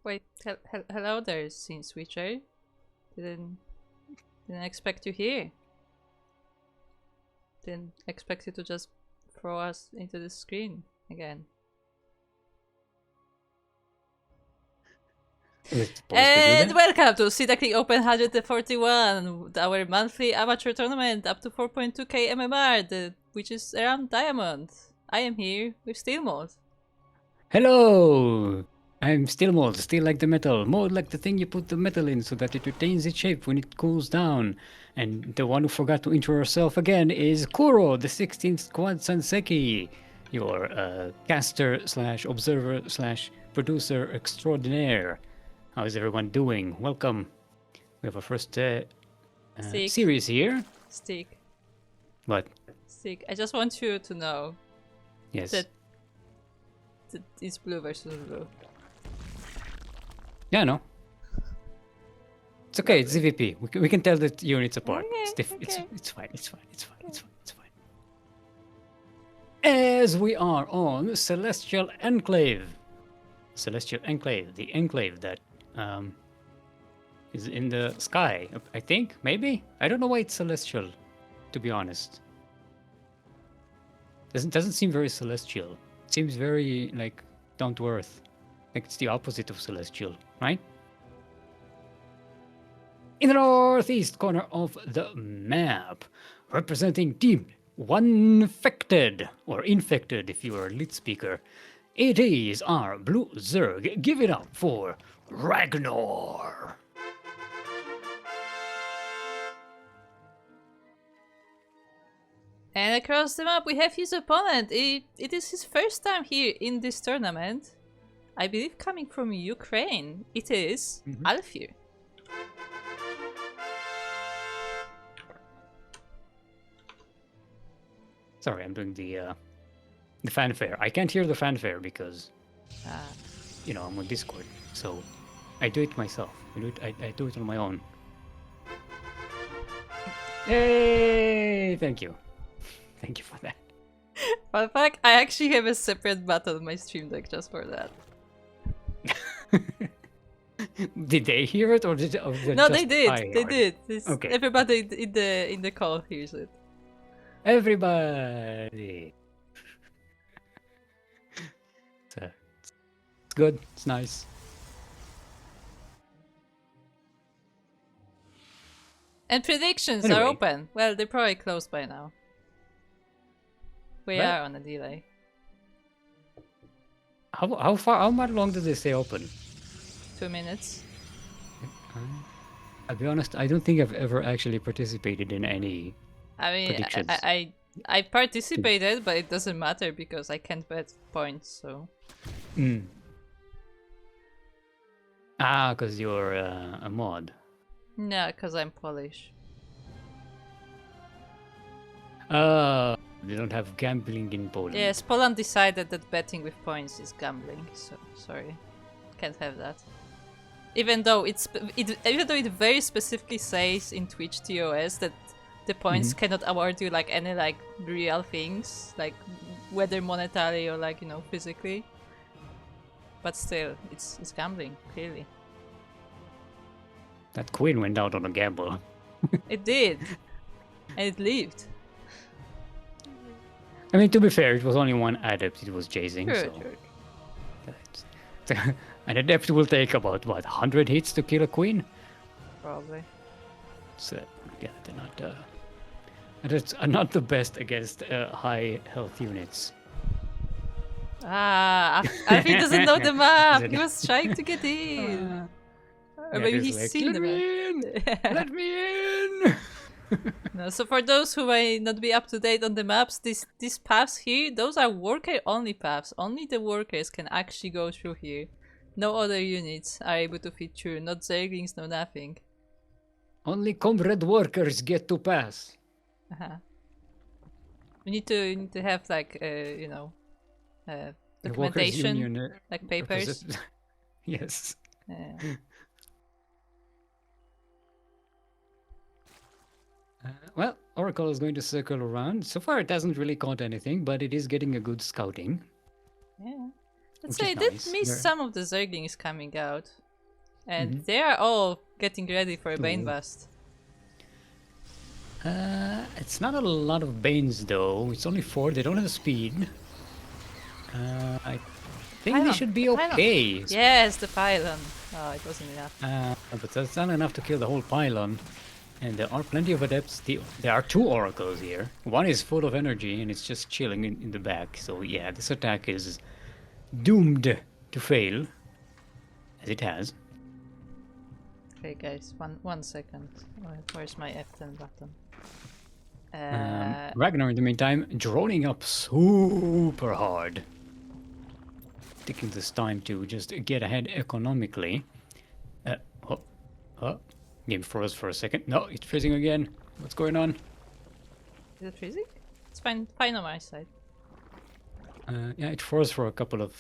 Wait. Hello there, Scene Switcher. Didn't expect you here. Didn't expect you to just throw us into the screen again. And welcome to Sea Duckling Open 141, our monthly amateur tournament up to 4.2k MMR, which is around Diamond. I am here with Steel Mode. Hello! I'm Steel Mold, steel like the metal, mold like the thing you put the metal in so that it retains its shape when it cools down. And the one who forgot to intro herself again is Kuro, the 16th Quad Sanseki, your caster slash observer slash producer extraordinaire. How is everyone doing? Welcome. We have our first series here. Stick. What? Stick. I just want you to know Yes. that it's blue versus blue. Yeah, no. It's okay, it's ZVP. We can tell the units apart. Okay, It's fine. As we are on Celestial Enclave. Celestial Enclave, the enclave that is in the sky, I think, maybe? I don't know why it's celestial, to be honest. Doesn't seem very celestial. It seems very, like, down to earth. Like it's the opposite of celestial, right? In the northeast corner of the map, representing Team Infected, or Infected if you are a lit speaker, it is our Blue Zerg. Give it up for RagnaR. And across the map we have his opponent. It is his first time here in this tournament. I believe coming from Ukraine. It is Alfir. Sorry, I'm doing the fanfare. I can't hear the fanfare because, you know, I'm on Discord. So I do it myself. I do it on my own. Yay! Thank you. Thank you for that. Fun fact, I actually have a separate button on my stream deck just for that. Did they hear it or did no, they did. They did. Okay. Everybody in the call hears it. Everybody. It's good. It's nice. And predictions are open. Well, they're probably closed by now. We are on a delay. How much long did they stay open? 2 minutes. I'll be honest, I don't think I've ever actually participated in any predictions. I participated, but it doesn't matter because I can't bet points, so... Ah, because you're a mod. No, because I'm Polish. They don't have gambling in Poland. Yes, Poland decided that betting with points is gambling, so sorry. Can't have that. Even though it very specifically says in Twitch TOS that the points cannot award you like any like real things, like whether monetary or like, you know, physically. But still, it's gambling, clearly. That queen went out on a gamble. It did. And it lived. I mean, to be fair, it was only one adept it was chasing, Sure. An adept will take about, what, 100 hits to kill a queen? Probably. So, yeah, they're not the best against high health units. Alfie doesn't know the map! He was trying to get in! Or maybe he's like, seen the map. Let me in! No, so for those who may not be up to date on the maps, these paths here, those are worker only paths. Only the workers can actually go through here. No other units are able to fit through, not Zerglings, no nothing. Only comrade workers get to pass. You need to have like you know, documentation, Union, like papers. Yes. Well, Oracle is going to circle around. So far, it hasn't really caught anything, but it is getting a good scouting. Yeah. Let's which say I is did nice. miss some of the Zerglings coming out. And they are all getting ready for a Bane Ooh. Bust. It's not a lot of Banes though. It's only 4. They don't have the speed. I think they should be okay. Yes, the pylon. Oh, it wasn't enough. But that's not enough to kill the whole pylon. And there are plenty of adepts. There are 2 oracles here. One is full of energy and it's just chilling in the back. So yeah, this attack is doomed to fail, as it has. Okay, guys, one second. Where's my F10 button? RagnaR, in the meantime, droning up super hard. Taking this time to just get ahead economically. Game froze for a second. No, it's freezing again. What's going on? Is it freezing? It's fine on my side. Yeah, it froze for a couple of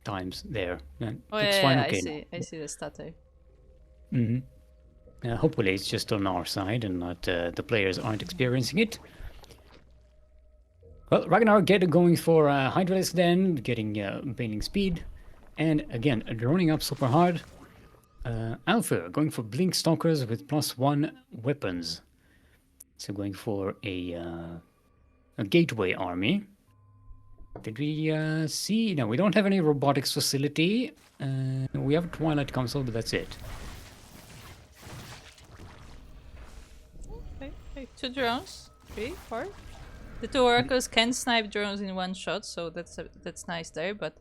times there. Oh Looks yeah, fine, yeah, okay. I see the stutter. Hopefully it's just on our side and not the players aren't experiencing it. Well, RagnaR going for Hydralisk then, getting Baning speed. And again, droning up super hard. Alfir going for Blink Stalkers with +1 weapons. So going for a gateway army. Did we see? No, we don't have any robotics facility. We have a Twilight Council, but that's it. Okay, 2 drones, 3, 4. The 2 oracles can snipe drones in one shot, so that's nice there. But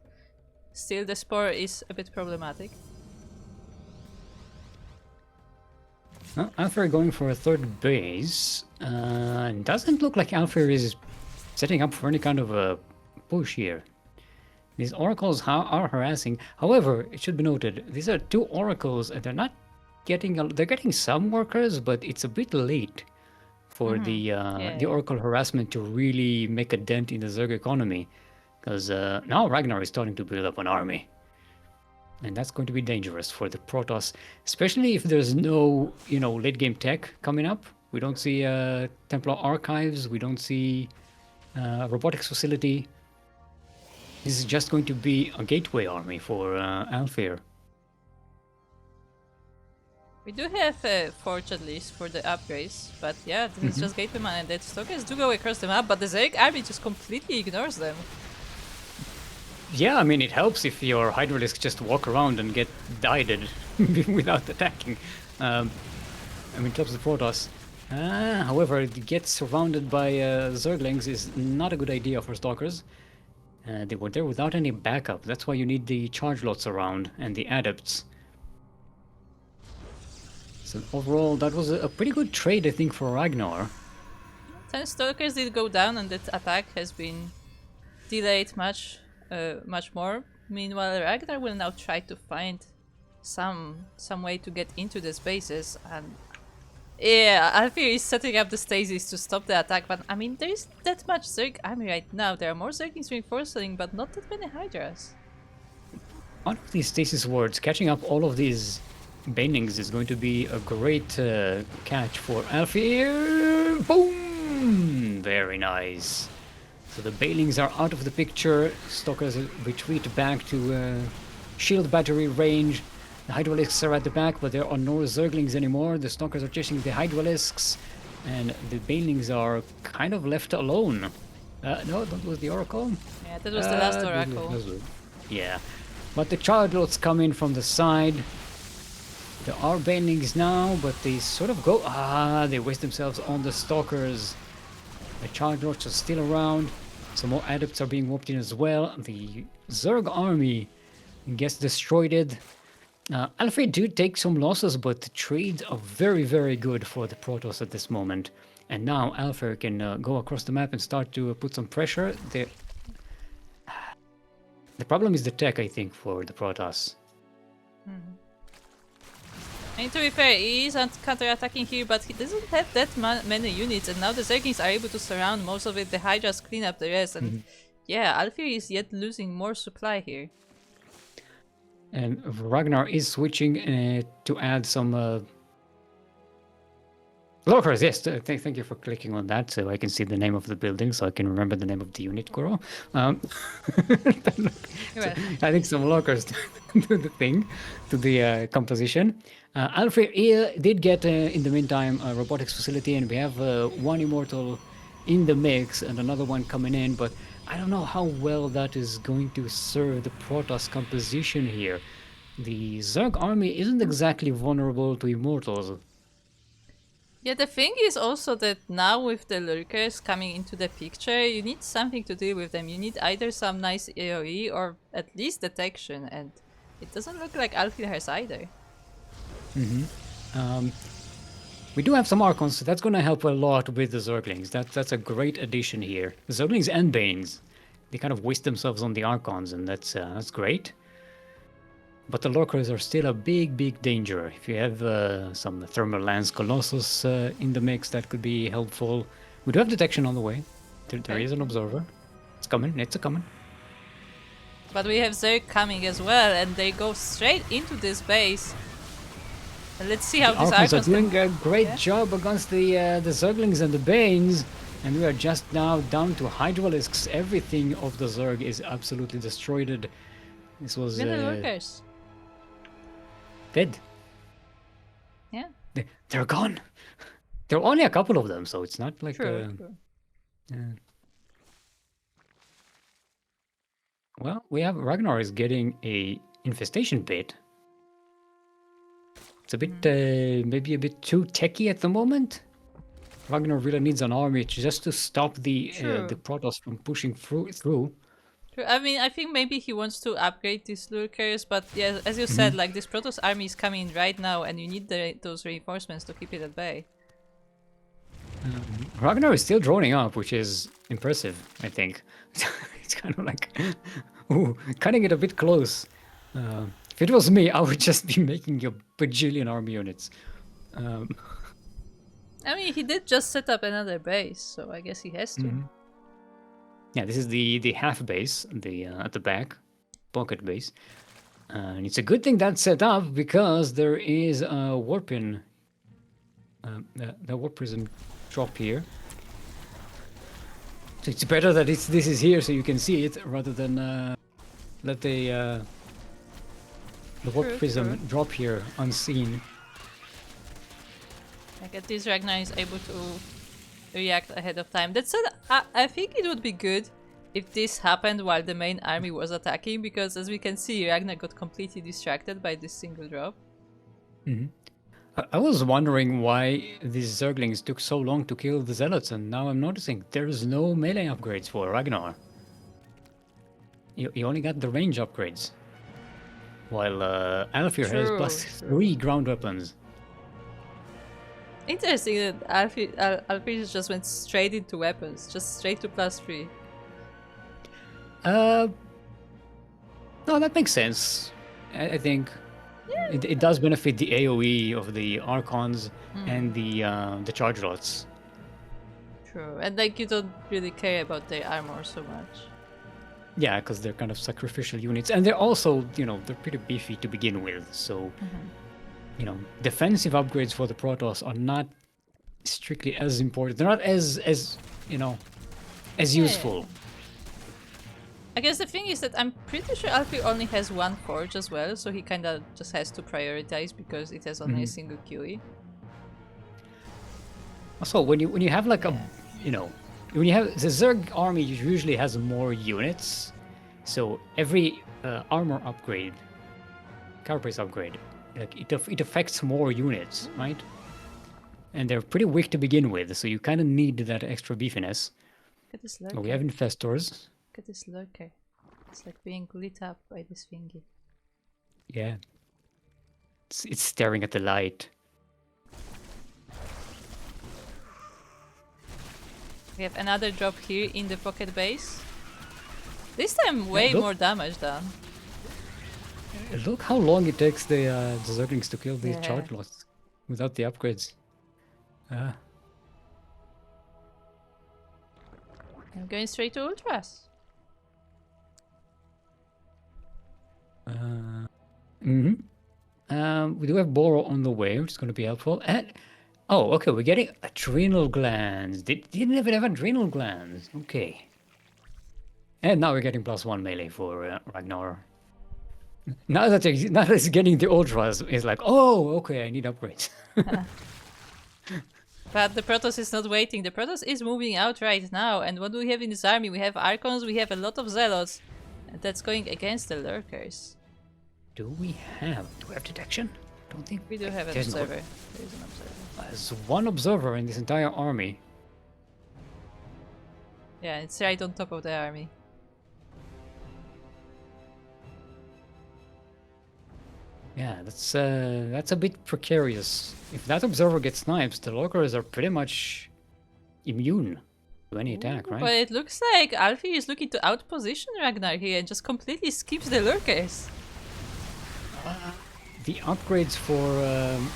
still, the spore is a bit problematic. Alfir going for a 3rd base. Doesn't look like Alfir is setting up for any kind of a push here. These oracles are harassing. However, it should be noted, these are 2 oracles and they're not getting... They're getting some workers, but it's a bit late for the oracle harassment to really make a dent in the Zerg economy. Because now RagnaR is starting to build up an army. And that's going to be dangerous for the Protoss, especially if there's no, late game tech coming up. We don't see Templar archives. We don't see robotics facility. This is just going to be a gateway army for Alfir. We do have a forge at least for the upgrades, but yeah, this is just gateway man, and the stalkers do go across the map, but the Zerg army just completely ignores them. Yeah, I mean, it helps if your Hydralisks just walk around and get dided without attacking. I mean, it helps the Protoss. However, to get surrounded by Zerglings is not a good idea for Stalkers. They were there without any backup. That's why you need the charge lots around and the adepts. So overall, that was a pretty good trade, I think, for RagnaR. 10 stalkers did go down, and that attack has been delayed much more. Meanwhile, RagnaR will now try to find some way to get into the spaces, and yeah, Alfir is setting up the stasis to stop the attack, but I mean, there is that much Zerg army right now. There are more Zerglings reinforcing, but not that many Hydras. One of these stasis wards, catching up all of these Banelings is going to be a great catch for Alfir. Boom! Very nice. So the Banelings are out of the picture. Stalkers retreat back to shield battery range. The Hydralisks are at the back, but there are no Zerglings anymore. The Stalkers are chasing the Hydralisks, and the Banelings are kind of left alone. No, that was the Oracle. Yeah, that was the last Oracle. Yeah, but the Charge Lots come in from the side. There are Banelings now, but they sort of go... they waste themselves on the Stalkers. The Charge Lots are still around. Some more Adepts are being whooped in as well. The Zerg army gets destroyed. Alfir do take some losses, but the trades are very, very good for the Protoss at this moment. And now Alfir can go across the map and start to put some pressure. The problem is the tech, I think, for the Protoss. And to be fair, he is counter-attacking here, but he doesn't have that many units, and now the Zerglings are able to surround most of it. The Hydras clean up the rest, and yeah, Alfir is yet losing more supply here. And RagnaR is switching to add some Locals, yes. Thank you for clicking on that, so I can see the name of the building, so I can remember the name of the unit, Goro. You're So, welcome. I think some lockers to the thing, to the composition. Alfir did get, in the meantime, a robotics facility, and we have one immortal in the mix and another one coming in, but I don't know how well that is going to serve the Protoss composition here. The Zerg army isn't exactly vulnerable to immortals. Yeah, the thing is also that now with the lurkers coming into the picture, you need something to deal with them. You need either some nice AoE or at least detection, and it doesn't look like Alfir has either. We do have some Archons, so that's going to help a lot with the Zerglings. That's a great addition here. The Zerglings and Banes, they kind of waste themselves on the Archons, and that's great. But the Lurkers are still a big danger. If you have some Thermal Lance Colossus in the mix, that could be helpful. We do have detection on the way. There is an Observer. It's coming, it's coming. But we have Zerg coming as well, and they go straight into this base. And let's see how The this Archons are Archons doing a great job against the Zerglings and the Banes. And we are just now down to Hydralisks. Everything of the Zerg is absolutely destroyed. This was the lurkers. dead. Yeah. They're gone. There are only a couple of them, so it's not like... True. Well, we have RagnaR is getting a infestation bit. It's a bit, maybe a bit too techy at the moment. RagnaR really needs an army just to stop the Protoss from pushing through. True. I mean, I think maybe he wants to upgrade these lurkers, but yeah, as you said, like this Protoss army is coming right now, and you need those reinforcements to keep it at bay. RagnaR is still droning up, which is impressive, I think. It's kind of like, ooh, cutting it a bit close. If it was me, I would just be making a bajillion army units. I mean, he did just set up another base, so I guess he has to. Yeah, this is the half base, the at the back, pocket base. And it's a good thing that's set up because there is a warp in, the warp prism drop here. So it's better that this is here so you can see it rather than let the warp prism drop here unseen. Like at least RagnaR is able to react ahead of time. That said, I think it would be good if this happened while the main army was attacking, because as we can see, RagnaR got completely distracted by this single drop. I was wondering why these Zerglings took so long to kill the Zealots, and now I'm noticing there's no melee upgrades for RagnaR. You only got the range upgrades, while Alfir has +3 ground weapons. Interesting that Alfir just went straight into weapons, just straight to +3. No, that makes sense. I think it does benefit the AoE of the Archons and the Charge Lots. True, and like you don't really care about their armor so much. Yeah, because they're kind of sacrificial units, and they're also, they're pretty beefy to begin with. So, defensive upgrades for the Protoss are not strictly as important. They're not as useful. I guess the thing is that I'm pretty sure Alfir only has one forge as well, so he kind of just has to prioritize because it has only a single QE. Also, when you have like when you have the Zerg army usually has more units, so every armor upgrade, carapace upgrade, like it affects more units, right? And they're pretty weak to begin with, so you kind of need that extra beefiness. Look at this lurker. We have infestors. Look at this lurker. It's like being lit up by this thingy. Yeah. It's staring at the light. We have another drop here in the pocket base. This time way more damage done. Look how long it takes the Zerglings to kill these charge lots without the upgrades. I'm going straight to Ultras. We do have Boro on the way, which is going to be helpful. And Oh, okay, we're getting adrenal glands. Didn't even have adrenal glands. Okay. And now we're getting +1 melee for RagnaR. Now that it's getting the ultras, it's like, oh, okay, I need upgrades. But the Protoss is not waiting. The Protoss is moving out right now. And what do we have in this army? We have Archons, we have a lot of Zealots. And that's going against the Lurkers. Do we have detection? Don't think We do have an there's no- observer. There is an observer. There's one observer in this entire army. Yeah, it's right on top of the army. Yeah, that's a bit precarious. If that observer gets snipes, the lurkers are pretty much immune to any attack, right? But it looks like Alfir is looking to outposition RagnaR here and just completely skips the Lurkers. The upgrades for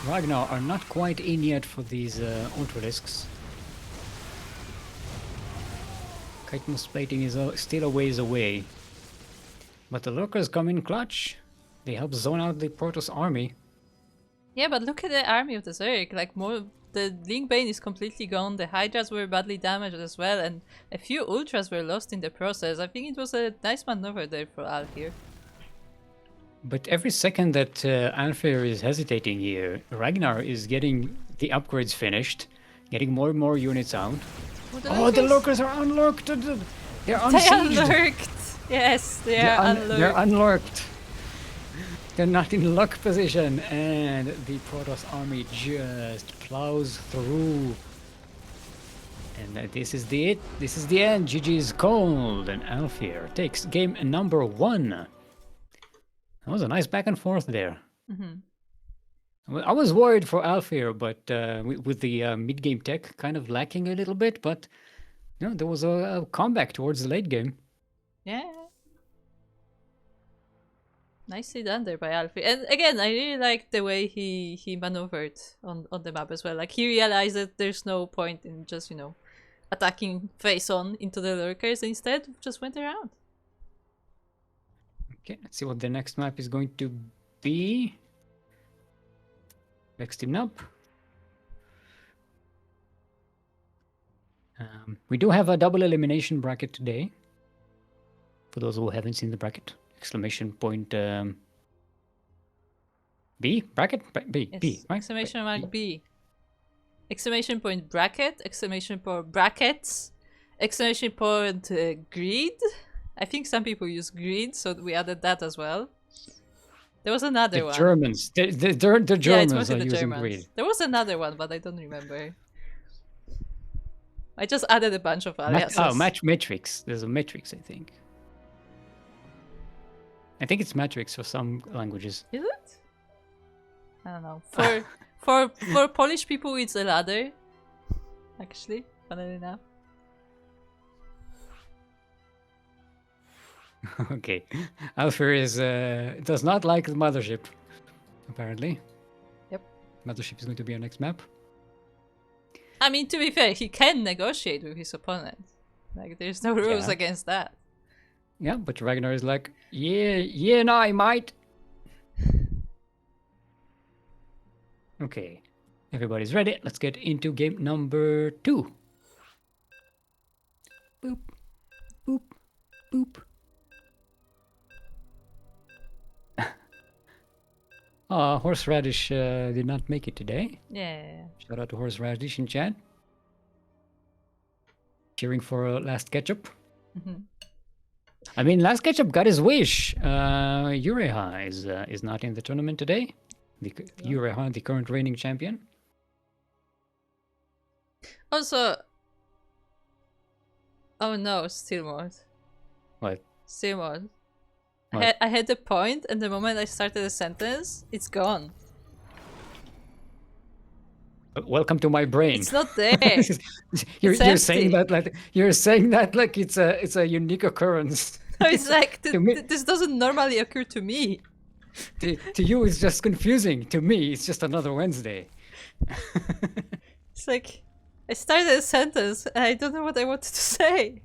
RagnaR are not quite in yet for these Ultralisks. Chitinous plating is still a ways away. But the lurkers come in clutch. They help zone out the Protoss army. Yeah, but look at the army of the Zerg. Like, the Lingbane is completely gone, the Hydras were badly damaged as well, and a few Ultras were lost in the process. I think it was a nice maneuver there for Alfir. But every second that Alfir is hesitating here, RagnaR is getting the upgrades finished, getting more and more units out. Oh, the lurkers are unlurked! They're They unsieged! unlurked! Yes, they are unlurked. They're unlurked. They're not in luck position, and the Protoss army just plows through. And this is the end. GG's cold, and Alfir takes game number 1. That was a nice back and forth there. I was worried for Alfir, but with the mid-game tech kind of lacking a little bit, but you know, there was a comeback towards the late game. Yeah. Nicely done there by Alfir. And again, I really like the way he maneuvered on the map as well. Like, he realized that there's no point in just, you know, attacking face on into the lurkers. Instead, just went around. Okay, let's see what the next map is going to be. Next team up. We do have a double elimination bracket today. For those who haven't seen the bracket. Exclamation point B? Bracket? B, Yes. B, right? Exclamation mark B. Exclamation point bracket. Exclamation point brackets. Exclamation point grid. I think some people use grid, so we added that as well. There was another The one. Germans. The Germans Yeah, it's are mostly the using Germans. grid. There was another one, but I don't remember. I just added a bunch of aliases. Matrix. There's a matrix, I think. I think it's matrix for some languages. Is it? I don't know. For Polish people, it's a ladder. Actually, funnily enough. Okay, Alfir does not like the mothership, apparently. Yep. Mothership is going to be our next map. I mean, to be fair, he can negotiate with his opponent. Like, there's no rules Yeah. against that. Yeah, but RagnaR is like, yeah, no, I might. Okay, everybody's ready. Let's get into game number 2. Boop, boop, boop. Horseradish did not make it today. Yeah. Shout out to Horseradish in chat. Cheering for LastKetchup. I mean, LastKetchup got his wish. Ureha is not in the tournament today. Ureha, the current reigning champion. Also, oh no, still mode. What? Still mode. What? I had the point, and the moment I started a sentence, it's gone. Welcome to my brain. It's not there. you're empty. saying that like it's a unique occurrence. It's like To me- this doesn't normally occur to me. To you, it's just confusing. To me, it's just another Wednesday. It's like I started a sentence and I don't know what I wanted to say.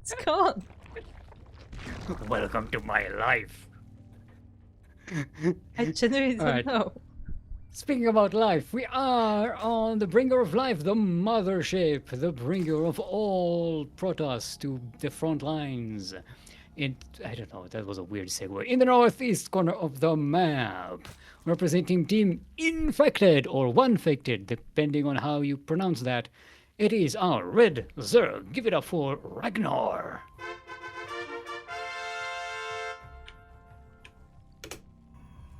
It's gone. Welcome to my life. I genuinely don't Alright. know. Speaking about life, we are on the bringer of life, the mothership, the bringer of all Protoss to the front lines. I don't know, that was a weird segue. In the northeast corner of the map, representing Team Infected or One-Facted, depending on how you pronounce that, it is our Red Zerg. Give it up for RagnaR.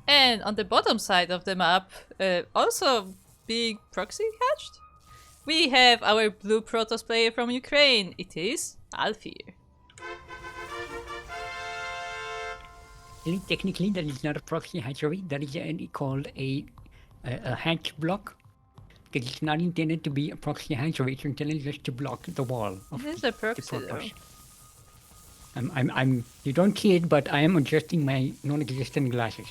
And on the bottom side of the map, also being proxy hatched, we have our blue Protoss player from Ukraine. It is Alfir. Technically, that is not a proxy hatchery. That is called a hatch block. Because it's not intended to be a proxy hatchery. It's intended just to block the wall. This is a proxy though. You don't kid, but I am adjusting my non-existent glasses.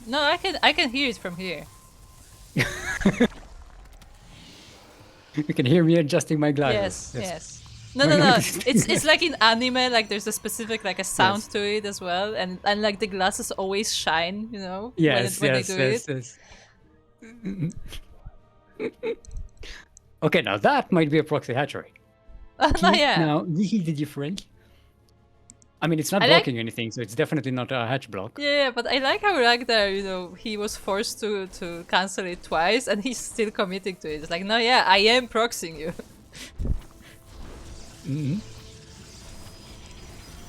No, I can hear it from here. You can hear me adjusting my glasses. Yes. No. It's like in anime, like there's a specific like a sound to it as well, and like the glasses always shine, you know. Yes. Okay, now that might be a proxy hatchery. Yeah. Now this is the difference. I mean, it's not blocking anything, so it's definitely not a hatch block. Yeah, but I like how RagnaR, you know, he was forced to cancel it twice, and he's still committing to it. It's like, no, yeah, I am proxying you.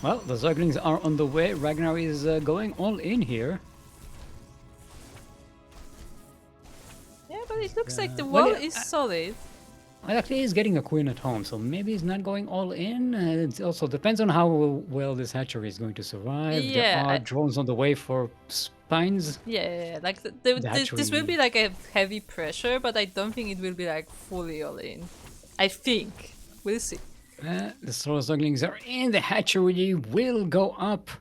Well, the Ducklings are on the way. RagnaR is going all in here. Yeah, but it looks like the wall is solid. Well, actually, he's getting a queen at home, so maybe he's not going all in. It also depends on how well this hatchery is going to survive. Yeah, there are drones on the way for spines. Yeah, like this will be like a heavy pressure, but I don't think it will be like fully all in. I think. We'll see. The slow Ducklings are in. The hatchery will go up.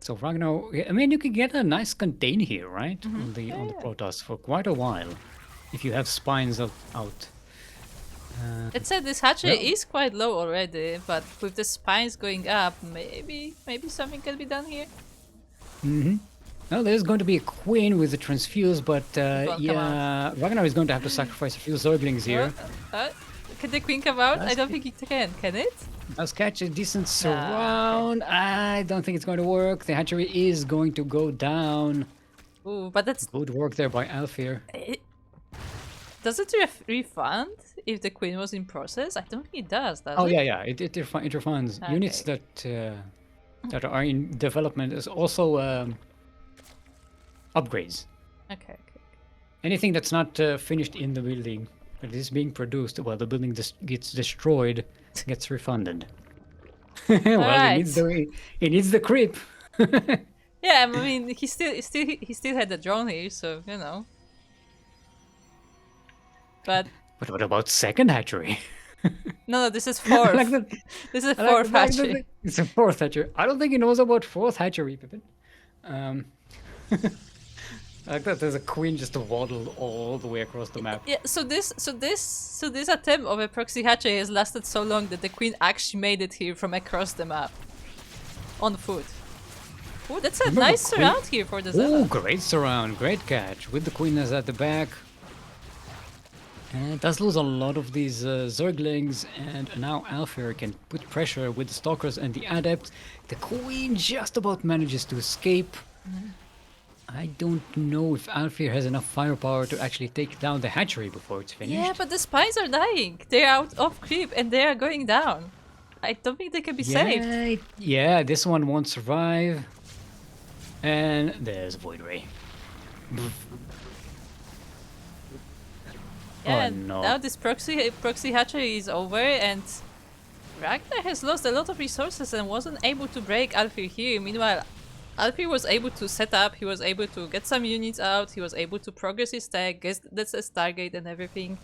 So RagnaR, I mean, you can get a nice contain here, right? On the Protoss for quite a while. If you have spines out. It said this hatchery is quite low already, but with the spines going up, maybe something can be done here. Well, there's going to be a queen with the transfuse, but yeah, RagnaR is going to have to sacrifice a few Zerglings here. Can the queen come out? I don't think it can. Can it? Does catch a decent surround. I don't think it's going to work. The hatchery is going to go down. Ooh, but that's good work there by Alfir. Does it refund if the queen was in process? I don't think it does it? Oh yeah, it refunds. Okay. Units that are in development is also upgrades. Okay. Anything that's not finished in the building, that is being produced, well, the building gets destroyed, gets refunded. Well, right. He needs the creep. Yeah, I mean, he still had the drone here, so you know. But what about second hatchery? No, this is fourth. This is fourth hatchery. It's a fourth hatchery. I don't think he knows about fourth hatchery, Pippin. I like that there's a queen just waddled all the way across the map. Yeah. So this attempt of a proxy hatchery has lasted so long that the queen actually made it here from across the map, on foot. Oh, that's a nice surround here for the Zella. Oh, great surround, great catch with the queen as at the back. And it does lose a lot of these Zerglings, and now Alfir can put pressure with the Stalkers and the Adept. The Queen just about manages to escape. I don't know if Alfir has enough firepower to actually take down the hatchery before it's finished. Yeah, but the spies are dying. They're out of creep and they are going down. I don't think they can be saved. Yeah, this one won't survive. And there's Void Ray. Yeah, oh, no. Now this proxy hatchery is over, and RagnaR has lost a lot of resources and wasn't able to break Alfir here. Meanwhile, Alfir was able to set up, he was able to get some units out, he was able to progress his tech, get a Stargate and everything.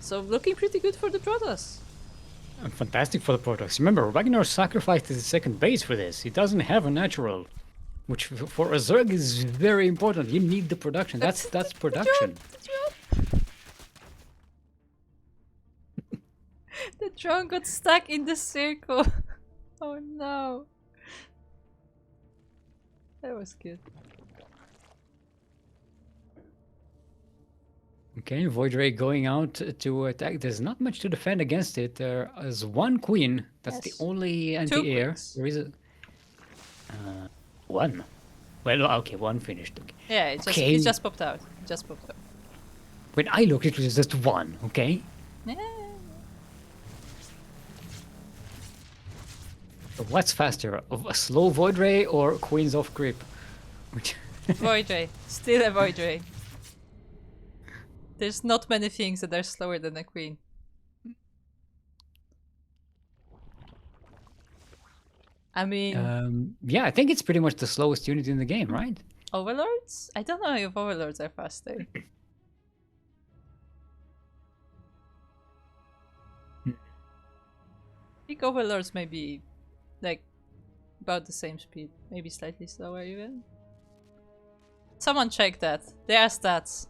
So looking pretty good for the Protoss. Fantastic for the Protoss. Remember, RagnaR sacrificed his second base for this. He doesn't have a natural, which for a Zerg is very important. You need the production. That's production. The drone got stuck in the circle. Oh no. That was good. Okay, Void Ray going out to attack. There's not much to defend against it. There is one queen. That's the Yes. only 2 anti-air. queens. There is a one. Well, okay, one finished. Okay. Yeah, it Okay. just popped out. It just popped out. When I looked, it was just one. Okay. Yeah. So what's faster, a slow Void Ray or Queens of Creep? Which Void Ray. Still a Void Ray. There's not many things that are slower than a queen. I mean, yeah, I think it's pretty much the slowest unit in the game, right? Overlords? I don't know if Overlords are faster. I think Overlords may be like about the same speed, maybe slightly slower even. Someone check that. There are stats.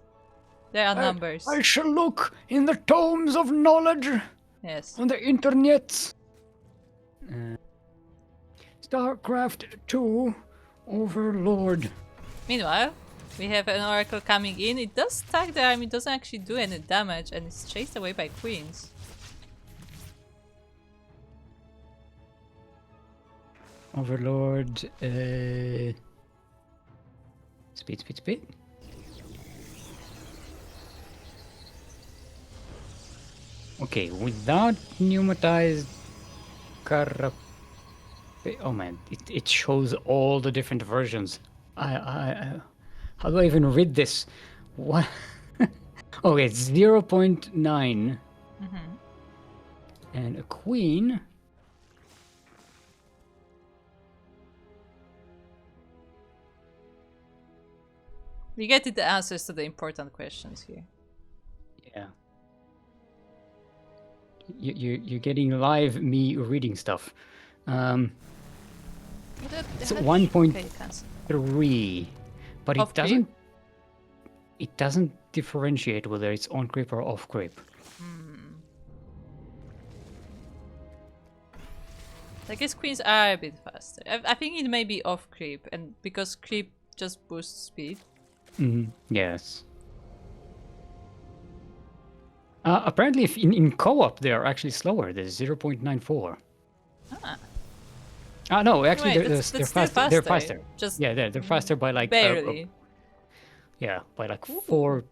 There are numbers. I shall look in the tomes of knowledge Yes. on the internet. StarCraft 2 Overlord. Meanwhile, we have an Oracle coming in. It does stack the army, it doesn't actually do any damage, and it's chased away by queens. Overlord. Speed. Okay, without pneumatized carapace. Oh man, it shows all the different versions. How do I even read this? What? Okay, it's 0.9. And a queen. We get the answers to the important questions here. Yeah. You're getting live me reading stuff. It's 1.3, but Off it creep? doesn't differentiate whether it's on creep or off creep. I guess queens are a bit faster. I think it may be off creep, and because creep just boosts speed. Yes. Apparently, if in co-op they are actually slower. There's 0.94. No, actually Wait, they're still faster. They're faster. Just Yeah, they're faster by like barely. yeah, by like 4%.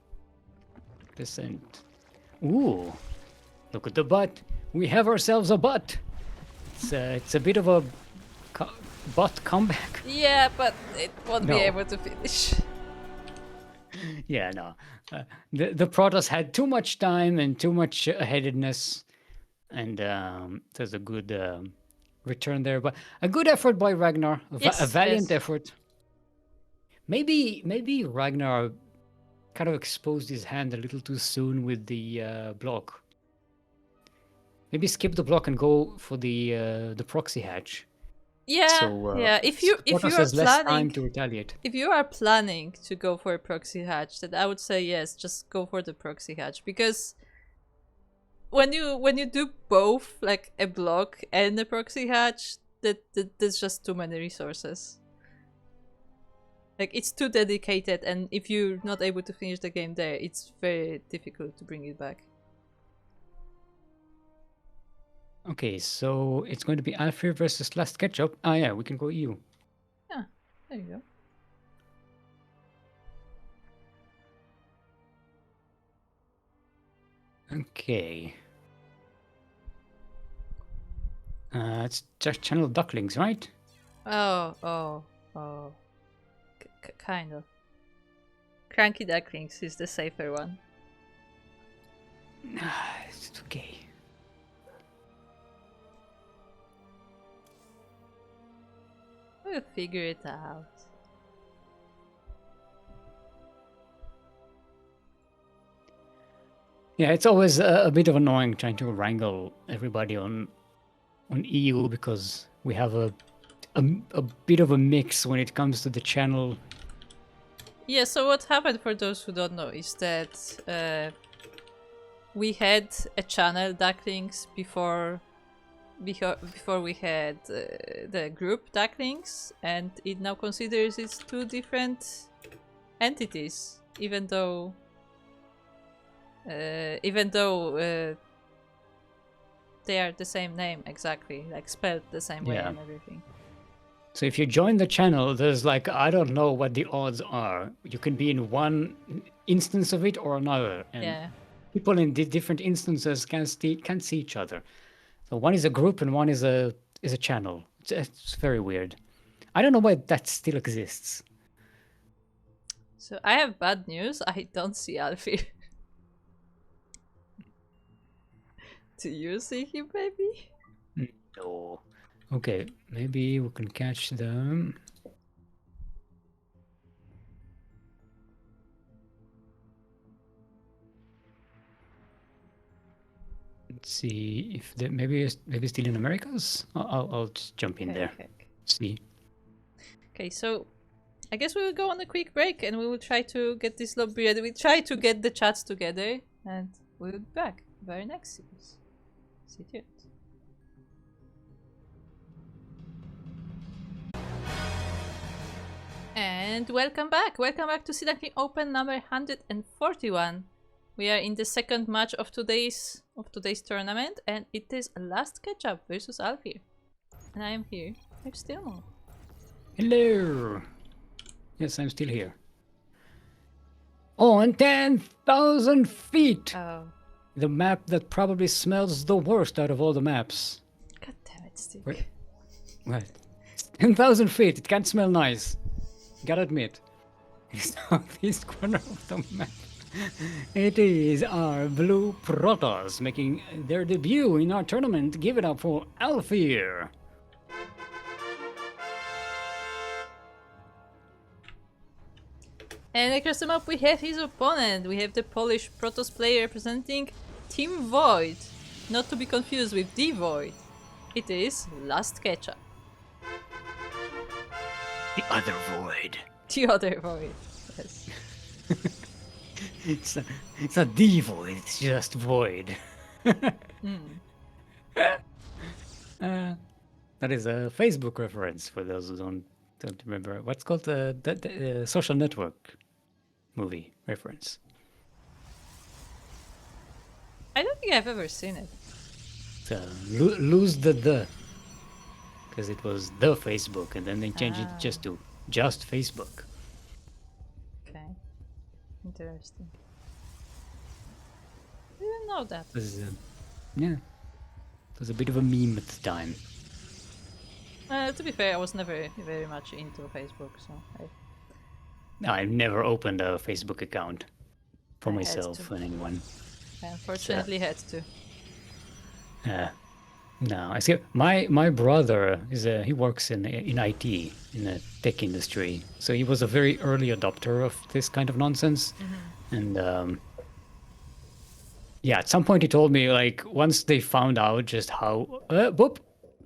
Ooh, look at the butt. We have ourselves a butt. It's a bit of a butt comeback. Yeah, but it won't be No. able to finish. Yeah, no. The Protoss had too much time and too much headedness, and there's a good return there. But a good effort by RagnaR, a valiant effort. Maybe RagnaR kind of exposed his hand a little too soon with the block. Maybe skip the block and go for the proxy hatch. Yeah, So, yeah. If you are has less time planning to retaliate. if you are planning to go for a proxy hatch, then I would say yes, just go for the proxy hatch, because when you do both, like a block and a proxy hatch, there's just too many resources. Like, it's too dedicated, and if you're not able to finish the game there, it's very difficult to bring it back. Okay, so it's going to be Alfir versus LastKetchup. Ah, yeah, we can go EU. Yeah, there you go. Okay. It's just channel Ducklings, right? Oh. Kind of. CranKy Ducklings is the safer one. It's okay. We'll figure it out. Yeah, it's always a bit of annoying trying to wrangle everybody on EU, because we have a bit of a mix when it comes to the channel. Yeah, so what happened, for those who don't know, is that we had a channel Ducklings before we had the group Ducklings, and it now considers it's two different entities, even though Even though they are the same name exactly, like spelled the same way and everything. So if you join the channel, there's like, I don't know what the odds are. You can be in one instance of it or another. And people in the different instances can see each other. So one is a group and one is a channel. It's very weird. I don't know why that still exists. So I have bad news. I don't see Alfir. Do you see him, maybe? No. Okay, maybe we can catch them. Let's see if they maybe still in Americas. I'll just jump in there. Okay. See. Okay, so I guess we will go on a quick break and we will try to get this lobby ready. We try to get the chats together and we'll be back very next series. Stay tuned. And welcome back to Sea Duckling Open number 141. We are in the second match of today's tournament, and it is LastKetchup versus Alfir. And I am here. I'm still. Hello. Yes, I'm still here. On 10,000 feet. Oh. The map that probably smells the worst out of all the maps. God damn it, Steve. What? 10,000 feet. It can't smell nice. Gotta admit. Southeast corner of the map. It is our blue Protoss making their debut in our tournament. Give it up for Alfir. And across the map we have his opponent. We have the Polish Protoss player representing Team Void. Not to be confused with the Void. It is LastKetchup. The other Void. The other Void, yes. It's not the Void, it's just Void. That is a Facebook reference for those who don't remember. What's called the Social Network movie reference. I don't think I've ever seen it. So, lose the. Because it was the Facebook, and then they changed it just to just Facebook. Okay. Interesting. I didn't know that. Yeah. It was a bit of a meme at the time. To be fair, I was never very much into Facebook, so I've never opened a Facebook account for myself and anyone. I unfortunately had to. No, I see. My brother he works in IT in the tech industry, so he was a very early adopter of this kind of nonsense, and at some point he told me like once they found out just how boop.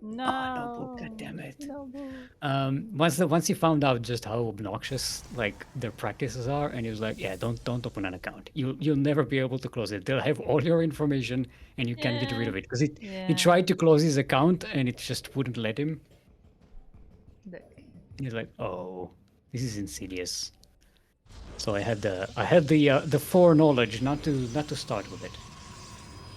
No. Oh, no boop, God damn it. No boop. Once he found out just how obnoxious like their practices are, and he was like, yeah, don't open an account. You'll never be able to close it. They'll have all your information and you can't get rid of it. Because he tried to close his account and it just wouldn't let him. He's like, oh, this is insidious. So I had the foreknowledge not to start with it.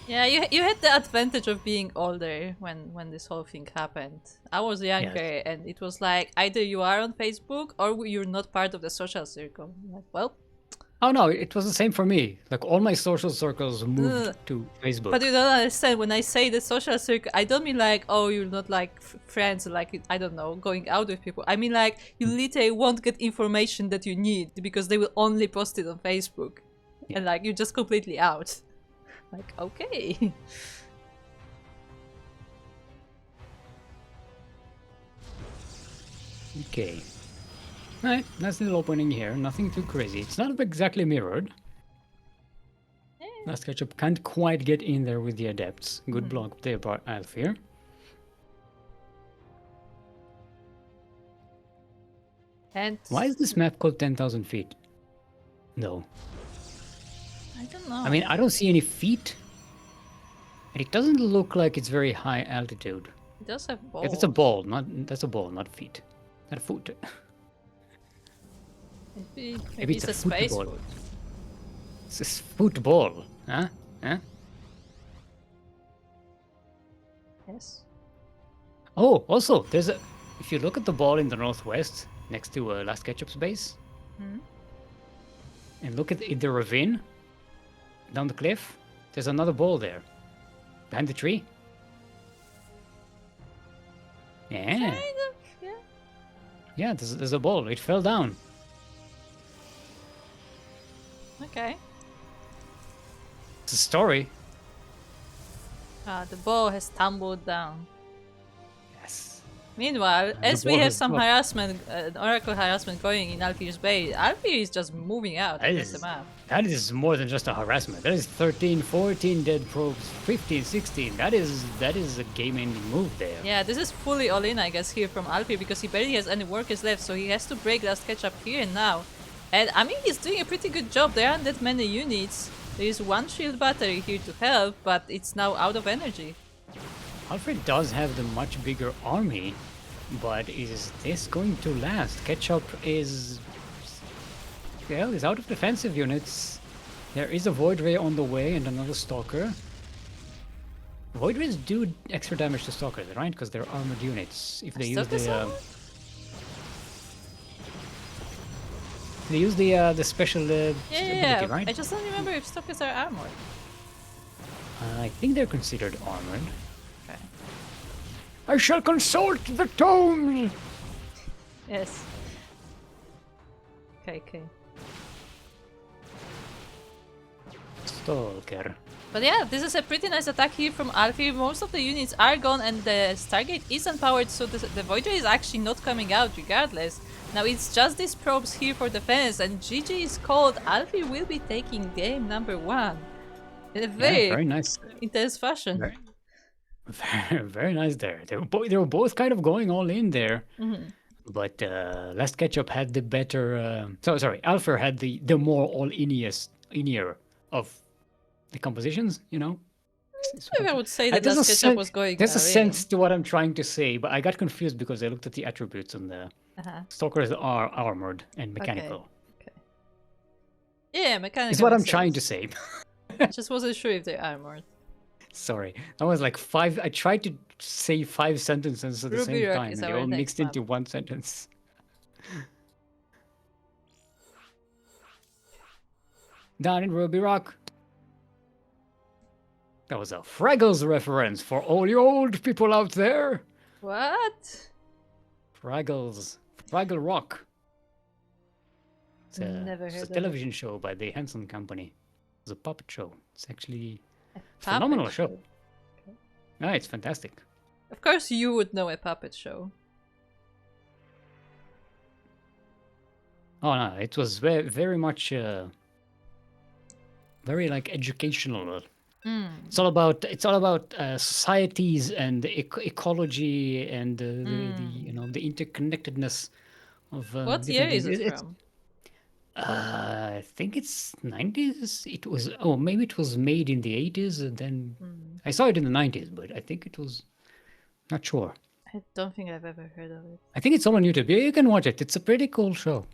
Yeah, you had the advantage of being older when this whole thing happened. I was younger, and it was like either you are on Facebook or you're not part of the social circle. Like, well. Oh no, it was the same for me. Like all my social circles moved to Facebook. But you don't understand, when I say the social circle, I don't mean like, oh, you're not like friends, like, I don't know, going out with people. I mean like, you literally won't get information that you need because they will only post it on Facebook. And like, you're just completely out. Like, okay. Okay. Alright, nice little opening here. Nothing too crazy. It's not exactly mirrored. LastKetchup can't quite get in there with the adepts. Good block there by Alfir. And why is this map called 10,000 feet? No. I don't know. I mean, I don't see any feet. And it doesn't look like it's very high altitude. It does have balls. If it's a ball, that's a ball, not feet. Not a foot. Maybe it's a space foot. It's a football. Huh? Huh? Yes. Oh, also, there's a. If you look at the ball in the northwest, next to LastKetchup's base, Hmm? and look at in the ravine down the cliff, there's another ball there, behind the tree. Yeah, Kind of, yeah. yeah. There's a ball. It fell down. Okay. It's a story. The ball has tumbled down. Yes. Meanwhile, The as we ball have has some dropped. harassment, Oracle harassment going in Alfir's Bay, Alfir is just moving out across the map. That is more than just a harassment. That is 13, 14 dead probes, 15, 16. That is a game-ending move there. Yeah, this is fully all-in, I guess, here from Alfir, because he barely has any workers left, so he has to break LastKetchup here and now. And I mean, he's doing a pretty good job. There aren't that many units. There is one shield battery here to help, but it's now out of energy. Alfred does have the much bigger army, but is this going to last? Ketchup is... Well, he's out of defensive units. There is a Void Ray on the way and another Stalker. Void Rays do extra damage to Stalkers, right? Because they're armored units. If they use the... They use the special ability, right? I just don't remember if Stalkers are armored. I think they're considered armored. Okay. I shall consult the tomes! Yes. Okay. Stalker. But yeah, this is a pretty nice attack here from Alfir. Most of the units are gone and the Stargate is unpowered, so the Void Ray is actually not coming out regardless. Now it's just these probes here for defense, and GG is called. Alfir will be taking game number 1 in a very nice, intense fashion. Very nice there. They were both kind of going all in there. But LastKetchup had the better. Alfir had the more all-inier of the compositions. You know. I would say that LastKetchup was going. There's a sense to what I'm trying to say, but I got confused because I looked at the attributes and the Stalkers are armored and mechanical. Okay. Yeah, mechanical. Is what I'm trying to say. I just wasn't sure if they're armored. Sorry, that was like 5. I tried to say 5 sentences at the same time, and they all mixed into one sentence. Down in Ruby Rock. That was a Fraggles reference for all you old people out there. What? Fraggles. Fraggle Rock. It's Never heard it's a of television show by the Henson Company. It's a puppet show. It's actually a puppet phenomenal show. Okay. Yeah, it's fantastic. Of course you would know a puppet show. Oh no, it was very much very like educational. It's all about societies and ecology and the interconnectedness of. What year is it from? I think it's 90s. It was maybe it was made in the 80s and then I saw it in the 90s, but I think it was not sure. I don't think I've ever heard of it. I think it's all on YouTube. Yeah, you can watch it. It's a pretty cool show.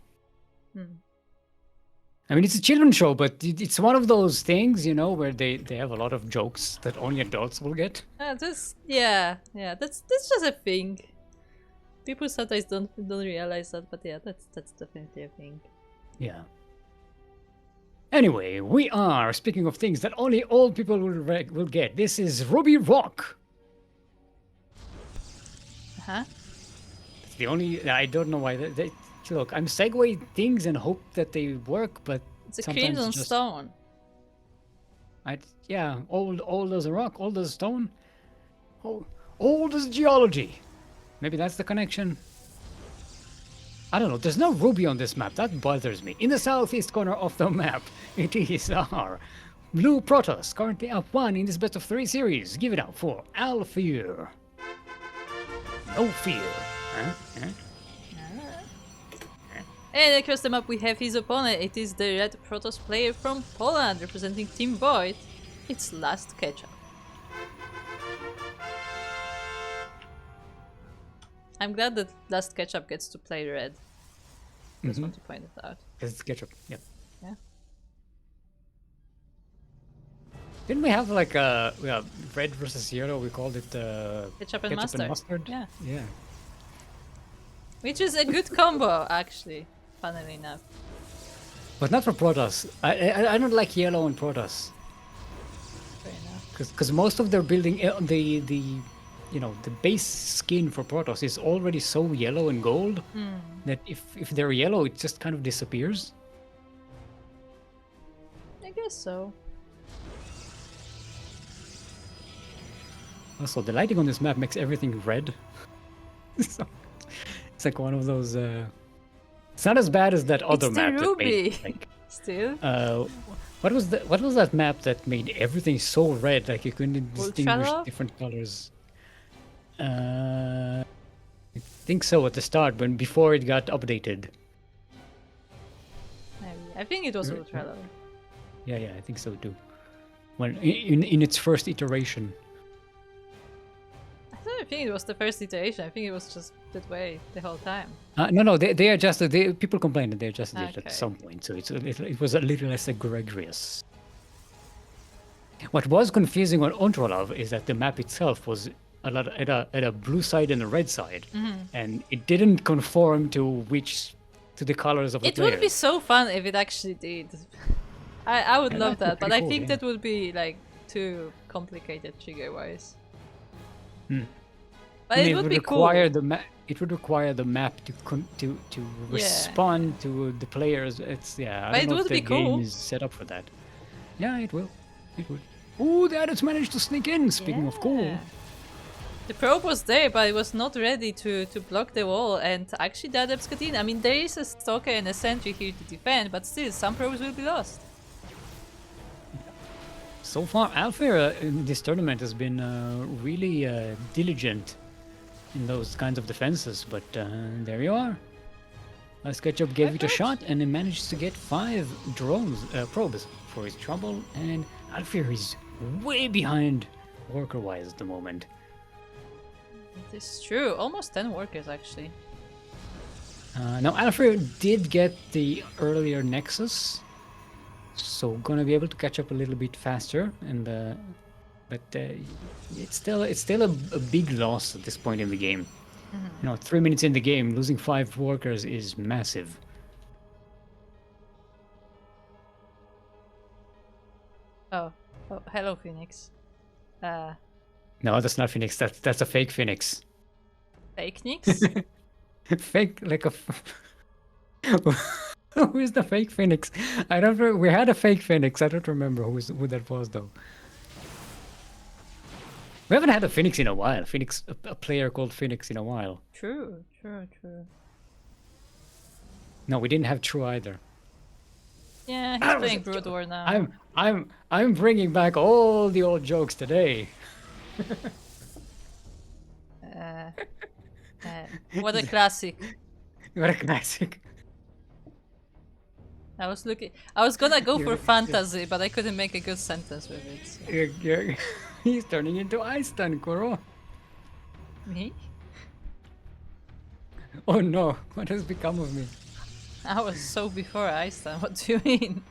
I mean, it's a children's show, but it's one of those things, where they have a lot of jokes that only adults will get. That's just a thing. People sometimes don't realize that, but yeah, that's definitely a thing. Yeah. Anyway, we are speaking of things that only old people will get. This is Ruby Rock. It's the only. I don't know why. Look, I'm segueing things and hope that they work, but it's a crimson stone. Old as a rock, old as a stone, old as geology. Maybe that's the connection. I don't know. There's no ruby on this map. That bothers me. In the southeast corner of the map, it is our Blue Protoss, currently up 1 in this best of 3 series. Give it up for Alfir. No fear. And across the map we have his opponent. It is the red Protoss player from Poland, representing Team Void. It's LastKetchup. I'm glad that LastKetchup gets to play red. Just want to point it out. It's Ketchup, yep. Yeah. Didn't we have like red versus yellow? We called it Ketchup and ketchup and mustard. Yeah. Yeah. Which is a good combo, actually, funnily enough. But not for Protoss. I don't like yellow in Protoss. Fair enough. Because most of their building, the you know, the base skin for Protoss is already so yellow and gold that if they're yellow, it just kind of disappears. I guess so. Also, the lighting on this map makes everything red. So, it's like one of those. It's not as bad as that other It's map the that Ruby. made like. Still. What was that map that made everything so red, like you couldn't distinguish Ultralove? different colors? I think so at the start, when before it got updated. Maybe. I think it was Ultralove. Yeah, I think so too. When in its first iteration. I don't think it was the first iteration. I think it was just that way the whole time. No, they adjusted. People complained that they adjusted it Okay. at some point, so it was a little less egregious. What was confusing on Ultralove is that the map itself was at a blue side and a red side, and it didn't conform to the colors of the It would be players. so fun if it actually did. I would Yeah, love that'd that, be but pretty I cool, think yeah. that would be like too complicated trigger-wise. But it would be require cool. it would require the map to respond to the players. It's I But don't it know would if the be cool. game is set up for that. Yeah, it will. It would. Ooh, the adults managed to sneak in. Speaking of cool. Yeah. The probe was there, but it was not ready to block the wall, and actually the adepts got in. I mean, there is a stalker and a sentry here to defend, but still, some probes will be lost. So far, Alfir in this tournament has been really diligent in those kinds of defenses, but there you are. LastKetchup gave it a shot and he managed to get 5 probes for his trouble, and Alfir is way behind worker-wise at the moment. It is true. Almost 10 workers, actually. Now, Alfir did get the earlier Nexus, so gonna be able to catch up a little bit faster, and but it's still a big loss at this point in the game. You know, 3 minutes in the game, losing 5 workers is massive. Oh, hello, Phoenix. No, that's not Phoenix. That's a fake Phoenix. Fake Nix? Fake, like a. Who is the fake Phoenix? I don't. We had a fake Phoenix. I don't remember who that was though. We haven't had a Phoenix in a while. A player called Phoenix in a while. True. No, we didn't have True either. Yeah, he's playing Brood War now. I'm bringing back all the old jokes today. What a classic. What a classic. I was gonna go for fantasy, but I couldn't make a good sentence with it. So. He's turning into Einstein, Kuro. Me? Oh no, what has become of me? I was so before Einstein, what do you mean?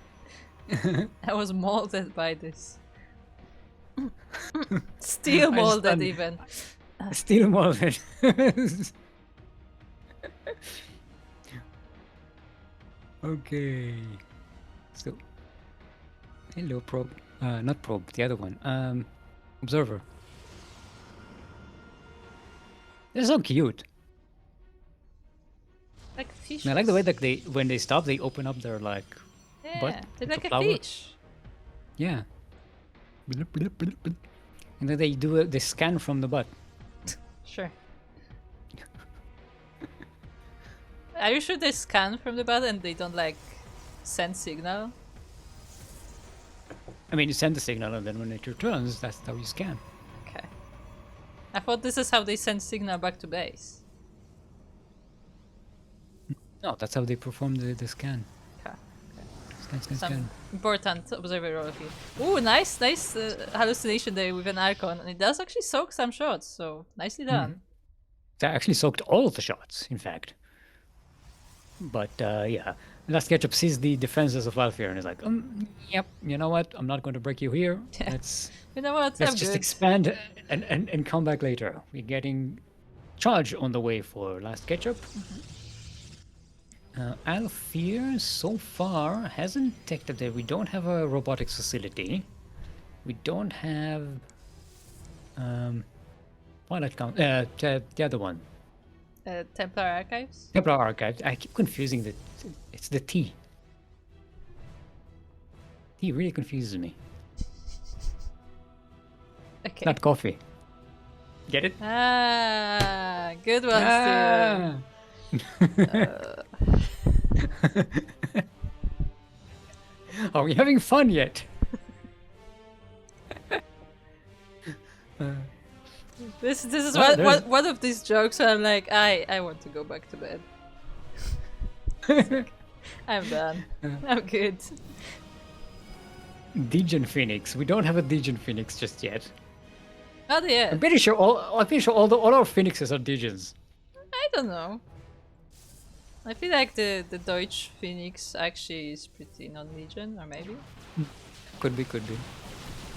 I was molded by this. Still molded even. Still molded. Okay. So, hello, probe. Not probe, the other one. Observer. They're so cute. Like fish. I like the way that when they stop, they open up their butt. They're with like the a flower. fish. Yeah. And then they scan from the butt. Sure. Are you sure they scan from the butt and they don't like send signal? I mean, you send the signal, and then when it returns, that's how you scan. Okay. I thought this is how they send signal back to base. No, that's how they perform the scan. Okay. Scan. Some important observer role here. Ooh, nice hallucination there with an Archon, and it does actually soak some shots, so nicely done. They actually soaked all of the shots, in fact. But yeah, LastKetchup sees the defenses of Alfir and is like, yep, you know what? I'm not going to break you here. Let's You know what? let's I'm just good. expand and come back later. We're getting charge on the way for LastKetchup. Alfir so far hasn't detected that we don't have a robotics facility. We don't have pilot count. The other one, Templar Archives? Templar Archive. I keep confusing the. It's the T. T really confuses me. Okay. Not coffee. Get it? Ah, good one, Ah! Are we having fun yet? This is Oh, one of these jokes where I'm like, I want to go back to bed. I'm done. I'm good. Degen Phoenix. We don't have a Degen Phoenix just yet. Not yet. I'm pretty sure all our Phoenixes are Degens. I don't know. I feel like the Deutsch Phoenix actually is pretty non-legion, or maybe. Could be.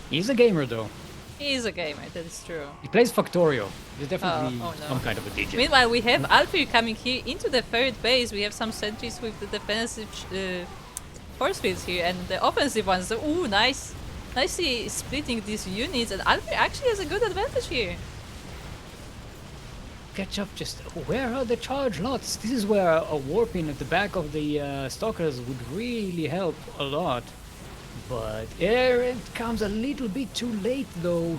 He's a gamer though. He is a gamer, that is true. He plays Factorio. He's definitely Oh, no. some kind of a Degen. Meanwhile, we have Alfir coming here into the third base. We have some sentries with the defensive force fields here, and the offensive ones. Ooh, nice. Nicely splitting these units, and Alfir actually has a good advantage here. Ketchup just... Where are the charge lots? This is where a warping at the back of the stalkers would really help a lot. But here it comes a little bit too late though.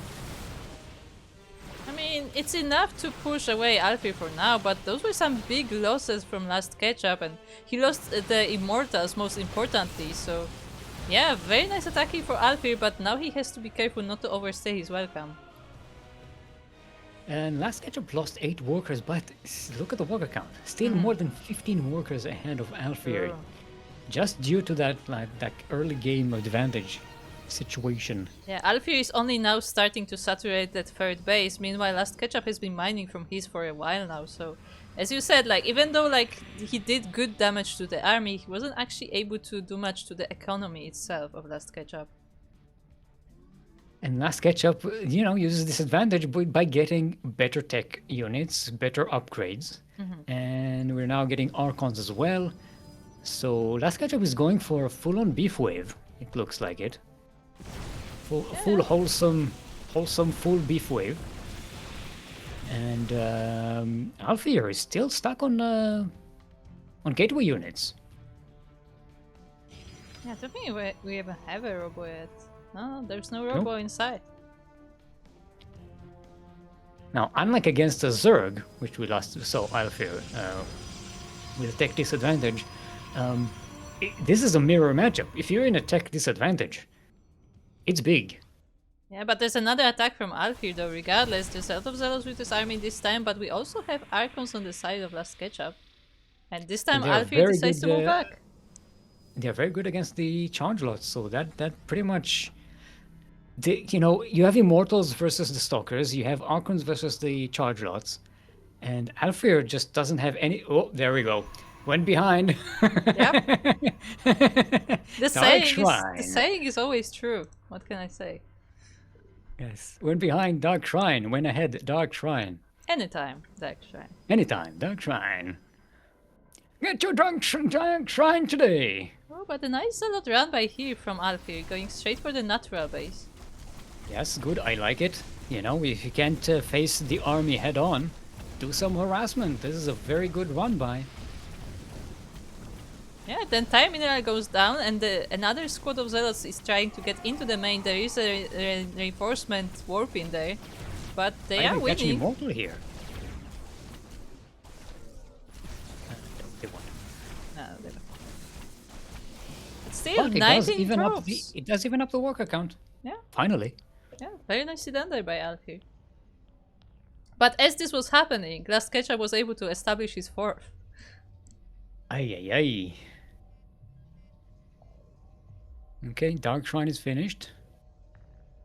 I mean, it's enough to push away Alfir for now, but those were some big losses from LastKetchup, and he lost the Immortals most importantly, so... Yeah, very nice attacking for Alfir, but now he has to be careful not to overstay his welcome. And LastKetchup lost 8 workers, but look at the worker count. Still more than 15 workers ahead of Alfir. Just due to that early game advantage situation. Yeah, Alfir is only now starting to saturate that third base. Meanwhile, LastKetchup has been mining from his for a while now. So, as you said, like even though like he did good damage to the army, he wasn't actually able to do much to the economy itself of LastKetchup. And LastKetchup, you know, uses this advantage by getting better tech units, better upgrades, and we're now getting Archons as well. So LastKetchup is going for a full-on beef wave. It looks like it. Full wholesome full beef wave. And Alfir is still stuck on gateway units. Yeah, I don't think we even have a robo yet. No, there's no robo inside. Now, unlike against a Zerg, which we lost, so Alfir with a tech disadvantage, this is a mirror matchup. If you're in a tech disadvantage, it's big. Yeah, but there's another attack from Alfir though, regardless. There's a lot of Zealots with this army this time, but we also have Archons on the side of LastKetchup. And this time Alfir decides to move back. They're very good against the charge lots, so that pretty much... you know, you have Immortals versus the Stalkers, you have Archons versus the charge lots, and Alfir just doesn't have any... Oh, there we go. Went behind. Yep. The saying is always true. What can I say? Yes. Went behind, Dark Shrine. Went ahead, Dark Shrine. Anytime, Dark Shrine. Anytime, Dark Shrine. Get your Dark Shrine today. Oh, but a nice Zealot run by here from Alfir, going straight for the natural base. Yes, good. I like it. You know, if you can't face the army head on, do some harassment. This is a very good run by. Yeah, then Time Mineral goes down and another squad of Zealots is trying to get into the main. There is a reinforcement warp in there, but they are winning. Catching Immortal here. They won. No, they don't. But still, 19 drops. It does even up the worker count. Yeah. Finally. Yeah, very nicely done there by Alfir. But as this was happening, LastKetchup was able to establish his fourth. Ay. Okay, Dark Shrine is finished.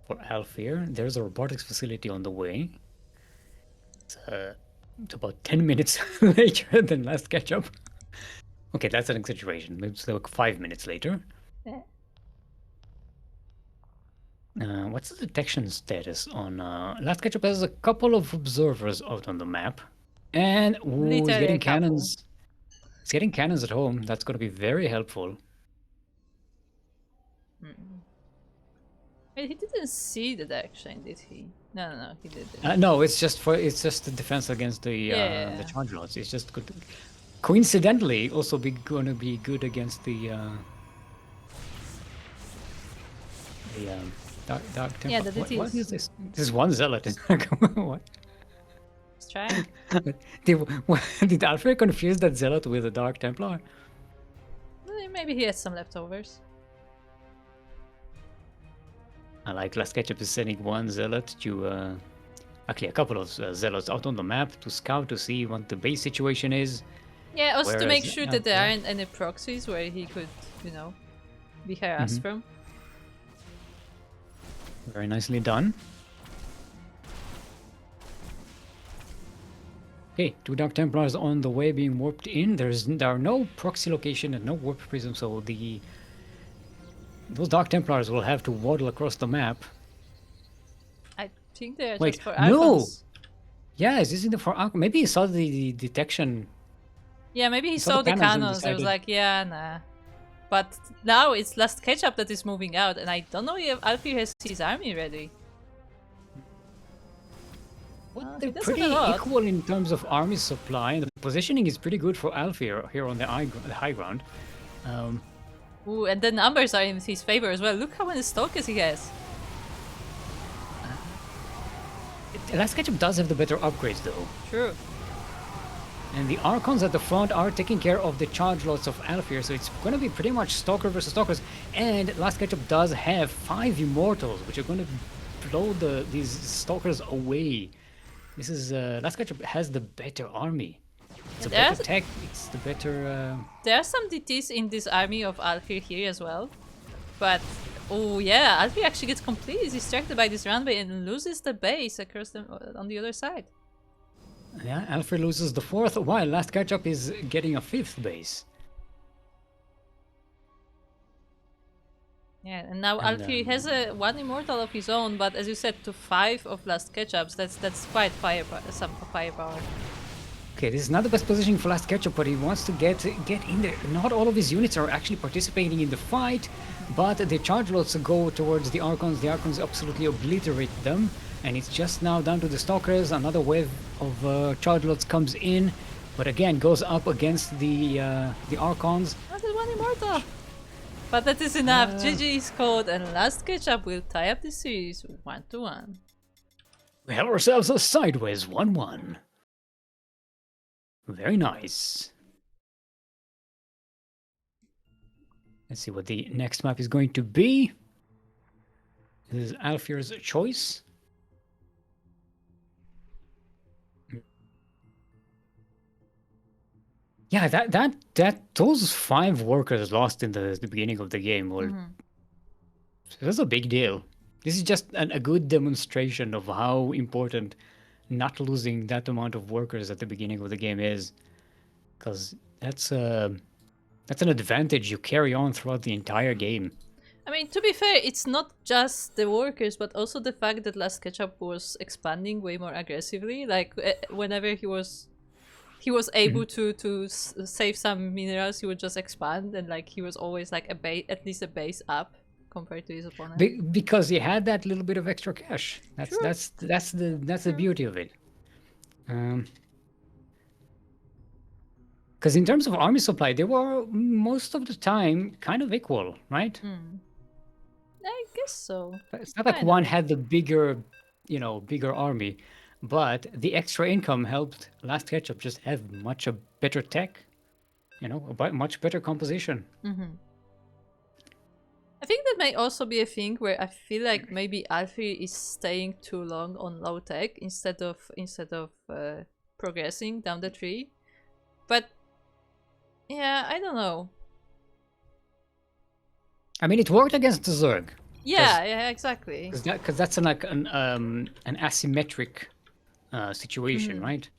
For Alfir, there's a robotics facility on the way. It's about 10 minutes later than LastKetchup. Okay, that's an exaggeration. Maybe it's like 5 minutes later. Yeah. What's the detection status on LastKetchup? Has a couple of observers out on the map, and ooh, he's Literally getting a couple. cannons. He's getting cannons at home. That's going to be very helpful. Wait, he didn't see the direction, did he? No, he didn't. No, it's just the defense against the Yeah. charge lots. It's just good. Coincidentally, also going to be good against the Dark Temple. Yeah, that it What is. is this? This is one zealot. What? Let's try. Did Alfir confuse that zealot with a Dark Templar? Maybe he has some leftovers. I like LastKetchup is sending one zealot to, actually a couple of zealots out on the map to scout to see what the base situation is. Yeah, also to make sure that there yeah. aren't any proxies where he could, you know, be harassed from. Very nicely done. Okay, 2 Dark Templars on the way being warped in. There are no proxy location and no warp prism, so those Dark Templars will have to waddle across the map. I think they're Wait, just for no! Archons. Yeah, is this in the for Archon? Maybe he saw the detection. Yeah, maybe he He saw saw the the cannons and cannons. I was decided- like, yeah, nah. But now it's LastKetchup that is moving out, and I don't know if Alfir has his army ready. Well, he they're doesn't pretty a lot. equal in terms of army supply, and the positioning is pretty good for Alfir here on the high ground. Ooh, and the numbers are in his favor as well. Look how many stalkers he has. LastKetchup does have the better upgrades though. True. And the Archons at the front are taking care of the charge lots of Alfir, so it's going to be pretty much Stalker versus Stalkers. And LastKetchup does have 5 Immortals, which are going to blow these Stalkers away. This is LastKetchup has the better army. It's a better tech. It's the better. There are some DTs in this army of Alfir here as well, but oh yeah, Alfir actually gets completely distracted by this runway and loses the base across them on the other side. Yeah, Alfir loses the 4th, while LastKetchup is getting a 5th base. Yeah, and now Alfir has a 1 immortal of his own, but as you said, to 5 of LastKetchup's, that's quite some firepower. Okay, this is not the best position for LastKetchup, but he wants to get in there. Not all of his units are actually participating in the fight, but the charge lots go towards the Archons. The Archons absolutely obliterate them, and it's just now down to the Stalkers. Another wave of charge lots comes in, but again goes up against the Archons. That's 1 immortal! But that is enough. GG is called, and LastKetchup will tie up the series 1-1. We have ourselves a sideways 1-1. Very nice. Let's see what the next map is going to be. This is Alfir's choice. Yeah, those 5 workers lost in the beginning of the game were that's a big deal. This is just a good demonstration of how important not losing that amount of workers at the beginning of the game is, because that's an advantage you carry on throughout the entire game. I mean, to be fair, it's not just the workers, but also the fact that LastKetchup was expanding way more aggressively. Like whenever he was able to save some minerals, he would just expand, and like he was always like at least a base up compared to his opponent. Because he had that little bit of extra cash. That's the beauty of it. Because in terms of army supply, they were most of the time kind of equal, right? I guess so. It's not like one had the bigger army, but the extra income helped LastKetchup just have much a better tech, a much better composition. I think that may also be a thing where I feel like maybe Alfir is staying too long on low tech instead of progressing down the tree. But yeah, I don't know. I mean, it worked against the Zerg. Yeah, exactly. Because that's an asymmetric situation, right?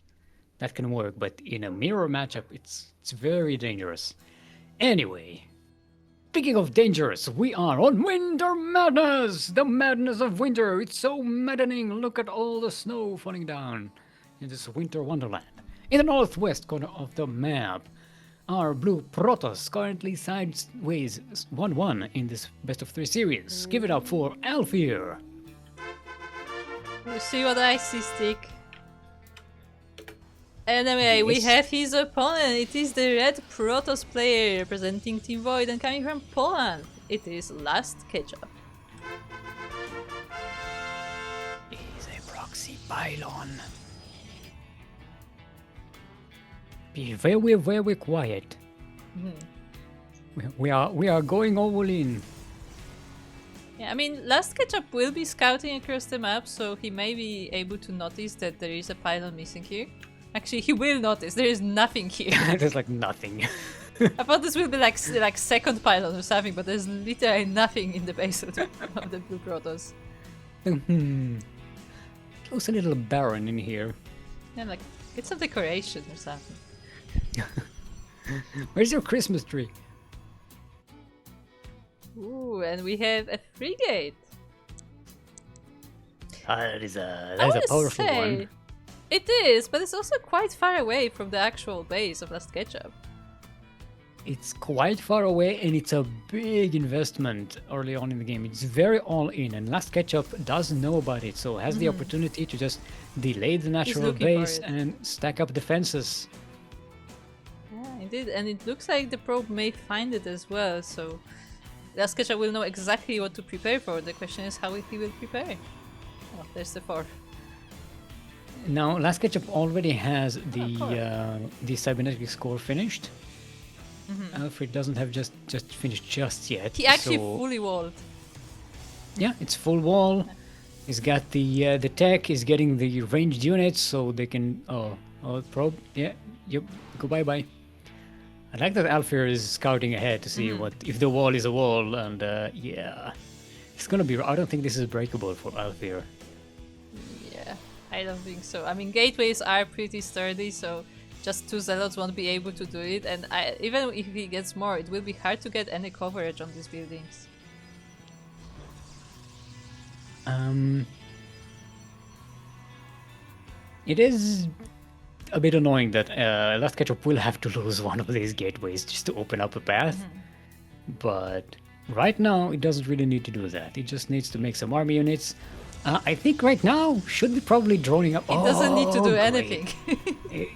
that can work, but in a mirror matchup, it's very dangerous. Anyway, speaking of dangerous, we are on Winter Madness! The madness of winter! It's so maddening! Look at all the snow falling down in this winter wonderland. In the northwest corner of the map, our blue Protoss currently sideways 1-1 in this best of 3 series. Give it up for Alfir! You see what I see, Stick? Anyway, we have his opponent. It is the red Protoss player representing Team Void and coming from Poland. It is LastKetchup. He's a proxy pylon. Be very quiet. We are going all in. Yeah, I mean, LastKetchup will be scouting across the map, so he may be able to notice that there is a pylon missing here. Actually, he will notice there is nothing here. There's like nothing. I thought this will be like second pylon or something, but there's literally nothing in the base of the blue Protoss. Looks a little barren in here. Yeah, like get some decoration or something. Where's your Christmas tree? Ooh, and we have a frigate. That is a powerful one. It is, but it's also quite far away from the actual base of LastKetchup. It's quite far away, and it's a big investment early on in the game. It's very all in, and LastKetchup doesn't know about it, so has the opportunity to just delay the natural base and stack up defenses. Yeah, indeed, and it looks like the probe may find it as well, so LastKetchup will know exactly what to prepare for. The question is how he will prepare. Oh, there's the 4. Now, LastKetchup already has the cybernetic score finished. Alfir doesn't have just finished just yet. He actually fully walled. Yeah, it's full wall. He's got the tech. He's getting the ranged units so they can probe. Yeah, yep. Go bye. I like that Alfir is scouting ahead to see what if the wall is a wall, and yeah, it's gonna be. I don't think this is breakable for Alfir. Yeah, I don't think so. I mean, gateways are pretty sturdy, so just 2 zealots won't be able to do it. And even if he gets more, it will be hard to get any coverage on these buildings. It is a bit annoying that LastKetchup will have to lose one of these gateways just to open up a path. But right now, it doesn't really need to do that. It just needs to make some army units. I think right now should be probably droning up. It doesn't need to do anything.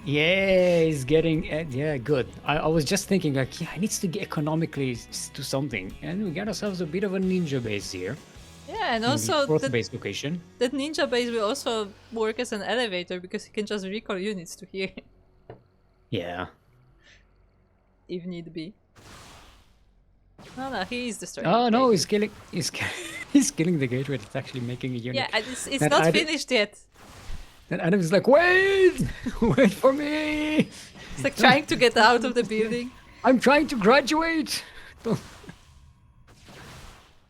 Yeah, he's getting. Yeah, good. I was just thinking like, yeah, it needs to get economically do something, and we got ourselves a bit of a ninja base here. Yeah, and also fourth base location. That ninja base will also work as an elevator because he can just recall units to here. Yeah. If need be. No, he is destroying. Oh no, he's killing. He's killing the gateway. It's actually making a unit. Yeah, it's not finished yet. And Adam is like, wait, wait for me. It's like trying to get out of the building. I'm trying to graduate.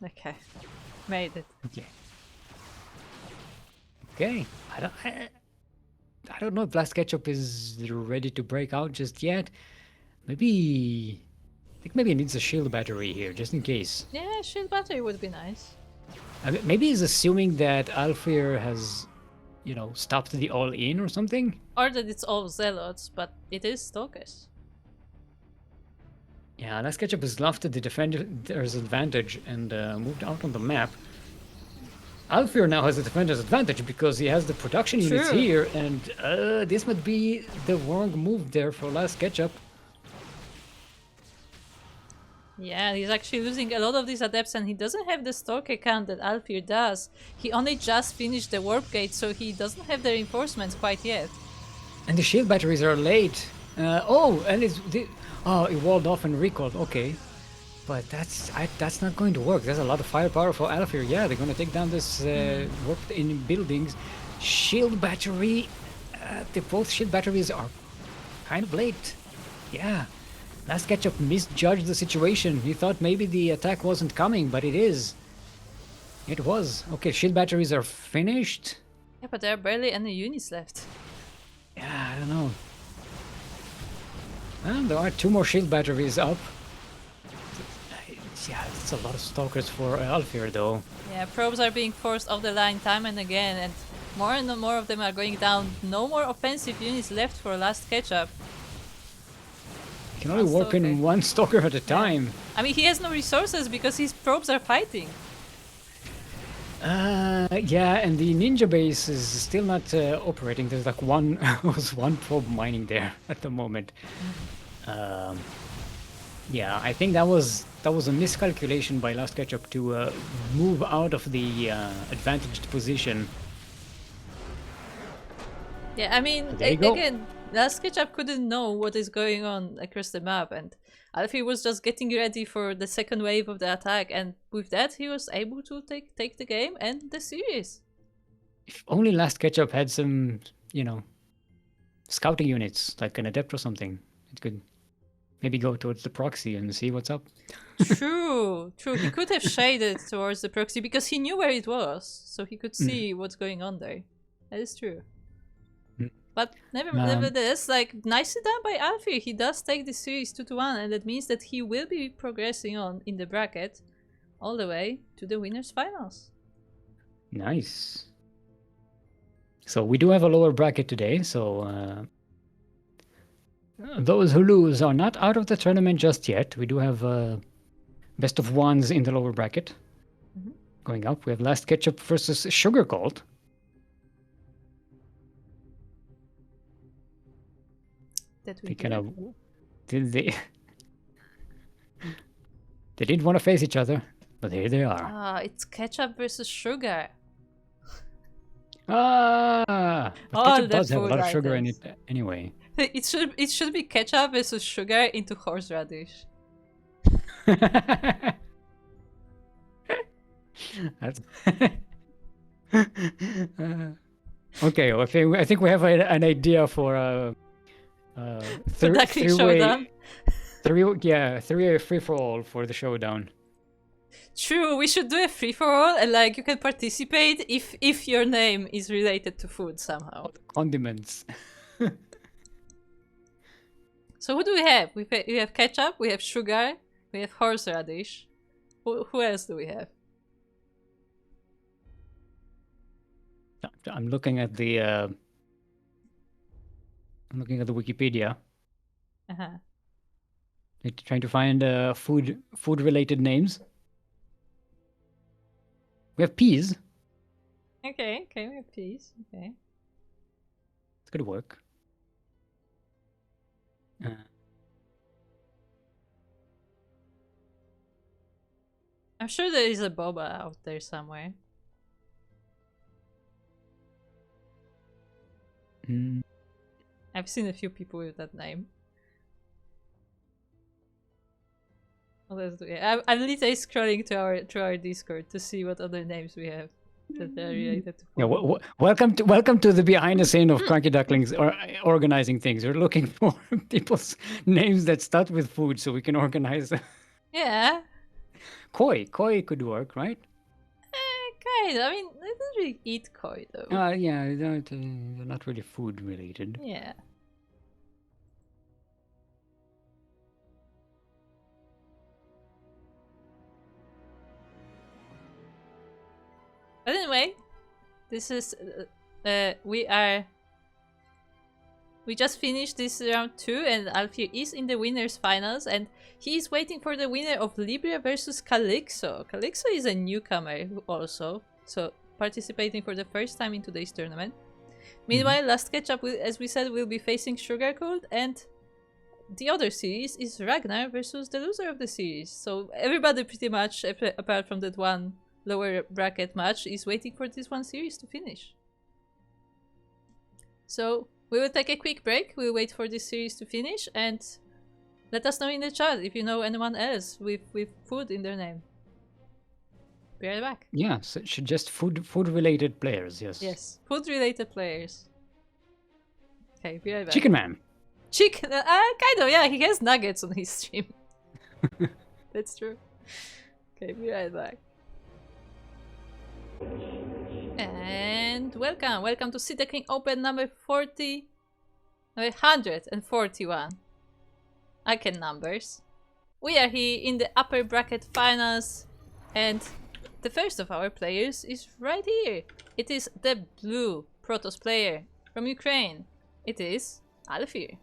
Okay. Made it. Okay. I don't know if LastKetchup is ready to break out just yet. Maybe I think maybe it needs a shield battery here just in case. Yeah, shield battery would be nice. Maybe he's assuming that Alfir has, stopped the all-in or something. Or that it's all zealots, but it is stalkers. Yeah, LastKetchup has left the defender's advantage and moved out on the map. Alfir now has the defender's advantage because he has the production units here, and this might be the wrong move there for LastKetchup. Yeah, he's actually losing a lot of these adepts, and he doesn't have the stalker count that Alfir does. He only just finished the warp gate, so he doesn't have the reinforcements quite yet. And the shield batteries are late. It walled off and recalled. Okay, but that's not going to work. There's a lot of firepower for Alfir. Yeah, they're going to take down this warped in buildings. Shield battery. Both shield batteries are kind of late. Yeah. LastKetchup misjudged the situation. He thought maybe the attack wasn't coming, but it is. It was. Okay, shield batteries are finished. Yeah, but there are barely any units left. Yeah, I don't know. Well, there are 2 more shield batteries up. Yeah, it's a lot of stalkers for Alfir, though. Yeah, probes are being forced off the line time and again, and more of them are going down. No more offensive units left for LastKetchup. You can only work in 1 stalker at a time. Yeah. I mean, he has no resources because his probes are fighting. Yeah, and the ninja base is still not operating. There's like one probe mining there at the moment. Yeah, I think that was a miscalculation by LastKetchup to move out of the advantaged position. Yeah, I mean, again, LastKetchup couldn't know what is going on across the map, and Alfir was just getting ready for the second wave of the attack, and with that he was able to take the game and the series. If only LastKetchup had some, you know, scouting units, like an adept or something, it could maybe go towards the proxy and see what's up. True. He could have shaded towards the proxy because he knew where it was, so he could see what's going on there. That is true. But nevertheless, like, nicely done by Alfir. He does take the series 2-1, and that means that he will be progressing on in the bracket all the way to the winners' finals. Nice. So we do have a lower bracket today, so those who lose are not out of the tournament just yet. We do have best of ones in the lower bracket. Going up, we have LastKetchup versus Sugar Gold. They kind of they didn't want to face each other, but here they are. Ah, it's ketchup versus sugar. But ketchup does have a lot of sugar in it anyway. It should be ketchup versus sugar into horseradish. That's okay. I think we have an idea for three-way free-for-all for the showdown. True, we should do a free-for-all, and like you can participate if your name is related to food somehow. Condiments. So who do we have? We have ketchup, we have sugar, we have horseradish. Who else do we have? I'm looking at the Wikipedia. Trying to find food-related names. We have peas. Okay, we have peas. Okay. It's gonna work. I'm sure there is a boba out there somewhere. I've seen a few people with that name. I'm literally scrolling to our Discord to see what other names we have that are related to food. Yeah, welcome to the behind the scene of CranKy Ducklings or organizing things. We're looking for people's names that start with food so we can organize. Yeah. Koi could work, right? Kind of. I mean, I don't really eat koi though. Yeah, they're not really food related. Yeah. But anyway, this is we just finished this round 2, and Alfir is in the winners finals, and he is waiting for the winner of Libria versus Kalyxo. Kalyxo is a newcomer also, so participating for the first time in today's tournament. Meanwhile, LastKetchup, as we said, will be facing Sugar Gold, and the other series is RagnaR versus the loser of the series. So everybody pretty much, apart from that one lower bracket match, is waiting for this one series to finish. So we will take a quick break. We'll wait for this series to finish, and let us know in the chat if you know anyone else with food in their name. Be right back. Yeah, so just food related players, yes. Yes, food related players. Okay, be right back. Chicken Man. Chicken, kind of, yeah, he has nuggets on his stream. That's true. Okay, be right back. And welcome to Sea Duckling Open number 40. 141. I can numbers. We are here in the upper bracket finals, and the first of our players is right here. It is the blue Protoss player from Ukraine. It is Alfir.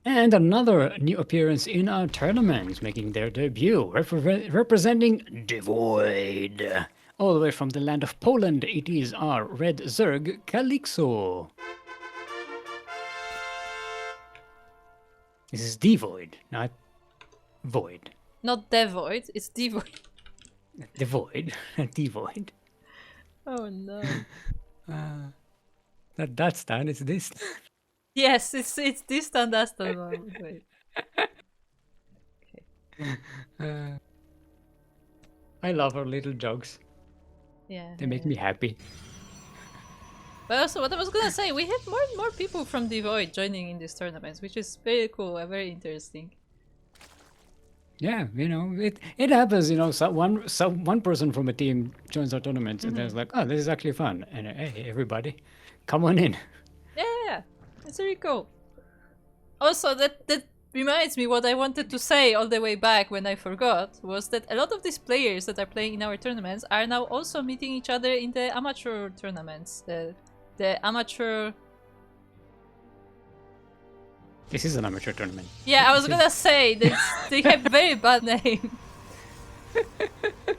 And another new appearance in our tournament, making their debut, representing Devoid. All the way from the land of Poland, it is our red Zerg, Kalyxo. This is Devoid, not Void. Not Devoid, it's Devoid. Devoid, Devoid. Oh no. That's Stan, it's this. Yes, it's distant, that's the one. Wait. Okay. I love our little jokes. Yeah. They make me happy. But also, what I was gonna say, we have more and more people from Devoid joining in these tournaments, which is very cool and very interesting. Yeah, you know, it happens. You know, one person from a team joins our tournament, and there's like, oh, this is actually fun, and hey, everybody, come on in. Yeah, it's really cool. Also, that reminds me what I wanted to say all the way back when I forgot, was that a lot of these players that are playing in our tournaments are now also meeting each other in the amateur tournaments. The amateur... This is an amateur tournament. Yeah, I was gonna say, they have very bad name.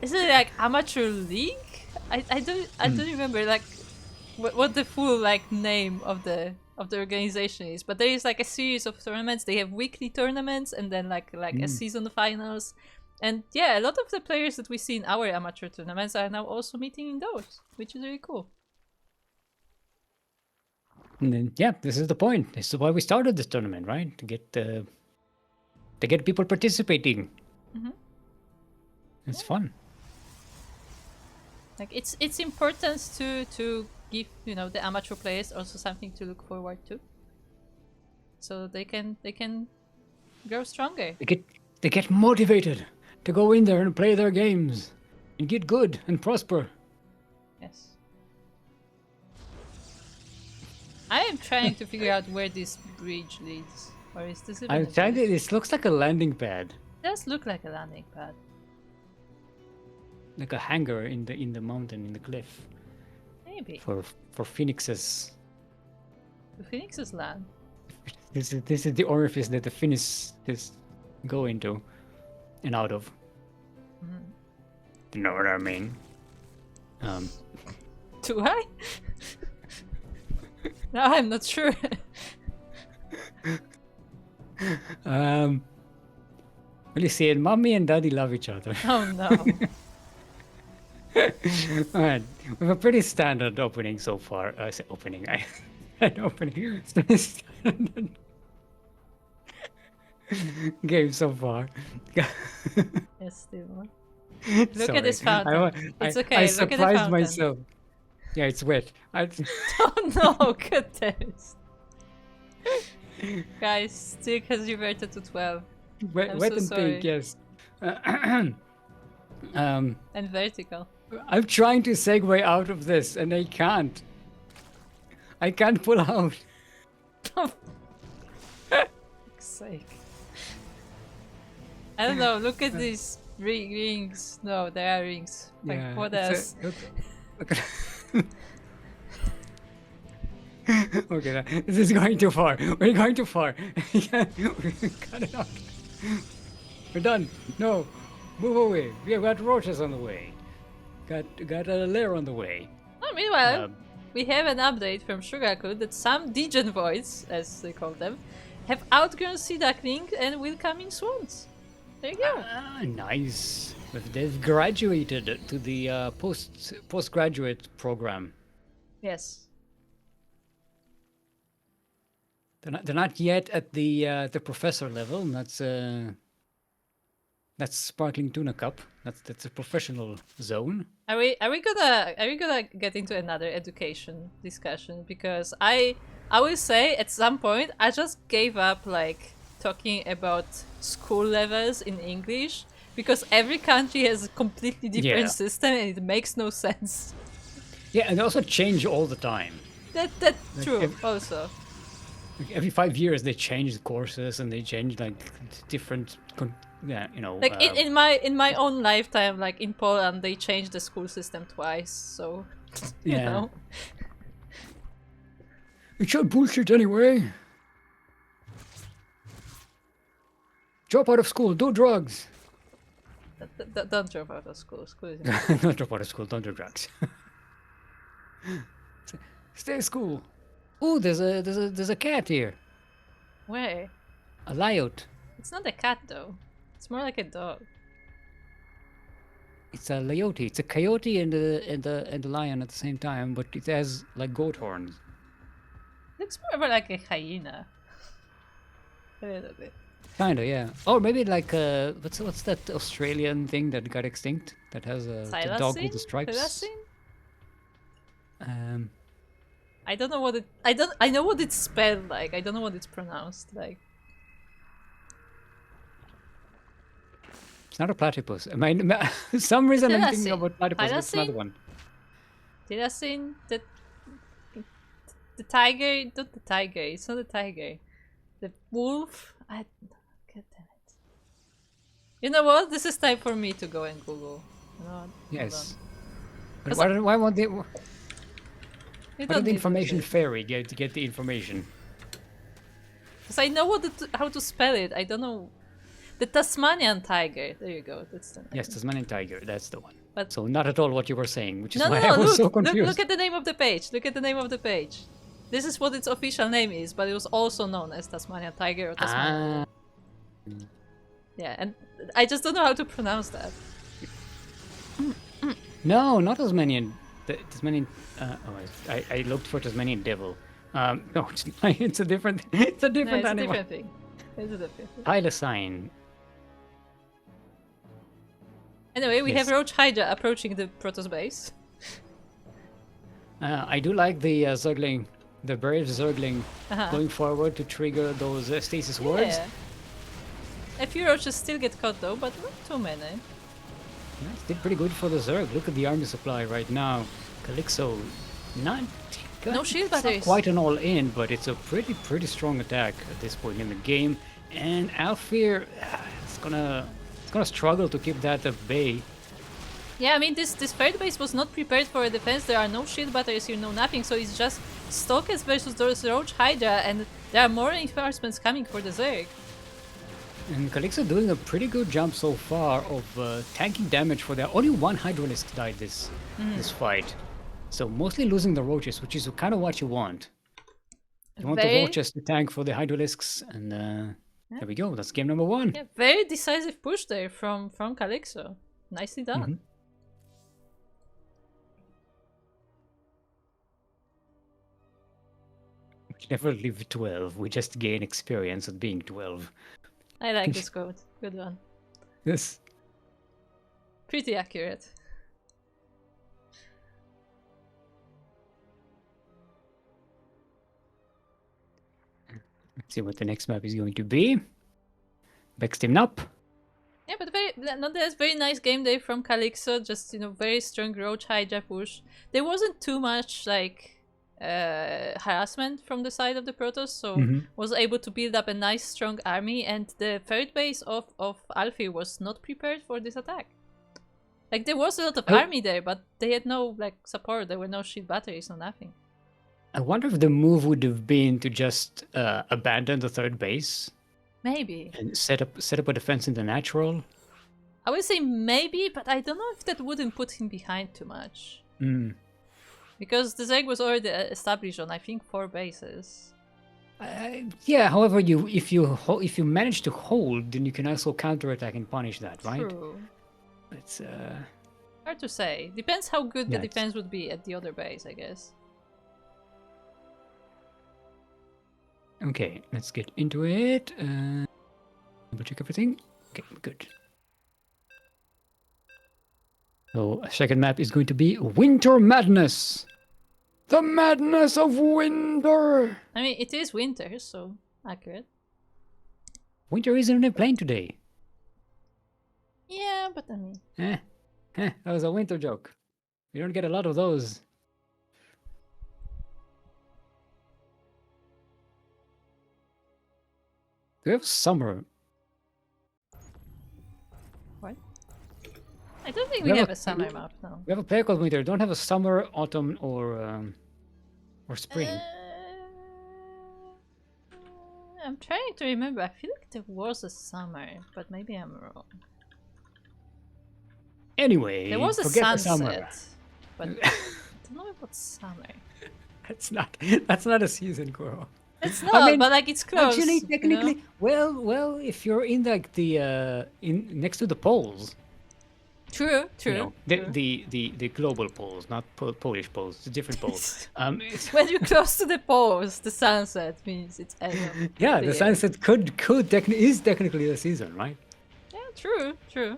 Isn't it like amateur league? I don't remember like what the full like name of the organization is, but there is like a series of tournaments. They have weekly tournaments and then like a season finals, and yeah, a lot of the players that we see in our amateur tournaments are now also meeting in those, which is really cool. And then yeah, this is the point. This is why we started this tournament, right? To get people participating. It's fun. Like it's important to give, you know, the amateur players also something to look forward to, so they can grow stronger. They get motivated to go in there and play their games and get good and prosper. Yes. I am trying to figure out where this bridge leads, or is this even? I'm trying to. This looks like a landing pad. It does look like a landing pad. Like a hangar in the mountain, in the cliff. Maybe. For phoenixes. The phoenixes land. This is the orifice that the phoenixes go into and out of. You know what I mean? Do I? No, I'm not sure. Well, you see it, mommy and daddy love each other. Oh no. Alright, we have a pretty standard opening so far. I say opening. An opening. Standard game so far. Yes, Steve. Look at this fountain. It's okay. I Look at the surprised fountain. myself. Yeah, it's wet. Oh no, goodness. Guys, Stick has reverted to 12. Wet I'm and so pink, sorry. yes. And vertical. I'm trying to segue out of this and I can't. I can't pull out. For fuck's sake. I don't know, look at these rings. No, there are rings. Like, Yeah, what it's else? okay. Okay, this is going too far. We're going too far. We cut it out. We're done. No, move away. We have got roaches on the way. Got a lair on the way. Oh, meanwhile, we have an update from Sugaku that some degen voids, as they call them, have outgrown Sea Duckling and will come in swans. There you go. Nice. They've graduated to the postgraduate program. Yes. They're not yet at the professor level. That's Sparkling Tuna Cup. That's a professional zone. Are we gonna get into another education discussion? Because I will say at some point I just gave up like talking about school levels in English, because every country has a completely different system and it makes no sense. Yeah, and they also change all the time. That's Like, true. Also, every 5 years they change the courses and they change like different, yeah, you know. like in my own lifetime, like in Poland, they changed the school system twice. So, you Yeah. know. It's your bullshit anyway. Drop out of school, do drugs. Don't drop out of school. School is Don't drop out of school, don't do drugs. Stay at school. Oh, there's a cat here. where? A layout. It's not a cat though. It's more like a dog. It's a layote. It's a coyote and a lion at the same time, but it has like goat horns. Looks more like a hyena. A little bit. Kinda, yeah. Or maybe like what's that Australian thing that got extinct that has a the dog with the stripes? Thylacine? Um, I don't know what it. I know what it's spelled like. I don't know what it's pronounced like. it's not a platypus. I mean, some reason I'm thinking Thylacine. about platypus, but it's not Thylacine? one. Thylacine? The tiger? Not the tiger. It's not a tiger. The wolf? God damn it. You know what? This is time for me to go and Google. You know what? Yes. But Because why won't they? You Why don't did the need information to fairy get to get the information? Because I know how to spell it. I don't know. The Tasmanian tiger. There you go. That's the name. Yes, Tasmanian tiger. That's the one. But So not at all what you were saying, which is no, why no, I was so look, confused. look at the name of the page. Look at the name of the page. This is what its official name is, but it was also known as Tasmanian tiger or Tasmanian. Ah, Yeah, and I just don't know how to pronounce that. no, not Tasmanian. The Tasmanian. I looked for Tasmanian devil. No, it's a different. It's a No, different it's a animal. different thing. It's a different thing. Thylacine. Anyway, we Yes. have Roach Hydra approaching the Protoss base. I do like the Zergling, the brave Zergling, going forward to trigger those stasis wards. Yeah. A few roaches still get caught though, but not too many. Yeah, it did pretty good for the Zerg. Look at the army supply right now. Kalyxo, not No shield it's not batteries. quite an all-in, but it's a pretty strong attack at this point in the game. And Alfir, it's gonna struggle to keep that at bay. Yeah, I mean this third base was not prepared for a defense. There are no shield batteries here, no nothing. So it's just Stalkers versus those Roach Hydra, and there are more reinforcements coming for the Zerg. And Kalyxo doing a pretty good job so far of tanking damage for their only one Hydralisk died this fight. So mostly losing the roaches, which is kind of what you want. You want the Very- roaches to tank for the Hydralisks, and there we go. That's game number 1. Yeah, very decisive push there from Kalyxo. Nicely done. We never live 12. We just gain experience at being 12. I like this quote. Good one. Yes. Pretty accurate. Let's see what the next map is going to be. Bex team up. Yeah, but nonetheless, very nice game day from Kalyxo. Just, you know, very strong Roach Hydra push. There wasn't too much, like, harassment from the side of the Protoss, so was able to build up a nice, strong army, and the third base of Alfir was not prepared for this attack. Like, there was a lot of army there, but they had no, like, support. There were no shield batteries, no nothing. I wonder if the move would have been to just abandon the third base Maybe. and set up a defense in the natural. I would say maybe, but I don't know if that wouldn't put him behind too much. Because the Zerg was already established on, I think, 4 bases. Yeah, however, if you manage to hold, then you can also counterattack and punish that, right? True. It's Hard to say. Depends how good the Yeah, defense would be at the other base, I guess. okay. Let's get into it. Double check everything. Okay, good. So, second map is going to be Winter Madness. The madness of winter. I mean, it is winter, so accurate. Winter isn't in a plane today. Yeah, but I mean... That was a winter joke. You don't get a lot of those. we have summer? What? I don't think we We have have a- a summer map, no. We have a player called Winter. Don't have a summer, autumn, or spring. I'm trying to remember. I feel like there was a summer, but maybe I'm wrong. Anyway, There was a forget the summer. sunset, but I don't know about summer. That's not a season, Kuro. It's not, mean, but like it's close. Actually, you technically, know? well, if you're in like the in next to the poles, True, true. you know, the global poles, not Polish poles, the different poles. When you're close to the poles, the sunset means it's end of Yeah, the year. sunset is technically the season, right? Yeah, true, true.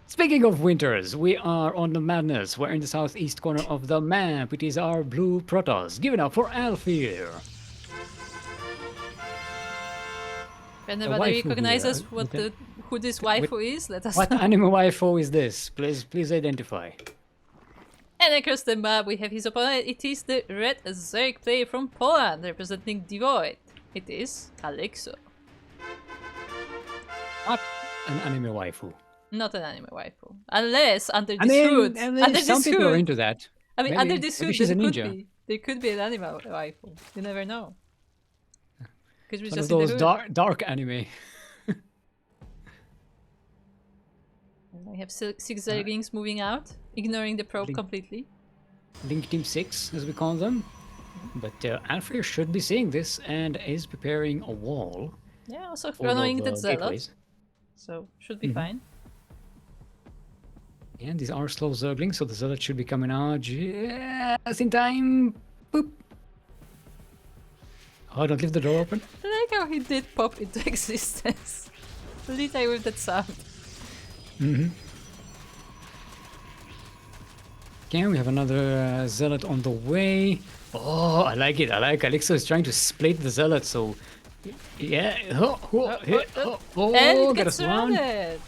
Speaking of winters, we are on the madness. We're in the southeast corner of the map. It is our blue Protoss. Give it up for Alfir. If waifu anybody here, recognizes who this waifu is, let us What know. anime waifu is this? Please identify. And across the map we have his opponent. It is the red Zerg player from Poland, representing Devoid. It is Kalyxo. Not an anime waifu. Not an anime waifu. Unless under I this mean, hood. I mean, Under some this people are hood. into that. I mean, Maybe- under this maybe hood, she's a there could ninja. be. There could be an anime waifu. You never know. Because we One just of in those the hood. dark anime. And I have six Zerglings moving out, ignoring the probe Link- completely. Link Team 6, as we call them. But Alfir should be seeing this and is preparing a wall. Yeah, also full of, following the Zealot. gateways. So, should be fine. And these are slow Zerglings, so the Zealot should be coming out just in time. Boop. Oh, don't leave the door open. I like how he did pop into existence. Literally with that sound. Okay, we have another Zealot on the way. Oh, I like it. I like Kalyxo is trying to split the Zealot, so... Yeah. And it got gets us one. surrounded.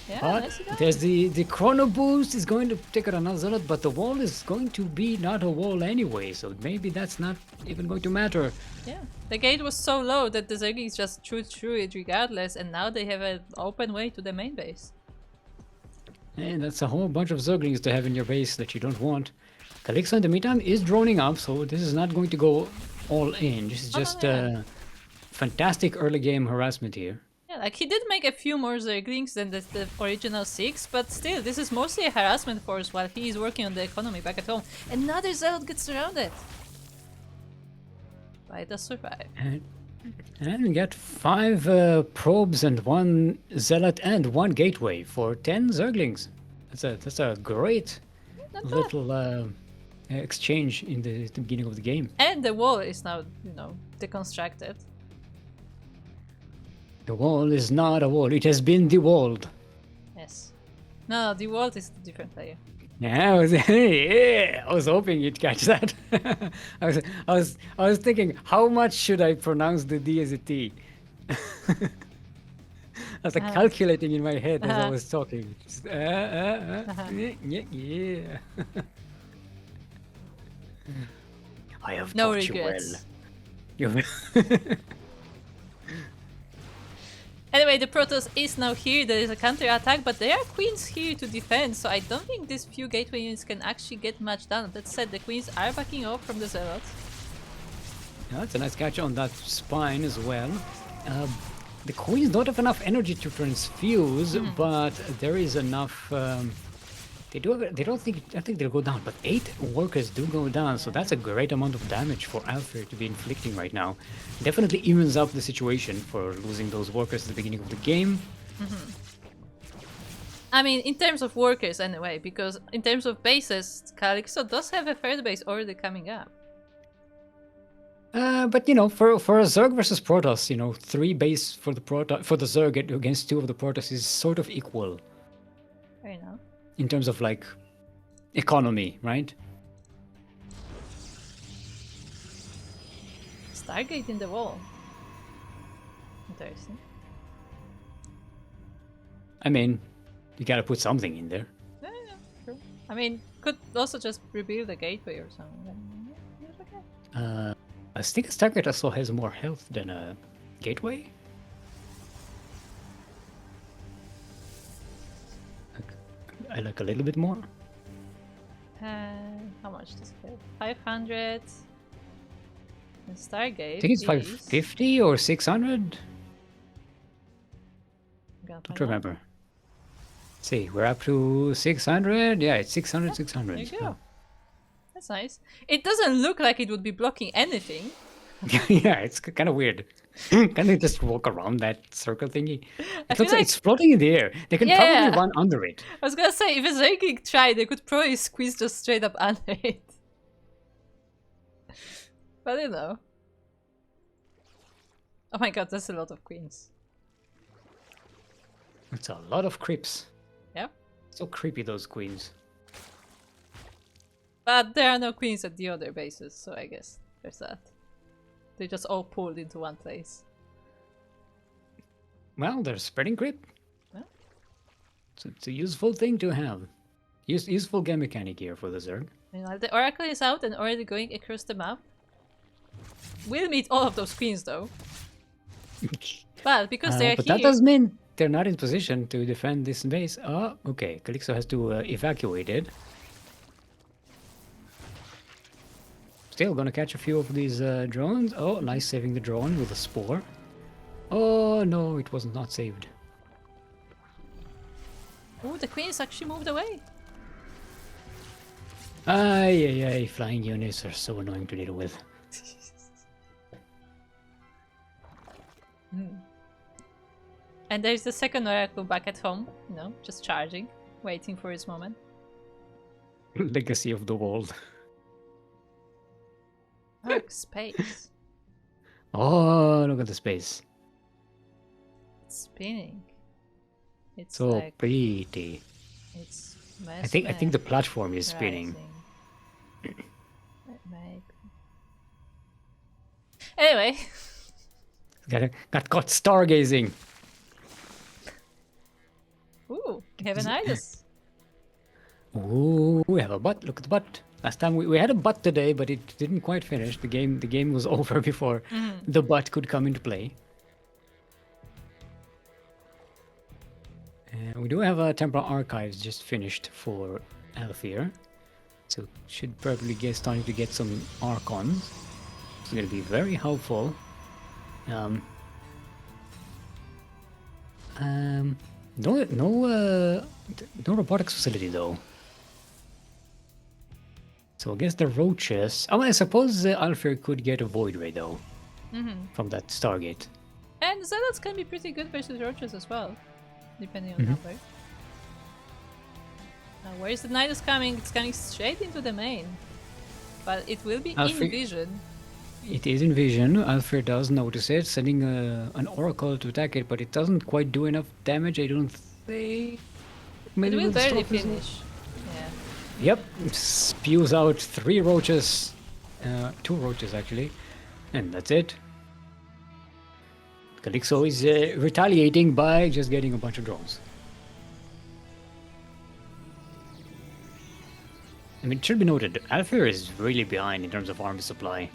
Yeah, But nicely done. there's the chrono boost is going to take out another Zealot, but the wall is going to be not a wall anyway, so maybe that's not even going to matter. Yeah, the gate was so low that the Zerglings just chewed through it regardless, and now they have an open way to the main base. And that's a whole bunch of Zerglings to have in your base that you don't want. Kalyxo in the meantime is droning up, so this is not going to go all in. This is just fantastic early game harassment here. Yeah, like he did make a few more Zerglings than the original 6, but still, this is mostly a harassment force while he is working on the economy back at home. Another Zealot gets surrounded. But it does survive. And we get 5 probes and 1 Zealot and 1 gateway for 10 Zerglings. That's a great Not bad. little exchange in the beginning of the game. And the wall is now, deconstructed. The wall is not a wall, it has been dewalled. Yes. No, the wall is a different player. Yeah, I was hoping you'd catch that. I was thinking, how much should I pronounce the D as a T? I was like calculating in my head as I was talking. Just, yeah. I have No taught regrets. you well. Anyway, the Protoss is now here. There is a counter-attack, but there are queens here to defend, so I don't think these few gateway units can actually get much done. That said, the queens are backing off from the Zealots. Yeah, that's a nice catch on that spine as well. The queens don't have enough energy to transfuse, but there is enough. I think they'll go down, but 8 workers do go down, so that's a great amount of damage for Alfir to be inflicting right now. Definitely evens up the situation for losing those workers at the beginning of the game. I mean, in terms of workers anyway, because in terms of bases, Kalyxo does have a third base already coming up. But for a Zerg versus Protoss, 3 base for the Zerg against 2 of the Protoss is sort of equal. Fair enough. In terms of like economy, right? Stargate in the wall. Interesting. I mean, you gotta put something in there. Yeah, true. I mean, could also just rebuild the gateway or something. Yeah, it's okay. I think a Stargate also has more health than a gateway? I like a little bit more. How much does it have? 500. And Stargate. I think it's is- 550 or 600. Gonna Don't find out. remember. Let's see, we're up to 600. Yeah, it's 600, 600. There you go. That's nice. It doesn't look like it would be blocking anything. Yeah, it's kind of weird. Can they just walk around that circle thingy? I It feel looks like it's floating in the air. They can Yeah. probably run under it. I was gonna say, if a Zergig tried, they could probably squeeze just straight up under it. But you know. Oh my god, that's a lot of queens. It's a lot of creeps. Yeah. So creepy, those queens. But there are no queens at the other bases, so I guess there's that. They just all pulled into one place. Well, they're spreading creep. Yeah. So it's a useful thing to have. Useful game mechanic here for the Zerg. Meanwhile, the Oracle is out and already going across the map. We'll meet all of those queens though. But because they're but here... that does mean they're not in position to defend this base. Oh, okay. Kalyxo has to evacuate it. Still gonna catch a few of these drones. Oh, nice saving the drone with a spore. Oh no, it was not saved. Oh, the queens actually moved away. Ay, ay, ay, flying units are so annoying to deal with. And there's the second Oracle back at home, you know, just charging, waiting for his moment. Legacy of the world. Look, space. Oh, look at the space. It's spinning. It's So like, pretty. it's I think the platform is spinning. Maybe. Anyway. Got caught stargazing. Ooh, we have an Idus. Ooh, we have a butt. Look at the butt. Last time we had a butt today, but it didn't quite finish. The game was over before the butt could come into play. We do have a Temporal Archives just finished for Alfir, so should probably get starting to get some Archons. It's going to be very helpful. No robotics facility though. So I guess the roaches. Oh, I suppose Alfir could get a Void Ray though from that Stargate. And Zealots can be pretty good versus Roaches as well, depending on number. Now, where is the Nidus coming? It's coming straight into the main. But it will be in vision. It is in vision. Alfir does notice it, sending an Oracle to attack it, but it doesn't quite do enough damage, I don't think. Maybe it will barely stop as well. finish. Yeah. Yep, spews out 3 roaches, 2 roaches actually, and that's it. Kalyxo is retaliating by just getting a bunch of drones. I mean, it should be noted, Alfir is really behind in terms of army supply.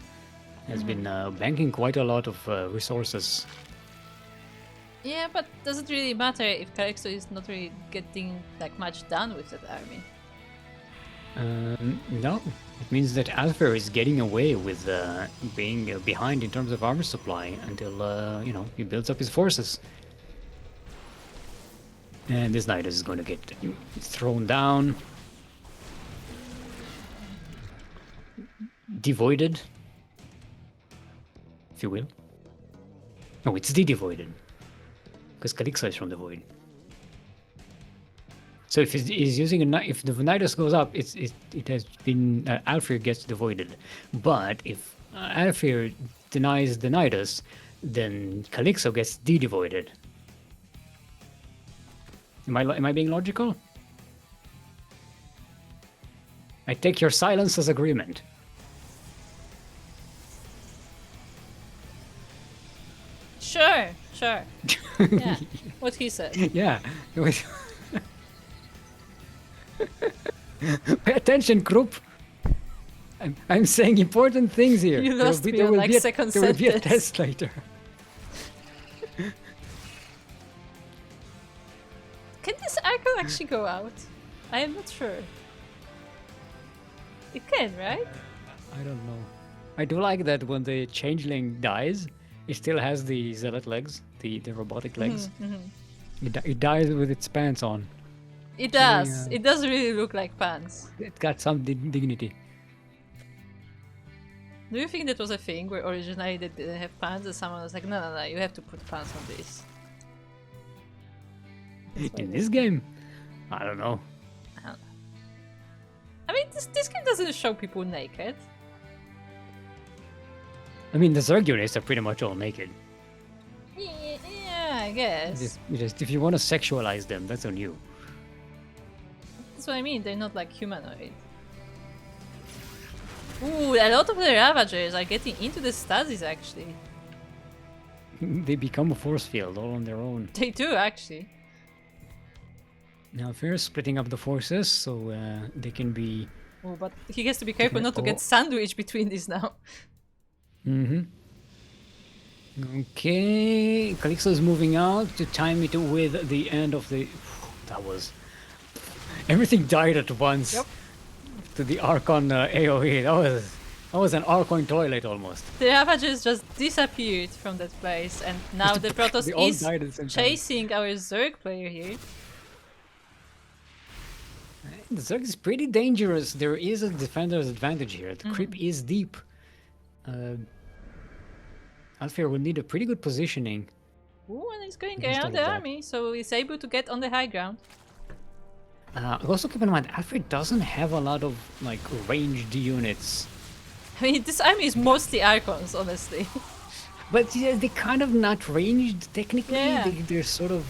Has been banking quite a lot of resources. Yeah, but does it really matter if Kalyxo is not really getting like much done with that army? No, it means that Alfir is getting away with being behind in terms of armor supply until he builds up his forces. And this Nidus is going to get thrown down, devoided, if you will. No, it's de-devoided, because Kalyxo is from the void. So if he's using if the Nidus goes up, it has been Alfir gets devoided. But if Alfir denies the Nidus, then Kalyxo gets de-devoided. Am I being logical? I take your silence as agreement. Sure. Yeah, what he said. Yeah. Pay attention, group. I'm saying important things here. You lost me on like second There will be a sentence. test later. actually go out? I am not sure. It can, right? I don't know. I do like that when the changeling dies, it still has the zealot legs, the robotic legs. It dies with its pants on. It does. It does really look like pants. It got some dignity. Do you think that was a thing where originally they didn't have pants and someone was like, no, no, no, you have to put pants on this? In this game? I don't know. I mean, this game doesn't show people naked. I mean, the Zerg units are pretty much all naked. Yeah, I guess. Just if you want to sexualize them, that's on you. That's what I mean, they're not like humanoid. Ooh, a lot of the Ravagers are getting into the studies actually. They become a force field all on their own. They do actually. Now, Alfir splitting up the forces so they can be... Oh, but he has to be careful not to get sandwiched between these now. Okay, Kalyxo is moving out to time it with the end of the... That was... Everything died at once. Yep. To the Archon AoE. That was an Archon toilet almost. The Ravagers just disappeared from that place, and now the Protoss is chasing our Zerg player here. The Zerg is pretty dangerous. There is a defender's advantage here. The creep is deep. Alfir will need a pretty good positioning. Ooh, and he's going around the army, so he's able to get on the high ground. Also keep in mind, Alfir doesn't have a lot of like ranged units. I mean, this army is mostly Archons, honestly. But yeah, they're kind of not ranged technically. Yeah. They're sort of...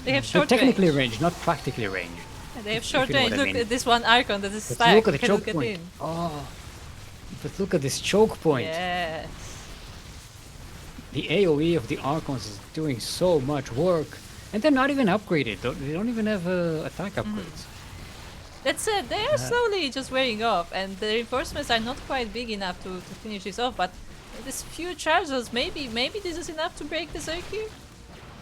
They have short technically range. ranged, not practically ranged. Yeah, they have short you know range. what I Look mean. at this one Archon that is But stacked. look at the Can choke get point. in. Oh, but look at this choke point. Yes. The AoE of the Archons is doing so much work. And they're not even upgraded. They don't even have attack upgrades. That's it. They are slowly just wearing off, and the reinforcements are not quite big enough to finish this off. But this few charges, maybe this is enough to break the Zerg here.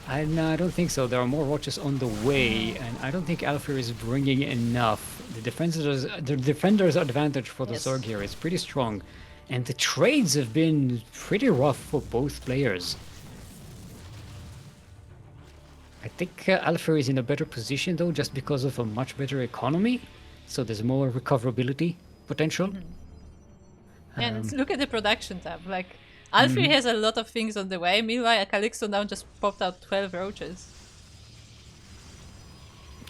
I don't think so. There are more watches on the way, and I don't think Alfir is bringing enough. The defender's advantage for the Zerg here is pretty strong, and the trades have been pretty rough for both players. I think Alfir is in a better position though, just because of a much better economy, so there's more recoverability potential. And look at the production tab. Like, Alfir has a lot of things on the way. Meanwhile, Kalyxo now just popped out 12 roaches.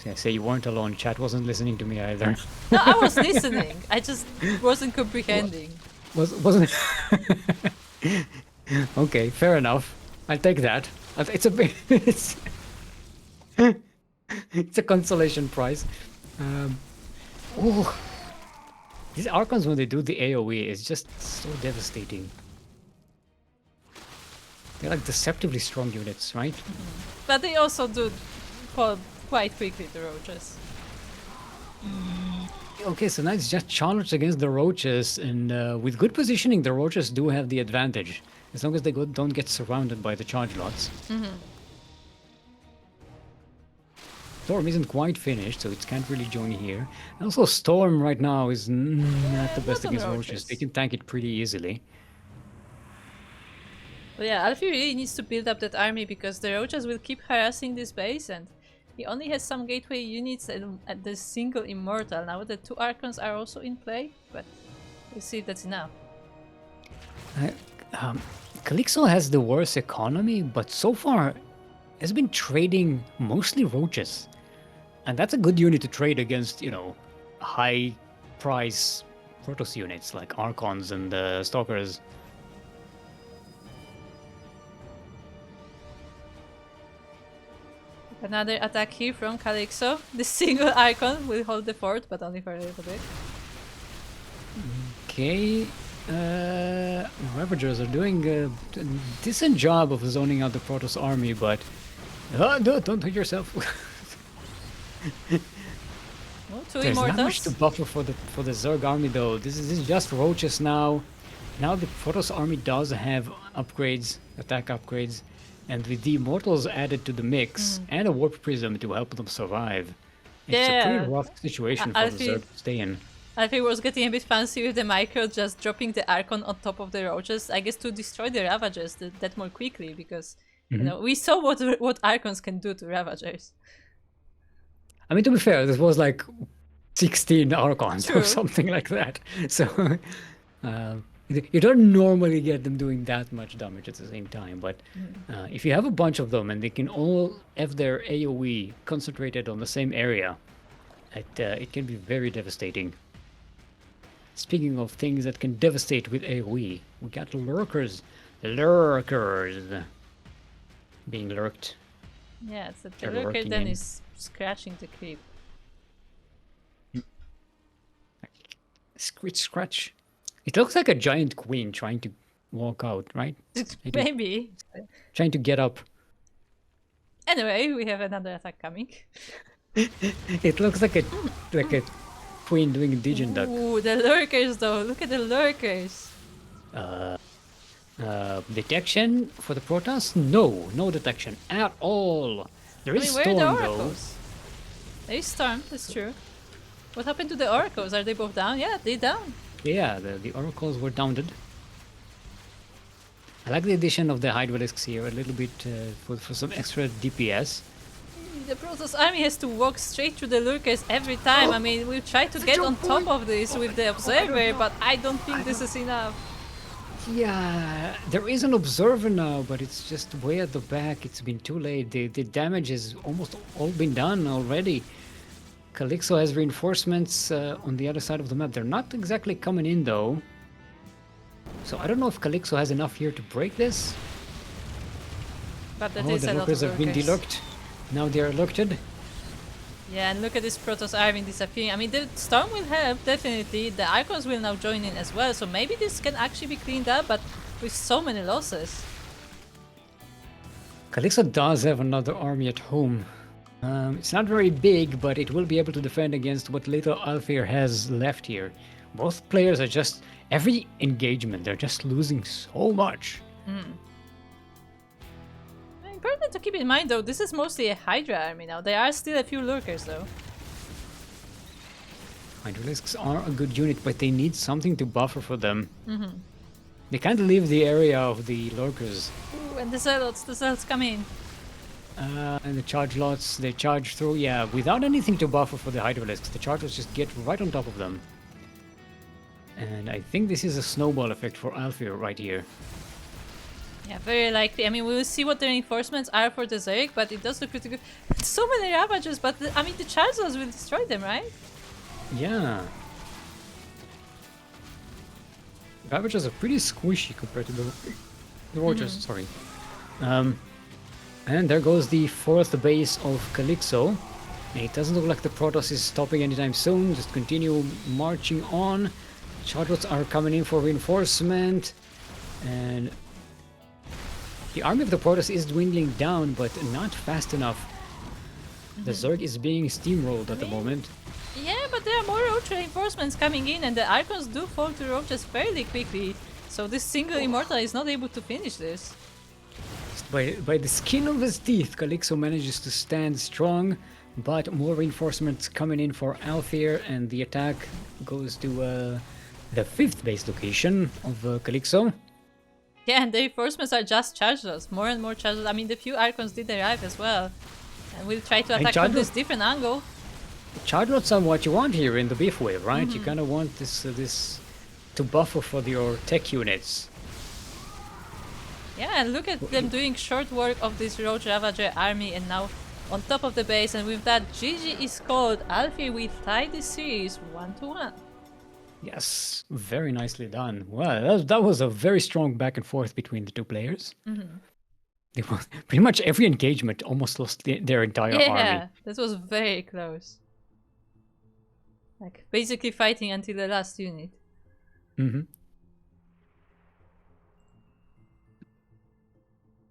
Yeah, say you weren't alone. Chat wasn't listening to me either. No, I was listening. I just wasn't comprehending. Wasn't. Okay, fair enough. I'll take that. It's a bit. It's a consolation prize. These Archons, when they do the AoE, is just so devastating. They're like deceptively strong units, right? But they also do fall quite quickly, the roaches. Okay, so now it's just challenge against the roaches, and with good positioning, the roaches do have the advantage, as long as they don't get surrounded by the charge lots. Storm isn't quite finished, so it can't really join here. And also, Storm right now is not the best against roaches. They can tank it pretty easily. But yeah, Alfir really needs to build up that army because the roaches will keep harassing this base, and he only has some gateway units at the single immortal. Now the two Archons are also in play, but we'll see if that's enough. Kalyxo has the worst economy, but so far has been trading mostly roaches. And that's a good unit to trade against, you know, high price Protoss units like Archons and Stalkers. Another attack here from Kalyxo. The single Archon will hold the fort, but only for a little bit. Okay. Ravagers are doing a decent job of zoning out the Protoss army, but... don't hurt yourself. Oh, two There's immortals. not much to buffer for the Zerg army though. This is just roaches now. Now the Protoss army does have upgrades, attack upgrades, and with the immortals added to the mix and a warp prism to help them survive, It's a pretty Yeah. rough situation for the Alfie, Zerg to stay in. Alfie was getting a bit fancy with the micro, just dropping the Archon on top of the roaches, I guess to destroy the Ravagers that more quickly, because you know we saw what Archons can do to Ravagers. I mean, to be fair, this was like 16 Archons or True. something like that. So you don't normally get them doing that much damage at the same time. But if you have a bunch of them and they can all have their AoE concentrated on the same area, it can be very devastating. Speaking of things that can devastate with AoE, we got lurkers. Lurkers being lurked. Yeah, so the They're lurker lurking then in. is scratching the creep. Scratch. It looks like a giant queen trying to walk out, right? Maybe. Trying to get up. Anyway, we have another attack coming. It looks like a queen doing a Dijon duck. Ooh, the lurkers though. Look at the lurkers. Detection for the Protoss? No detection at all. There is where are Storm the though. oracles? There is Storm, that's true. What happened to the oracles? Are they both down? Yeah, they're down. Yeah, the oracles were downed. I like the addition of the Hydralisks here a little bit for some extra DPS. The Protoss army has to walk straight through the lurkers every time. I mean, we've tried to get on top of this with the observer, but I don't think this is enough. Yeah, there is an observer now, but it's just way at the back. It's been too late. The damage has almost all been done already. Kalyxo has reinforcements on the other side of the map. They're not exactly coming in though. So I don't know if Kalyxo has enough here to break this. But that Oh, is the a lot of lurkers have been lurkers. delurked. Now they are lurked. Yeah, and look at this Protoss army disappearing. I mean, the Storm will help, definitely. The Archons will now join in as well, so maybe this can actually be cleaned up, but with so many losses. Kalyxo does have another army at home. It's not very big, but it will be able to defend against what little Alfir has left here. Both players are just... Every engagement, they're just losing so much. Important to keep in mind though, this is mostly a Hydra army now. There are still a few lurkers though. Hydralisks are a good unit, but they need something to buffer for them. They can't leave the area of the lurkers. Ooh, and the zealots come in. And the charge lots, they charge through, yeah, without anything to buffer for the Hydralisks. The chargers just get right on top of them. And I think this is a snowball effect for Alfir right here. Yeah, very likely. I mean, we will see what the reinforcements are for the Zerg, but it does look pretty good. So many Ravagers, but I mean, the Charizards will destroy them, right? Yeah. Ravagers are pretty squishy compared to the Roachers, sorry. And there goes the fourth base of Kalyxo. And it doesn't look like the Protoss is stopping anytime soon. Just continue marching on. Charlots are coming in for reinforcement. And the army of the Protoss is dwindling down, but not fast enough. The Zerg is being steamrolled at the moment. Yeah, but there are more Roach reinforcements coming in, and the Archons do fall to Roaches fairly quickly. So this single Immortal is not able to finish this. By the skin of his teeth, Kalyxo manages to stand strong, but more reinforcements coming in for Alfir, and the attack goes to the fifth base location of Kalyxo. Yeah, and the reinforcements are just chargers. More and more chargers. I mean, the few Archons did arrive as well. And we'll try to attack from this different angle. Charlots are what you want here in the beef wave, right? You kind of want this to buffer for your tech units. Yeah, and look at them doing short work of this Roach Ravager army, and now on top of the base, and with that, GG is called. Alfir will tie this series 1-1. Yes, very nicely done. Well, that was a very strong back and forth between the two players. They were, pretty much every engagement almost lost their entire army. Yeah, this was very close. Like, basically fighting until the last unit.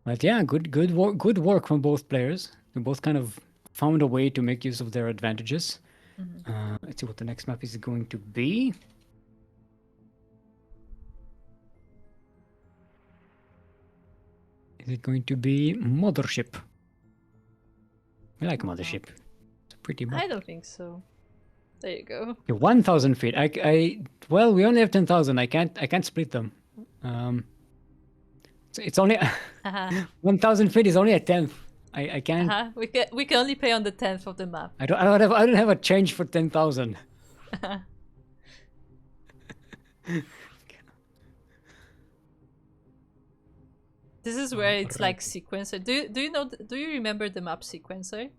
But yeah, good work from both players. They both kind of found a way to make use of their advantages. Let's see what the next map is going to be. Is it going to be Mothership? I like Mothership. It's a pretty much. I don't think so. There you go. Okay, 1,000 feet. Well, we only have 10,000. I can't split them. It's only Uh-huh. 1,000 feet is only a tenth. I can't. Uh-huh. We can only pay on the 10th of the map. I don't have a change for 10,000. This is where it's like sequencer. Do you remember the map sequencer?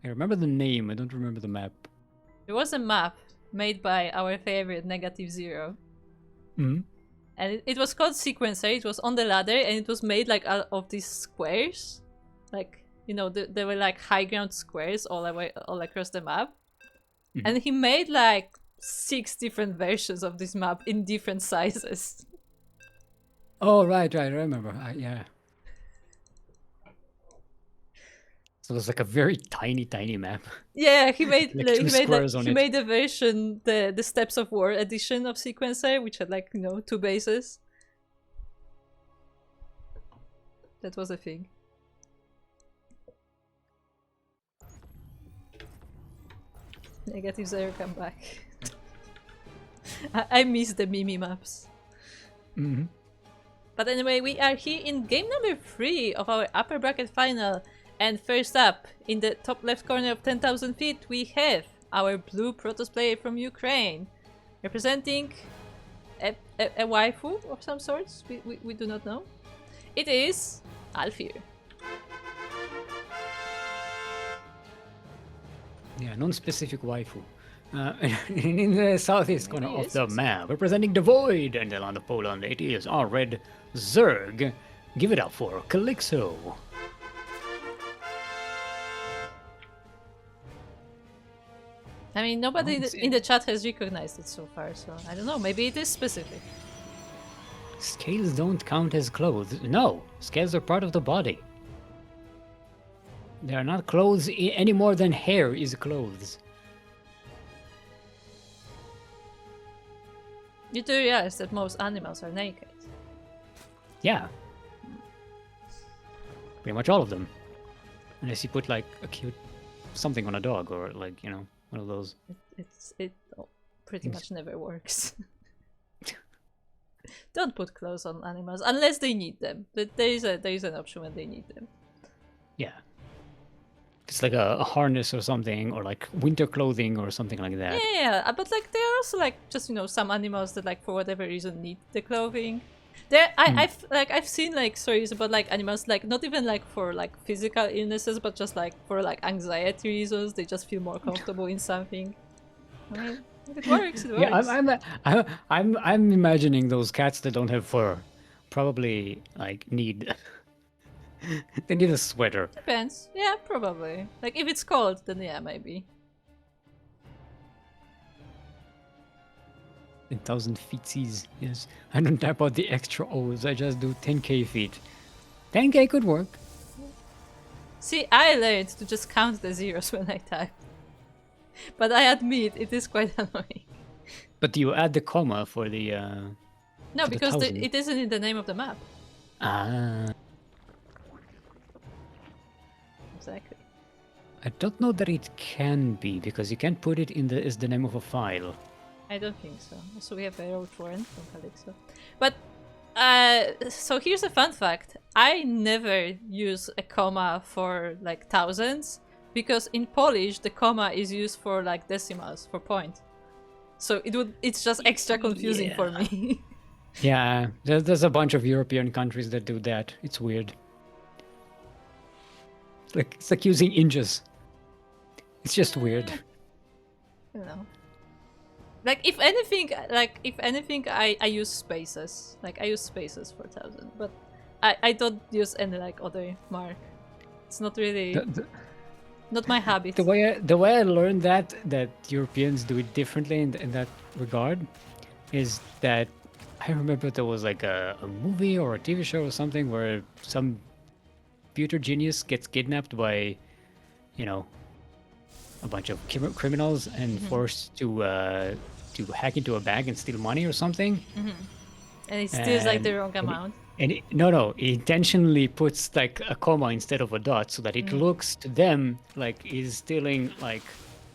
I remember the name. I don't remember the map. There was a map made by our favorite -0. Hmm. And it was called sequencer. It was on the ladder and it was made like out of these squares. Like, you know, there were like high ground squares all across the map. Mhm. And he made like 6 different versions of this map in different sizes. Oh, right. I remember. Yeah. So it was like a very tiny map. Yeah, he made Like two squares on he it. made a version, the Steps of War edition of sequencer, which had like, you know, 2 bases. That was a thing. -0 come back. I miss the Mimi maps. Hmm. But anyway, we are here in game number 3 of our upper bracket final. And first up, in the top left corner of 10,000 feet, we have our blue Protoss player from Ukraine, representing a waifu of some sorts. We do not know. It is Alfir. Yeah, non-specific waifu. In the southeast corner Maybe of yes, the yes. map, representing the Void and the land of Poland, it is our red Zerg. Give it up for Kalyxo. I mean, nobody Oh, it's in the chat has recognized it so far, so I don't know. Maybe it is specific. Scales don't count as clothes. No, scales are part of the body. They are not clothes any more than hair is clothes. You do realize that most animals are naked. Yeah. Pretty much all of them. Unless you put like a cute something on a dog or like, you know, one of those. It pretty much never works. Don't put clothes on animals unless they need them. But there is an option when they need them. Yeah. It's like a harness or something, or like winter clothing or something like that. Yeah, but like there are also like just, you know, some animals that like for whatever reason need the clothing. I've seen like stories about like animals like not even like for like physical illnesses, but just like for like anxiety reasons, they just feel more comfortable in something. I mean, if it works, it works. Yeah, I'm imagining those cats that don't have fur, probably like need they need a sweater. Depends. Yeah, probably. Like if it's cold, then yeah, maybe. 10,000 feetsies. Yes, I don't type out the extra O's. I just do 10k feet. 10k could work. See, I learned to just count the zeros when I type. But I admit, it is quite annoying. But do you add the comma for the? No, For the because 1,000. it isn't in the name of the map. Ah, Exactly. I don't know that it can be because you can't put it in the as the name of a file. I don't think so. Also, we have a road warrant from Kalyxo. But, so here's a fun fact. I never use a comma for, like, thousands, because in Polish, the comma is used for, like, decimals, for point. So it's just extra confusing for me. Yeah, there's a bunch of European countries that do that. It's weird. It's like using inches. It's just weird. You know. Like if anything, I use spaces. Like I use spaces for 1,000, but I don't use any like other mark. It's not really not my habit. The way I learned that Europeans do it differently in that regard is that I remember there was like a movie or a TV show or something where some computer genius gets kidnapped by, you know, a bunch of criminals and forced to hack into a bank and steal money or something. And it steals like the wrong amount. And no, he intentionally puts like a comma instead of a dot so that it looks to them like he's stealing like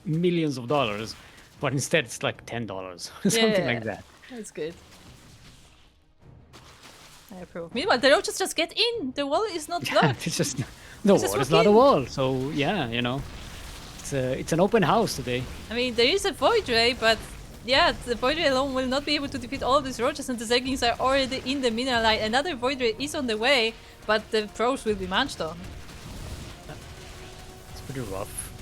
millions of dollars, but instead it's like $10, something like that. That's good. I approve. Meanwhile, the roaches just get in. The wall is not blocked. It's just the wall is not a wall, so yeah, you know, it's an open house today. I mean, there is a void ray, but yeah, the void ray alone will not be able to defeat all of these roaches, and the Zerglings are already in the mineral line. Another void ray is on the way, but the pros will be munched on. It's pretty rough.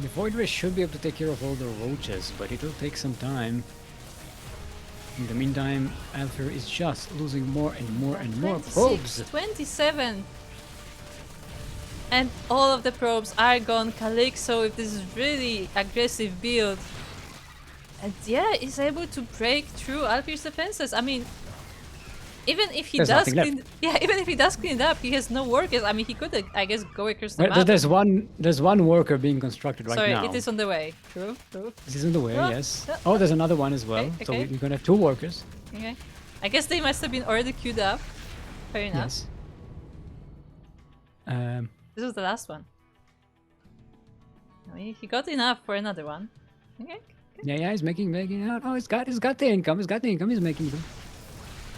The void ray should be able to take care of all the roaches, but it'll take some time. In the meantime, Alfir is just losing more and more and more probes. 27. And all of the probes are gone. Kalyxo with this really aggressive build. And yeah, is able to break through Alfir's defenses. I mean, even if he does clean, even if he does clean it up, he has no workers. I mean, he could, I guess, go across the map. There's one worker being constructed right now. Sorry, it is on the way. True. This is on the way, yes. Oh, there's another one as well. Okay. So we're gonna have 2 workers. Okay. I guess they must have been already queued up. Fair enough. Yes. This was the last one. I mean, he got enough for another one. Okay. Yeah, he's making out. Oh, he's got the income. He's making them.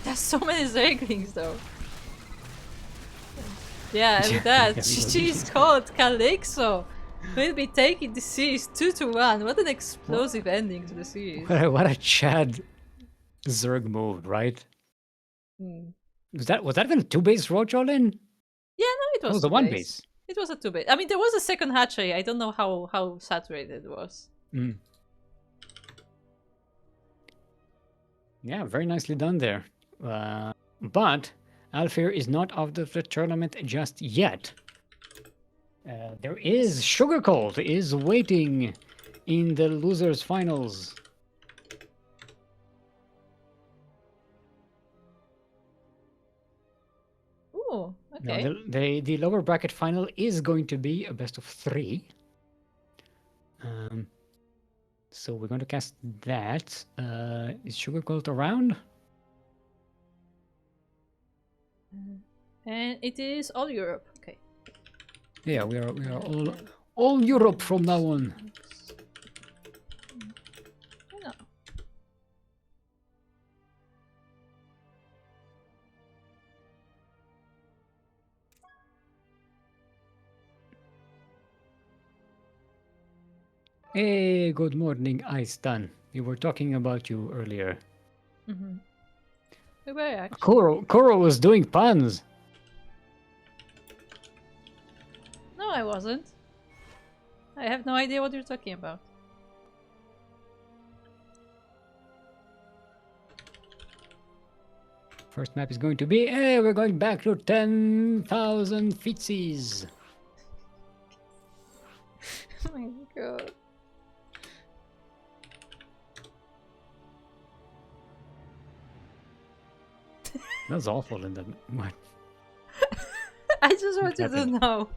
There's so many Zerglings though. Yeah, and with that, she's called Kalyxo. We'll be taking the series 2-1. What an explosive ending to the series. What a Chad Zerg move, right? Was that even a 2-base roach all in? Yeah, no, it was. It was a 1-base. It was a 2-base. I mean, there was a second hatchery. I don't know how saturated it was. Yeah, very nicely done there. But Alfir is not out of the tournament just yet. There is Sugarcolt is waiting in the losers finals. Ooh, okay. Now, the lower bracket final is going to be a best of 3. So we're going to cast that. Is Sugarcolt around? And it is all Europe. Okay. Yeah, we are all Europe from now on. No. Hey, good morning, Ice-Tan. We were talking about you earlier. We were actually. Koro was doing puns. No, I wasn't. I have no idea what you're talking about. First map is going to be, hey, we're going back to 10,000 feetsies. Oh my god. That's awful in the what? I just wanted to know.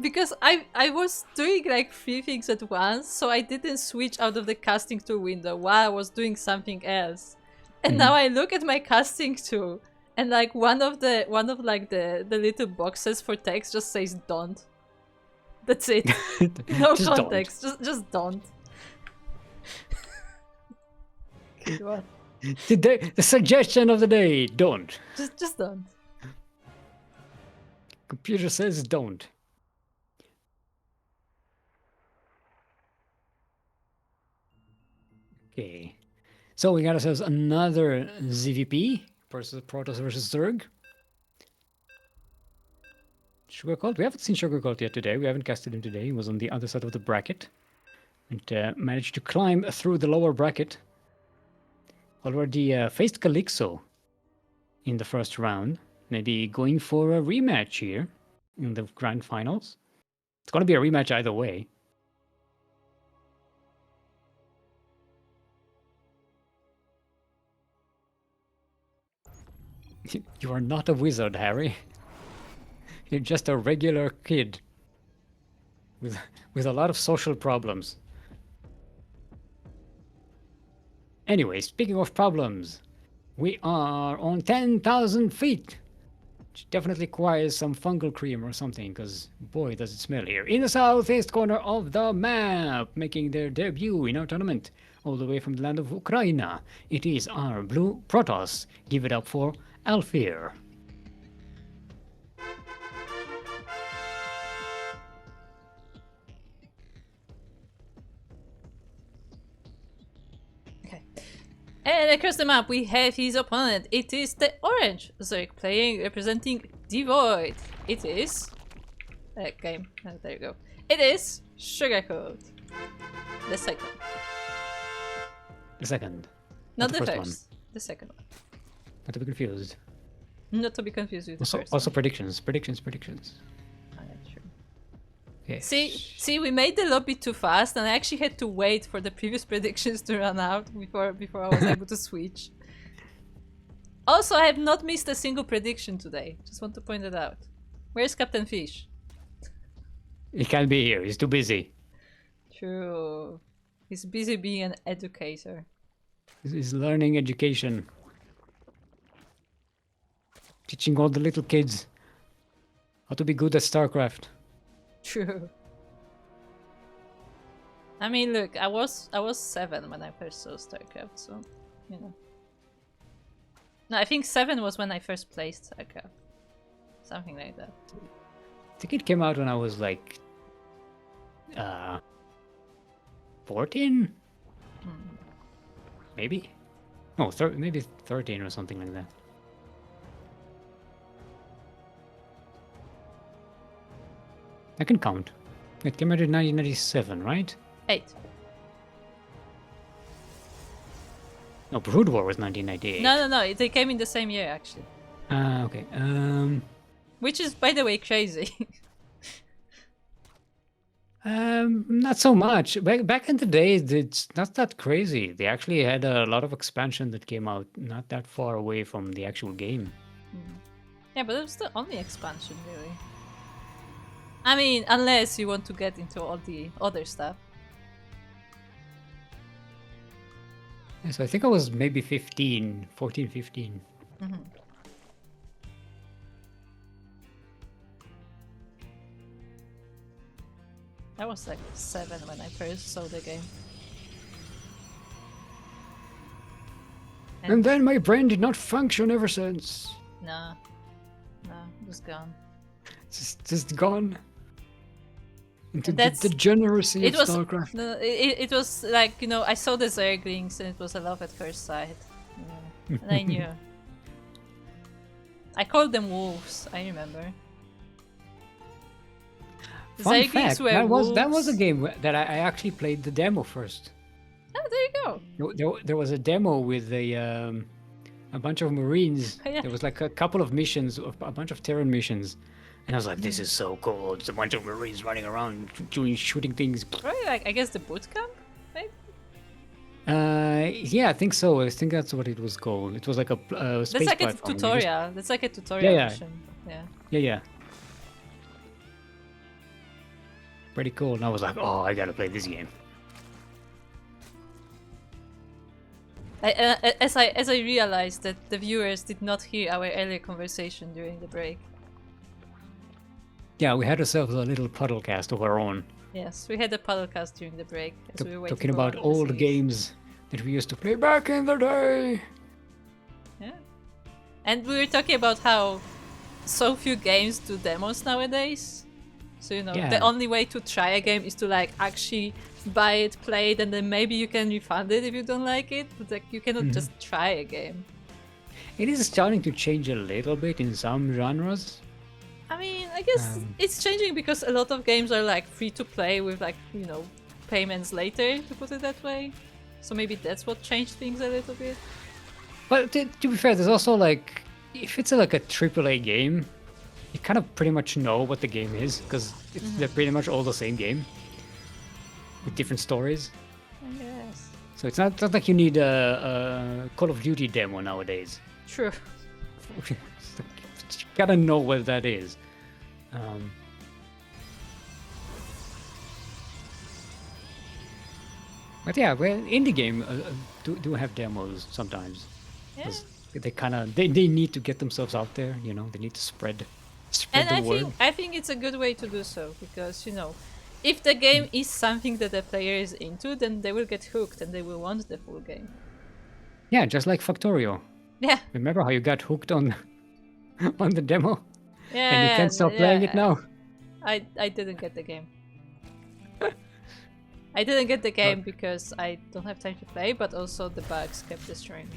Because I was doing like 3 things at once, so I didn't switch out of the casting tool window while I was doing something else. And now I look at my casting tool, and like one of the little boxes for text just says "don't." That's it. No Just context. Just don't. What? The suggestion of the day: don't. Just don't. Computer says don't. Okay. So we got ourselves another ZVP versus Protoss versus Zerg. Sugarcolt. We haven't seen Sugarcolt yet today. We haven't casted him today. He was on the other side of the bracket. And managed to climb through the lower bracket. Already faced Kalyxo in the first round. Maybe going for a rematch here in the grand finals. It's going to be a rematch either way. You are not a wizard, Harry. You're just a regular kid with a lot of social problems. Anyway, speaking of problems, We are on 10,000 feet. Which definitely requires some fungal cream or something, because boy, does it smell here. In the southeast corner of the map, making their debut in our tournament, all the way from the land of Ukraine. It is our blue Protoss. Give it up for Alfir. Okay. And across the map we have his opponent. It is the orange Zerg playing, representing Devoid. It is... game. There you go. It is Sugarcoat. The second. The second. Not the the first first. one. The second one. Not to be confused. Not to be confused with the first Also one. predictions. Oh, yeah, true. Okay. See, we made the lobby too fast, and I actually had to wait for the previous predictions to run out before I was able to switch. Also, I have not missed a single prediction today. Just want to point it out. Where's Captain Fish? He can't be here. He's too busy. True. He's busy being an educator. He's learning education. Teaching all the little kids how to be good at StarCraft. True. I mean, look, I was 7 when I first saw StarCraft, so you know. No, I think 7 was when I first played StarCraft. Something like that. I think it came out when I was like 14? Maybe? No, maybe 13 or something like that. I can count. It came out in 1997, right? 8. No, Brood War was 1998. No, they came in the same year, actually. Okay. Which is, by the way, crazy. Not so much. Back in the day, it's not that crazy. They actually had a lot of expansion that came out not that far away from the actual game. Yeah, but it was the only expansion, really. I mean, unless you want to get into all the other stuff. Yeah, so I think I was maybe 14, 15. I was like 7 when I first saw the game. And then my brain did not function ever since. No, it was gone. It's just gone. Into the That's- degeneracy It of was StarCraft. no, it was like, you know, I saw the Zerglings and it was a love at first sight. You know, and I knew. I called them wolves. I remember. Fun Zerglings fact, were that was wolves. a game that I actually played the demo first. Oh, there you go. There was a demo with a bunch of Marines. Yeah. There was like a couple of missions, a bunch of Terran missions. And I was like, this is so cool. It's a bunch of Marines running around shooting things. Probably like, I guess, the boot camp, maybe? Yeah, I think so. I think that's what it was called. It was like a space That's like a platform. tutorial. That's like a tutorial Yeah. mission. Yeah. Yeah. Pretty cool. And I was like, oh, I gotta play this game. As I realized that the viewers did not hear our earlier conversation during the break. Yeah, we had ourselves a little puddlecast of our own. Yes, we had a podcast during the break as we were waiting Talking for about one of the old series. games that we used to play back in the day. Yeah. And we were talking about how so few games do demos nowadays. So, you know, the Yeah. only way to try a game is to like actually buy it, play it, and then maybe you can refund it if you don't like it. But like you cannot just try a game. It is starting to change a little bit in some genres. I mean, I guess it's changing because a lot of games are like free to play with like, you know, payments later, to put it that way. So maybe that's what changed things a little bit. But to be fair, there's also like, if it's like a AAA game, you kind of pretty much know what the game is because they're pretty much all the same game with different stories. I guess. So it's not like you need a Call of Duty demo nowadays. True. You gotta know what that is. But yeah, well, indie game do have demos sometimes. Yeah. they need to get themselves out there. You know, they need to spread And the word. I think it's a good way to do so because you know, if the game is something that the player is into, then they will get hooked and they will want the full game. Yeah, just like Factorio. Yeah. Remember how you got hooked on on the demo? Yeah. And you can't stop playing it now. I didn't get the game. I didn't get the game because I don't have time to play, but also the bugs kept destroying me.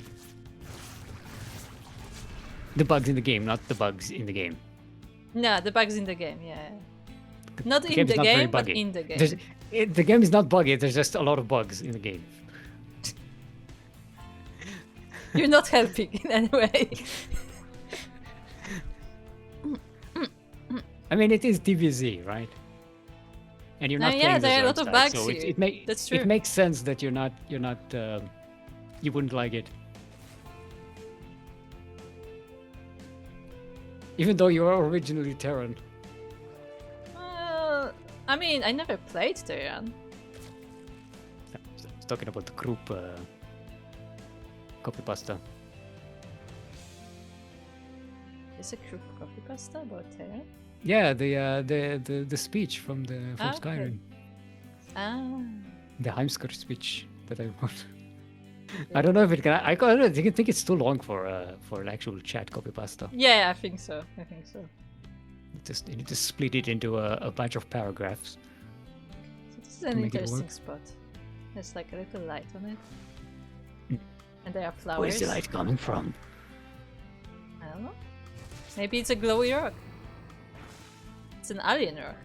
The bugs in the game, not the bugs in the game. No, the bugs in the game, yeah. Not in the not very game, but buggy. in the game. The game is not buggy, there's just a lot of bugs in the game. You're not helping in any way. I mean, it is DBZ, right? And you're not playing there are a lot the of side, bugs so here. That's true. It makes sense that you wouldn't like it. Even though you are originally Terran. I mean, I never played Terran. I was talking about the group copy pasta. Is a group copy pasta about Terran? Yeah, the speech from Skyrim. Ah. The Heimskr speech that I wrote. I don't know if it can. I think it's too long for an actual chat copy pasta. Yeah, I think so. You need to split it into a bunch of paragraphs. So this is an interesting spot. There's like a little light on it. And there are flowers. Where's the light coming from? I don't know. Maybe it's a glowy rock. It's an alien rock.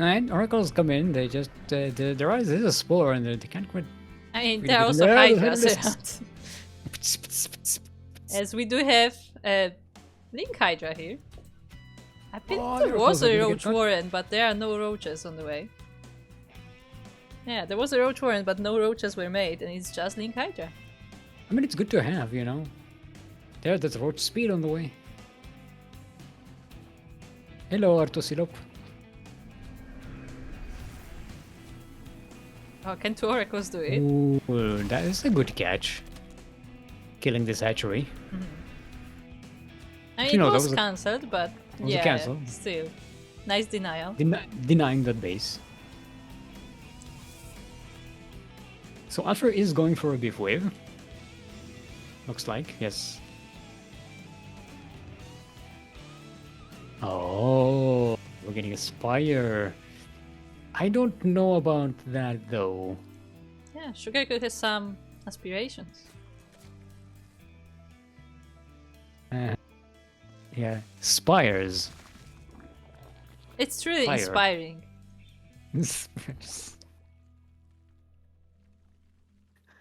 Alright, oracles come in. They just there is a spore and they can't quite. I mean, really there are also get- hydras around. As we do have a Link Hydra here. I think there was a roach warren, but there are no roaches on the way. Yeah, there was a roach warren, but no roaches were made, and it's just Link Hydra. I mean, it's good to have, you know. There's roach speed on the way. Hello, Artosilop. Oh, can two oracles do it? Ooh, that is a good catch. Killing this hatchery. I mean, it was cancelled, but yeah, cancelled. Still. Nice denial. Denying that base. So Alfir is going for a beef wave. Looks like, yes. Oh, we're getting a Spire. I don't know about that though. Yeah, Sugarcoat has some aspirations. Yeah, Spires. It's truly Fire. inspiring.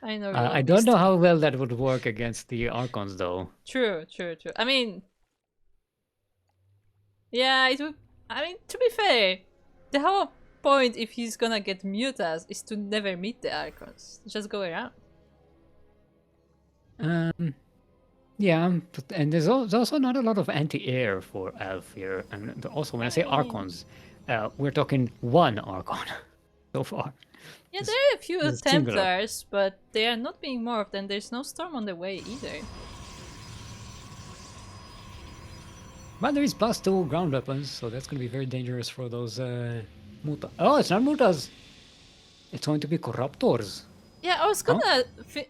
I know. I don't know how well that would work against the Archons though. True. I mean, yeah, it would. I mean, to be fair, the whole point if he's gonna get Mutas is to never meet the Archons. Just go around. Yeah, and there's also not a lot of anti-air for Alfir. And also, when I say Archons, we're talking one Archon so far. Yeah, there are a few it's singular. Templars, but they are not being morphed, and there's no Storm on the way either. But there is +2 ground weapons, so that's going to be very dangerous for those Muta. Oh, it's not Mutas! It's going to be Corruptors. Yeah, I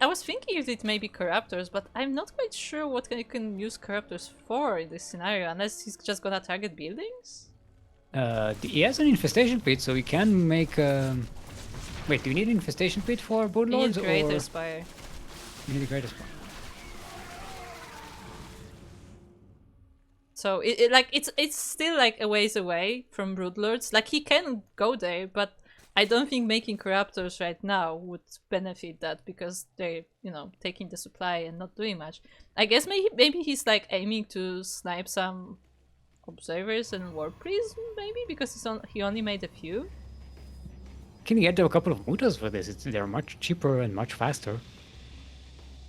was thinking if it may be Corruptors, but I'm not quite sure what you can use Corruptors for in this scenario, unless he's just gonna target buildings? He has an Infestation Pit, so he can make... Wait, do you need an Infestation Pit for Broodlords? You need Greater Spire. You need a Greater Spire. So it's still like a ways away from Broodlords. Like he can go there, but I don't think making Corruptors right now would benefit that because they're, you know, taking the supply and not doing much. I guess maybe he's like aiming to snipe some Observers and Warp Prism, maybe, because he only made a few. Can get a couple of Mutas for this. They're much cheaper and much faster.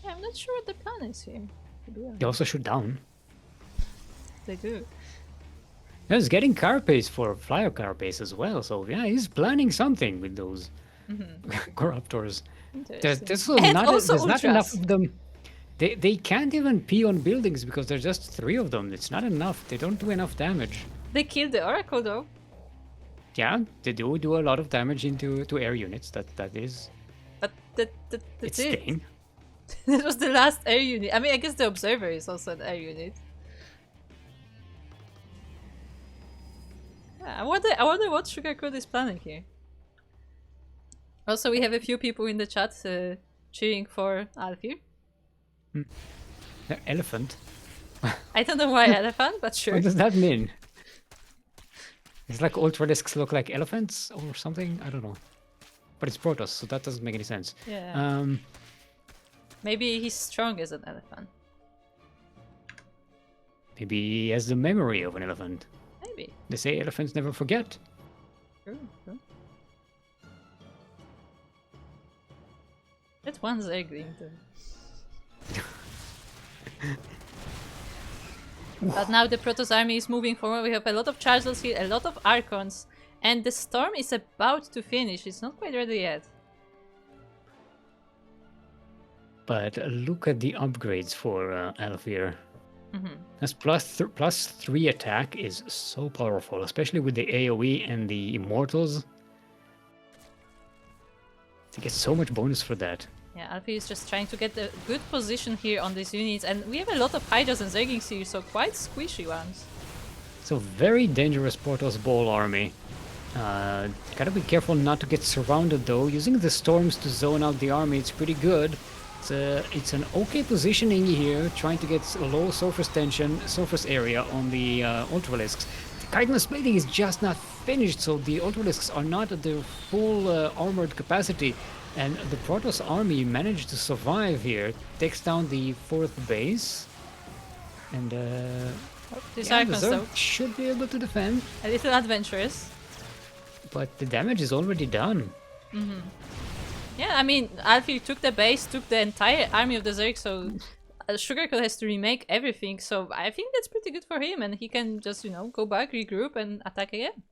Yeah, I'm not sure what the plan is here. They also shoot down. They do. He's getting Carapace for Flyer Carapace as well, so yeah, he's planning something with those. Corruptors. Interesting. There's And not also there's not enough ultras. of them. They can't even pee on buildings because there's just 3 of them. It's not enough. They don't do enough damage. They killed the Oracle though. Yeah, they do a lot of damage to air units. That is. But that's It's it. staying. That was the last air unit. I mean, I guess the Observer is also an air unit. Yeah, I wonder what Sugarcoat is planning here. Also, we have a few people in the chat cheering for Alfir. The elephant. I don't know why elephant, but sure. What does that mean? It's like Ultralisks look like elephants or something? I don't know. But it's Protoss, so that doesn't make any sense. Yeah. Maybe he's strong as an elephant. Maybe he has the memory of an elephant. Maybe. They say elephants never forget. True, true. That one's Zergling though. But now the Protoss army is moving forward. We have a lot of Chargers here, a lot of Archons, and the storm is about to finish. It's not quite ready yet. But look at the upgrades for Alfir. This +3 attack is so powerful, especially with the AoE and the Immortals. They get so much bonus for that. Yeah, Alfir is just trying to get a good position here on these units, and we have a lot of Hydras and Zerglings here, so quite squishy ones. It's a very dangerous Protoss Ball army. Gotta be careful not to get surrounded though. Using the storms to zone out the army, it's pretty good. It's an okay positioning here, trying to get a low surface area on the Ultralisks. The chitinous plating is just not finished, so the Ultralisks are not at their full armored capacity. And the Protoss army managed to survive here. Takes down the 4th base. And These the Archons though, Zerg should be able to defend. a little adventurous. But the damage is already done. Yeah, I mean, Alfir took the base, took the entire army of the Zerg, so Sugarcoat has to remake everything, so I think that's pretty good for him, and he can just, you know, go back, regroup, and attack again.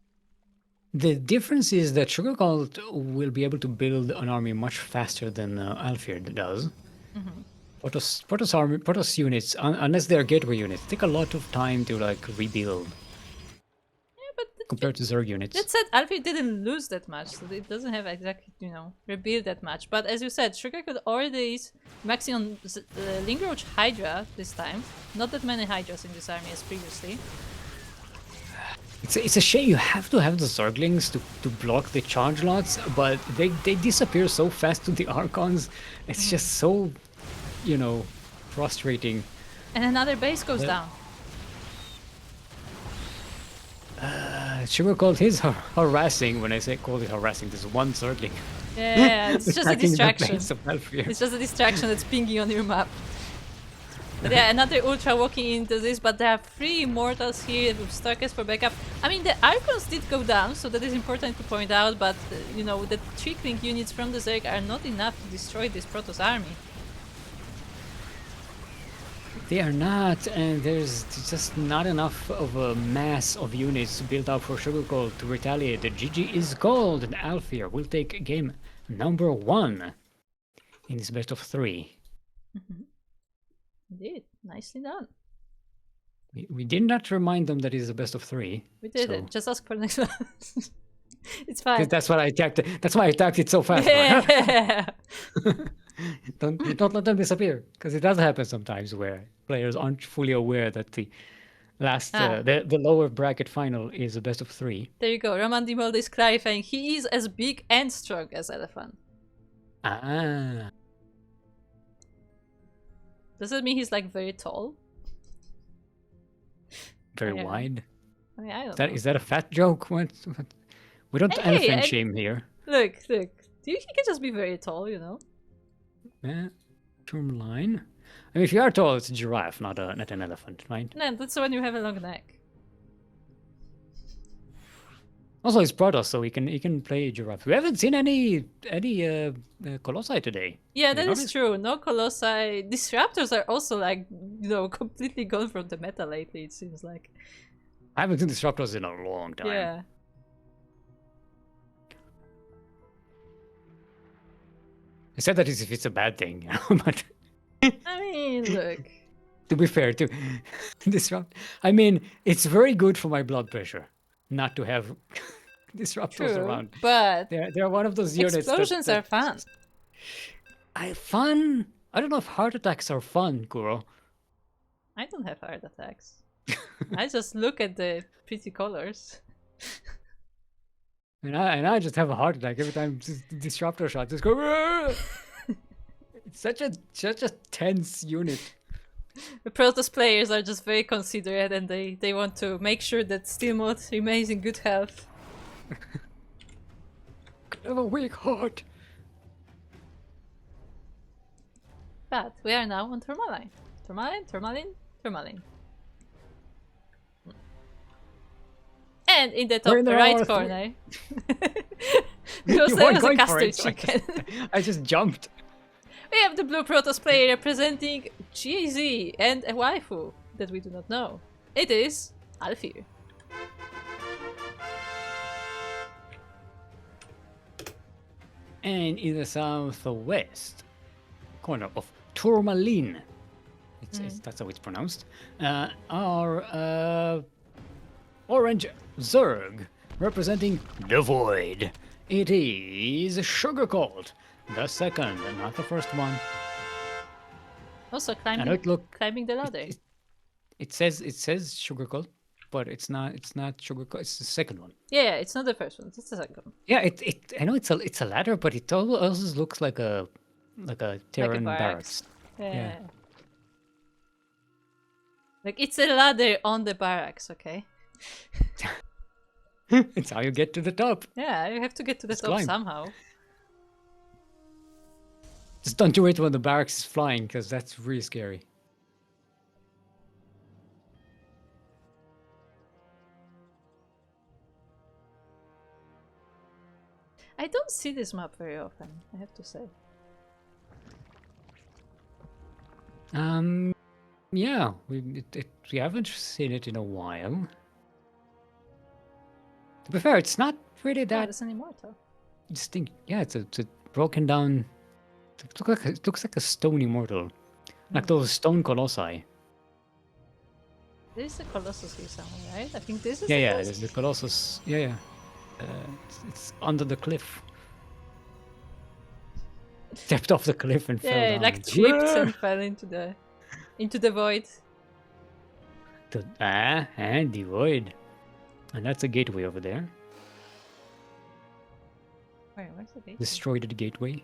The difference is that Sugarcoat will be able to build an army much faster than Alfir does. Protoss units, unless they're gateway units, take a lot of time to like rebuild Yeah, but compared to Zerg units. that said, Alfir didn't lose that much, so it doesn't have exactly, you know, rebuild that much. But as you said, Sugarcoat already is maxing on Lingroach Hydra this time. Not that many Hydras in this army as previously. It's a shame you have to have the Zerglings to block the charge lots, but they disappear so fast to the Archons. It's just so, you know, frustrating. And another base goes Yeah. down. Sugarcoat is harassing. When I say call it harassing, there's one Zergling. Yeah, it's just a attacking the distraction. base of Alfir. It's just a distraction that's pinging on your map. But yeah, another Ultra walking into this, but there are 3 Immortals here with StarCraft for backup. I mean, the Archons did go down, so that is important to point out, but, you know, the trickling units from the Zerg are not enough to destroy this Protoss army. They are not, and there's just not enough of a mass of units built up for Sugarcoat to retaliate. The GG is gold, and Alfir will take game number 1 in this best of 3. Indeed, nicely done. We did not remind them that it is a best of 3. We did so- it. Just ask for the next one. It's fine. That's what I attacked. That's why I attacked it so fast. Yeah. Don't let them disappear, because it does happen sometimes where players aren't fully aware that the last the lower bracket final is a best of 3. There you go. Roman Dimold is clarifying he is as big and strong as Elephant. Ah, Does that mean he's like very tall? very Yeah. wide. I mean, I don't Is that know. is that a fat joke? What? We don't Hey, elephant I- shame here. Look. He can just be very tall, you know? Yeah, term line. I mean, if you are tall, it's a giraffe, not an elephant, right? No, that's when you have a long neck. Also, it's Protoss, so he can play giraffe. We haven't seen any Colossi today. Yeah, Have you that is noticed? true. No Colossi. These Raptors are also like, you know, completely gone from the meta lately, it seems like. I haven't seen Disruptors in a long time. Yeah. I said that as if it's a bad thing, you know, but I mean, look. to be fair, to disrupt, I mean, it's very good for my blood pressure not to have disruptors True, around. but They're one of those units explosions are fun. Fun? I don't know if heart attacks are fun, Kuro. I don't have heart attacks. I just look at the pretty colors. And I just have a heart attack every time disruptor shot just go. It's such a tense unit. The Protoss players are just very considerate and they want to make sure that Steel Mode remains in good health. I have a weak heart. But we are now on Tourmaline. Tourmaline. And in the top right corner, because there was a custard chicken. I just jumped. We have the blue Protoss player representing GZ and a waifu that we do not know. It is Alfir. And in the southwest corner of Tourmaline, that's how it's pronounced, are orange Zerg representing the Void. It is Sugar Colt, the second, not the first one. Also climbing the ladder. It says Sugar Colt, but it's not Sugar Colt. It's the second one. Yeah, it's not the first one. It's the second one. Yeah, I know it's a ladder, but it also looks like a Terran barracks. Yeah. Like it's a ladder on the barracks, okay? It's how you get to the top. Yeah, you have to get to the top climb. somehow. Just don't do it when the barracks is flying, because that's really scary. I don't see this map very often, I have to say. Yeah, we haven't seen it in a while. To be fair, it's not really that It's an immortal. distinct. Yeah, it's a broken down. It looks like a stone immortal, like those stone colossi. There is a Colossus here somewhere, right? I think this is. Yeah, there's the colossus. Yeah. It's under the cliff. Stepped off the cliff and fell down. Yeah, like tripped and fell into the void. And the void. And that's a gateway over there. Where's the gateway? Destroyed the gateway.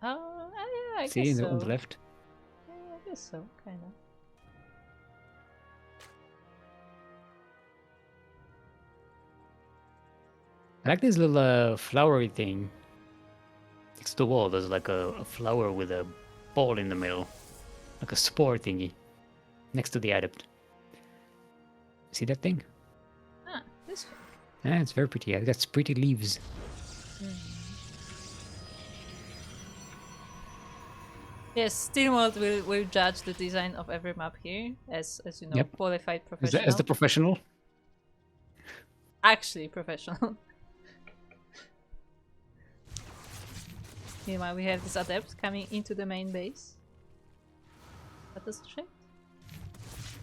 Oh, yeah, I See, guess so. on the left. Yeah, I guess so, kind of. I like this little flowery thing. Next to the wall, there's like a flower with a ball in the middle. Like a spore thingy. Next to the adept. See that thing? Ah, this one. Yeah, it's very pretty. It got pretty leaves. Yes, Steel Mode will judge the design of every map here, as you know, qualified professional. As the professional? Actually professional. Meanwhile, we have this adept coming into the main base. That is check.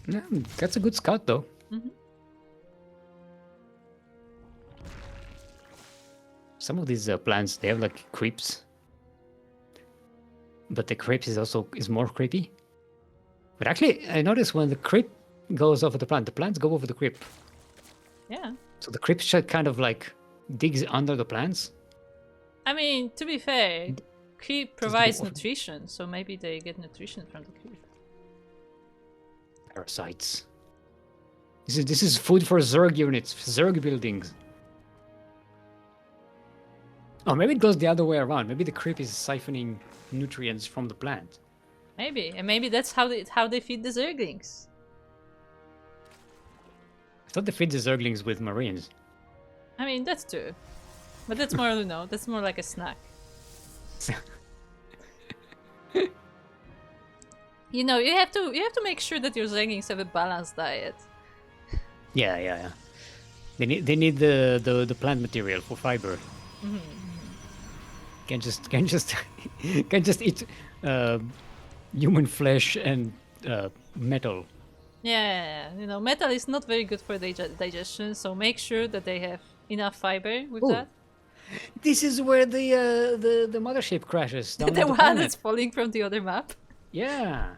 Yeah, that's a good scout though. Some of these plants, they have like creeps. But the creeps is more creepy. But actually, I noticed when the creep goes over the plants go over the creep. Yeah. So the creep should kind of like digs under the plants. I mean, to be fair, creep provides nutrition, so maybe they get nutrition from the creep. Parasites. This is food for Zerg units, Zerg buildings. Oh, maybe it goes the other way around. Maybe the creep is siphoning nutrients from the plant. Maybe, and maybe that's how they feed the Zerglings. I thought they feed the Zerglings with marines. I mean, that's true, but that's more, that's more like a snack. You know, you have to make sure that your Zerglings have a balanced diet. Yeah. They need the plant material for fiber. Can just can just can just eat human flesh and metal. Yeah, you know, metal is not very good for digestion, so make sure that they have enough fiber with Oh, that. this is where the mothership crashes down The on the one planet. that's falling from the other map. Yeah,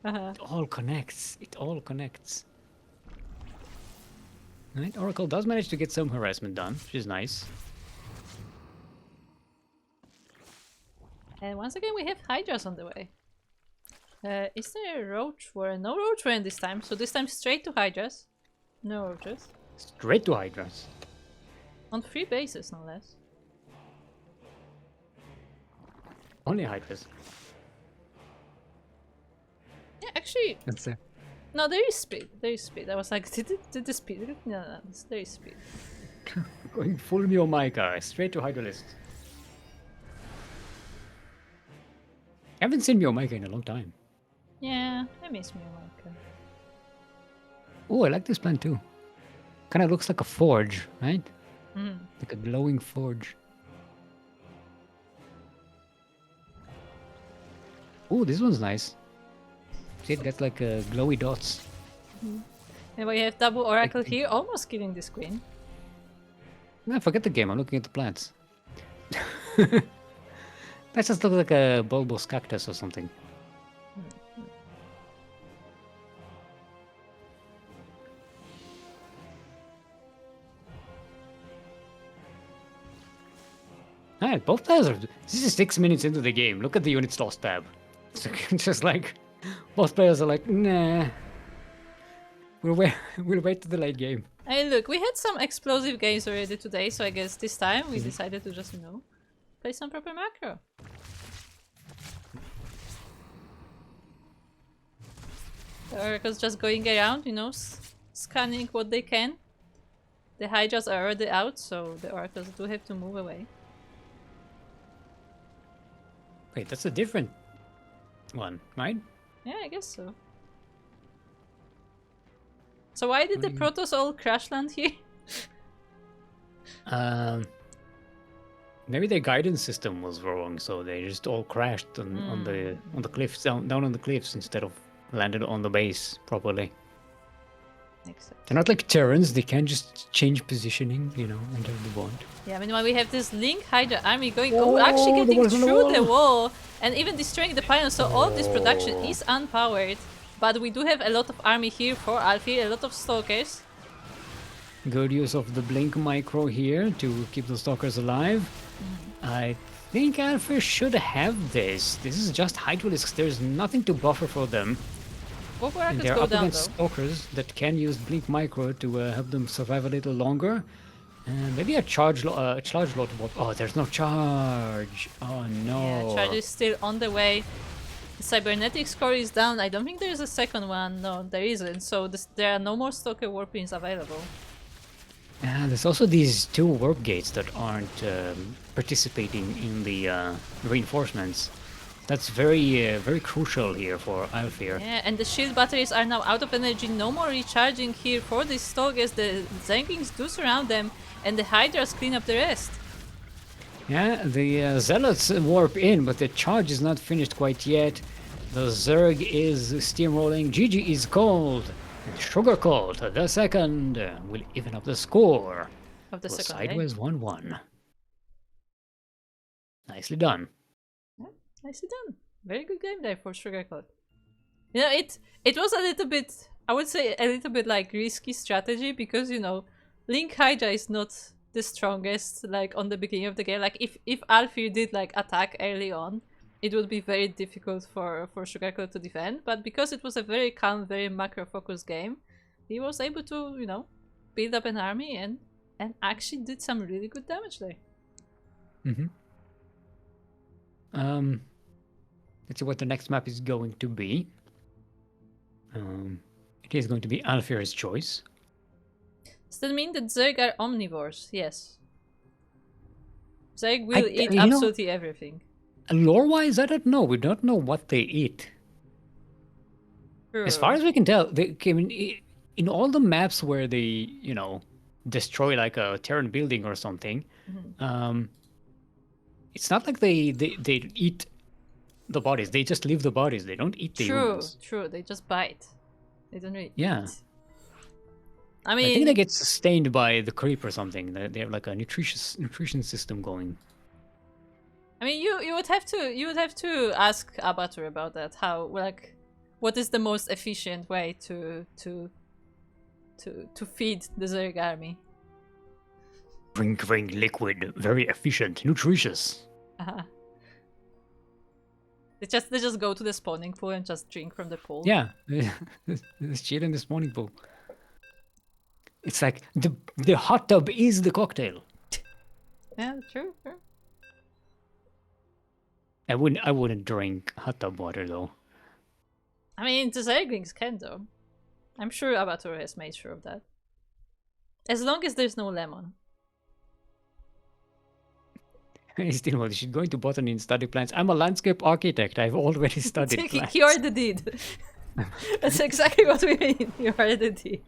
Uh-huh. it all connects. It all connects. Right, Oracle does manage to get some harassment done, which is nice. And once again, we have Hydras on the way. Is there a roach warren? No roach warren this time, so this time straight to Hydras. No roaches. Straight to Hydras. On 3 bases, no less. Only Hydras. Yeah, actually, That's it. no, there is speed. There is speed. I was like, did the speed? No, there is speed. Going full Miomaica, straight to Hydralist. I haven't seen Miomaica in a long time. Yeah, I miss Miomaica. Oh, I like this plant too. Kind of looks like a forge, right? Mm. Like a glowing forge. Oh, this one's nice. See, it got like glowy dots. And we have double Oracle here, almost killing this queen. No, forget the game. I'm looking at the plants. That just looks like a bulbous cactus or something. Alright, both players are. This is 6 minutes into the game. Look at the units lost tab. It's just like both players are like, nah. We'll wait. We'll wait to the late game. Hey, look, we had some explosive games already today, so I guess this time we decided to just, you know, play some proper macro. The Oracle's just going around, you know, scanning what they can. The Hydras are already out, so the Oracles do have to move away. Wait, that's a different one, right? Yeah, I guess so. So why did the Protoss all crash land here? Maybe their guidance system was wrong, so they just all crashed on the cliffs, down on the cliffs, instead of landed on the base properly. Makes sense. They're not like Terrans; they can just change positioning, you know, under the bond. Yeah, meanwhile we have this Link Hydra army going, actually getting through the wall and even destroying the pylon, so all this production is unpowered. But we do have a lot of army here for Alfir, a lot of stalkers. Good use of the blink micro here to keep the stalkers alive. I think Alfir should have this. This is just Hydralisks. There's nothing to buffer for them. Both And Oracles they're go up down against though. stalkers that can use blink micro to help them survive a little longer. And maybe a charge lot. Oh, there's no charge. Oh no. Yeah, charge is still on the way. The cybernetic score is down. I don't think there's a second one. No, there isn't. So there are no more stalker warpings available. And there's also these 2 warp gates that aren't participating in the reinforcements. That's very crucial here for Alfir. Yeah, and the shield batteries are now out of energy. No more recharging here for these stalkers. The Zerglings do surround them, and the Hydras clean up the rest. Yeah, the Zealots warp in, but the charge is not finished quite yet. The Zerg is steamrolling. GG is cold. And Sugar Cold, the second, will even up the score. Of the Well, second sideways 1-1. Nicely done. Yeah, nicely done. Very good game there for Sugarcoat. You know, it was a little bit, I would say a little bit like risky strategy because, you know, Link Hydra is not the strongest like on the beginning of the game. Like if Alfir did like attack early on, it would be very difficult for Sugarcoat to defend. But because it was a very calm, very macro focused game, he was able to, you know, build up an army and actually did some really good damage there. Let's see what the next map is going to be. It is going to be Alfir's choice. Does that mean that Zerg are omnivores? Yes. Zerg will eat you know, absolutely everything. Lore-wise, I don't know. We don't know what they eat. True. As far as we can tell, they came in all the maps where they, you know, destroy like a Terran building or something. it's not like they eat the bodies. They just leave the bodies. They don't eat the humans. True. They just bite. They don't really Yeah. eat. I mean, I think they get sustained by the creep or something. They have like a nutrition system going. I mean, you would have to ask Abatur about that. How, like, what is the most efficient way to feed the Zerg army? Drink liquid, very efficient, nutritious. Uh-huh. They just go to the spawning pool and just drink from the pool. Yeah, there's shit in the spawning pool. It's like the hot tub is the cocktail. Yeah, true. I wouldn't drink hot tub water though. I mean, the Zerglings can though. I'm sure Abatur has made sure of that. As long as there's no lemon. Still, well, she's going to botany and study plants. I'm a landscape architect. I've already studied plants. You already did. That's exactly what we mean. You already did.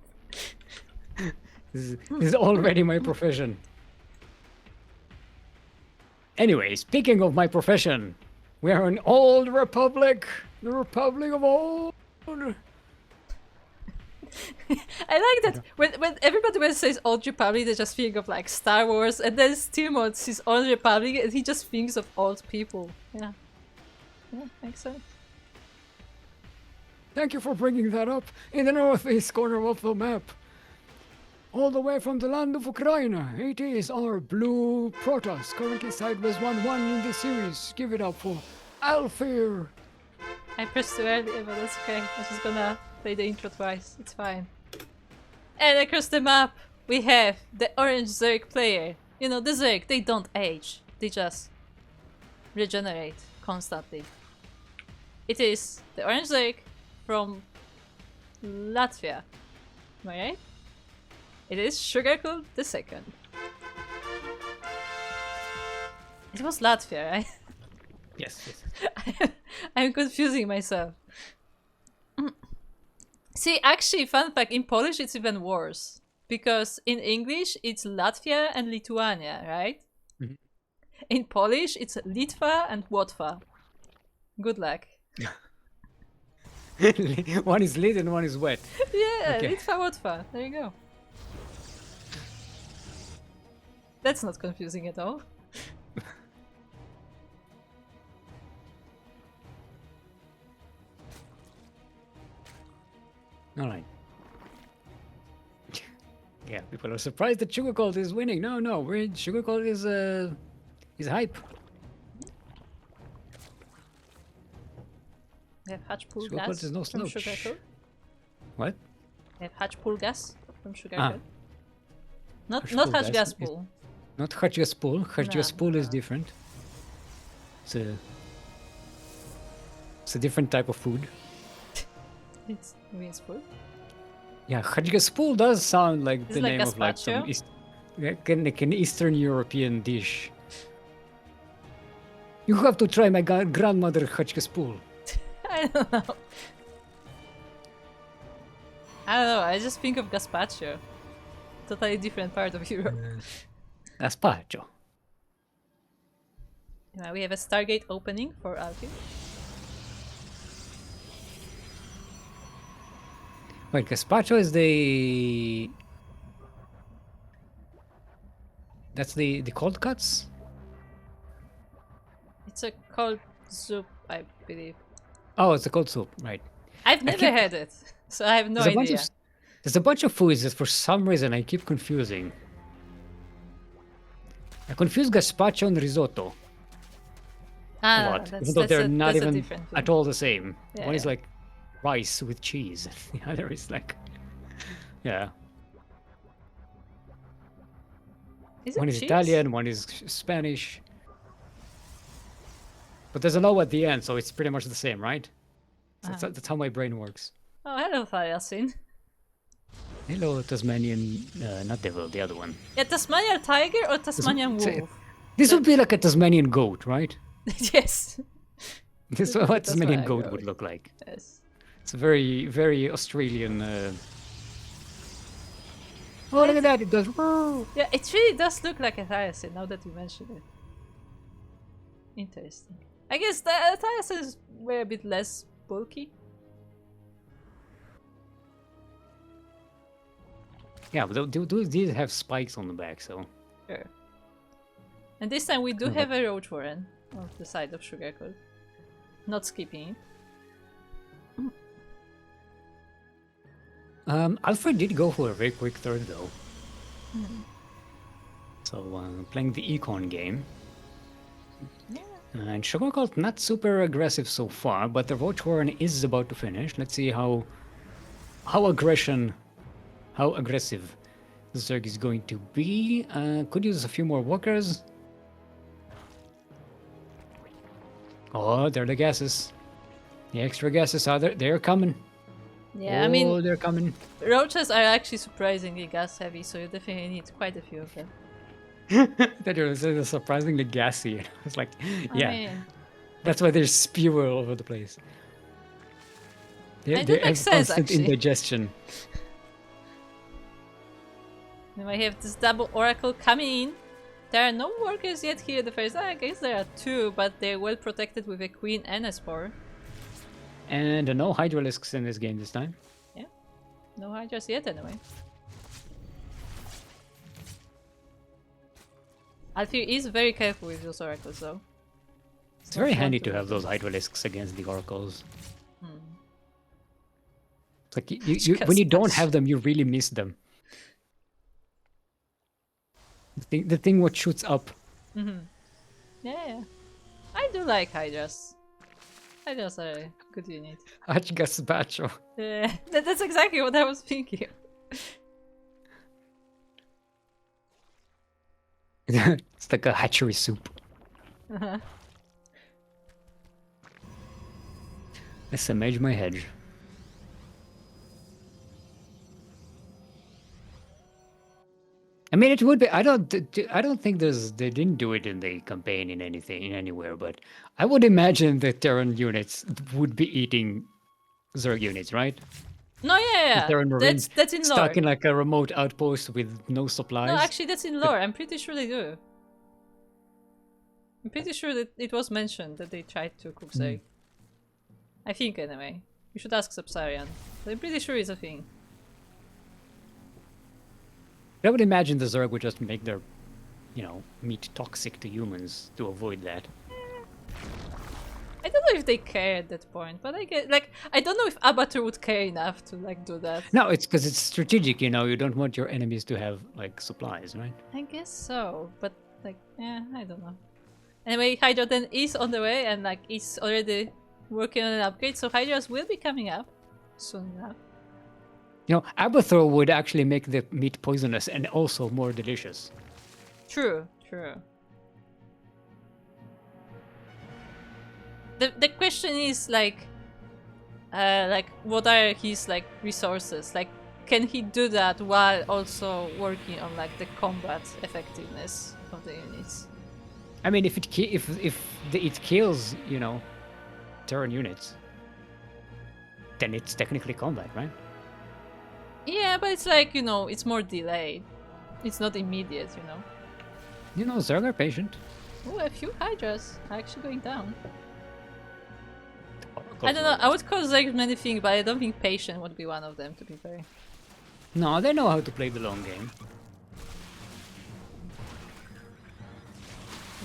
This is already my profession. Anyway, speaking of my profession, we are an old republic. The Republic of Old. I like that when everybody says Old Republic, they just think of like Star Wars, and then Steamod sees Old Republic and he just thinks of old people. Yeah, makes sense. Thank you for bringing that up. In the northeast corner of the map, all the way from the land of Ukraine, it is our blue Protoss, currently sideways 1-1 in the series. Give it up for Alfir. I pressed too early, but that's okay. I'm just gonna play the intro twice. It's fine. And across the map, we have the orange Zerg player. You know, the Zerg, they don't age. They just regenerate constantly. It is the orange Zerg from Latvia. Am I right? It is Sugarcool the Second. It was Latvia, right? Yes. I'm confusing myself. See, actually, fun fact, in Polish it's even worse. Because in English it's Latvia and Lithuania, right? Mm-hmm. In Polish it's Litva and Łotwa. Good luck. One is lit and one is wet. Yeah, Okay. Litva, Łotwa. There you go. That's not confusing at all. Alright. Yeah, people are surprised that Sugarcold is winning. No, Sugarcold is hype. We have Hatchpool Sugarcold gas is no from slouch. Sugarcool. What? We have Hatchpool gas from Sugarcool. Ah. Not Hatchpool Hatch gas gas pool. Not Hatchgaspool. Hatchgaspool is no. different. It's a different type of food. It means food. Yeah, Hatchgaspool does sound like Is the it like name of like some gazpacho? like an Eastern European dish. You have to try my grandmother Hatchgaspool. I don't know. I just think of gazpacho. Totally different part of Europe. Gazpacho. Now we have a Stargate opening for Alfir. Wait, gazpacho is the... That's the cold cuts? It's a cold soup, I believe. Oh, it's a cold soup, right. I've never had it, so I have no idea. There's a bunch of foods that for some reason I keep confusing. I confuse gazpacho and risotto a lot, even though they're not even at all the same. Yeah, One is like rice with cheese, the other is like, yeah. One is Italian, one is Spanish. But there's a low at the end, so it's pretty much the same, right? So that's how my brain works. Oh, hello, Thaliasin. Hello, Tasmanian, not devil, the other one. Yeah, Tasmanian tiger or Tasmanian wolf? This would be like a Tasmanian goat, right? Yes. This is what Tasmanian goat would look like. Yes. It's a very, very Australian... Oh, look at that, it does... Yeah, it really does look like a Thaliasin now that you mention it. Interesting. I guess the Thylacines were a bit less bulky. Yeah, but these have spikes on the back, so... Sure. And this time we do Kinda have a Roach Warren on the side of Sugarcoat. Not skipping it. Alfir did go for a very quick third though. So playing the Econ game. Yeah. And Sugarcoat not super aggressive so far, but the Roach Warren is about to finish. Let's see how aggressive the Zerg is going to be. Could use a few more walkers. Oh, there are the gases. The extra gases are there. They're coming. Yeah, oh, I mean, they're coming. Roaches are actually surprisingly gas heavy, so you definitely need quite a few of them. That is surprisingly gassy. It's like, yeah, I mean, that's why there's spew all over the place. They that have makes sense, constant actually. indigestion. Now I have this double Oracle coming in. There are no workers yet here. The first, I guess there are two, but they're well protected with a Queen and a Spore. And no Hydralisks in this game this time. Yeah, no Hydras yet anyway. Alfir is very careful with those Oracles though. It's very handy to have those Hydralisks against the Oracles. It's like when you don't have them, you really miss them. The thing what shoots up. Yeah, I do like Hydras. Hydras are a good unit. Hajgas Bacho. Yeah, that's exactly what I was thinking. It's like a hatchery soup. Let's image my hedge. I mean, it would be. I don't think they didn't do it in the campaign in anywhere. But I would imagine the Terran units would be eating Zerg units, right? No, yeah. Terran Marines That's in lore. stuck in like a remote outpost with no supplies. No, actually, that's in lore. I'm pretty sure they do. I'm pretty sure that it was mentioned that they tried to cook Zerg. I think, anyway. You should ask Subsarian. But I'm pretty sure it's a thing. I would imagine the Zerg would just make their, meat toxic to humans to avoid that. I don't know if they care at that point, but I get I don't know if Abatur would care enough to do that. No, it's because it's strategic. You don't want your enemies to have supplies, right? I guess so, but yeah, I don't know. Anyway, Hydra then is on the way and is already working on an upgrade, so Hydras will be coming up soon enough. Abathur would actually make the meat poisonous and also more delicious. True. The question is what are his resources? Can he do that while also working on the combat effectiveness of the units? I mean, if it kills, Terran units, then it's technically combat, right? Yeah, but it's it's more delayed. It's not immediate, Zerg are patient. Oh, a few Hydras are actually going down. I don't know, I would call Zerg many things, but I don't think patient would be one of them, to be fair. No, they know how to play the long game.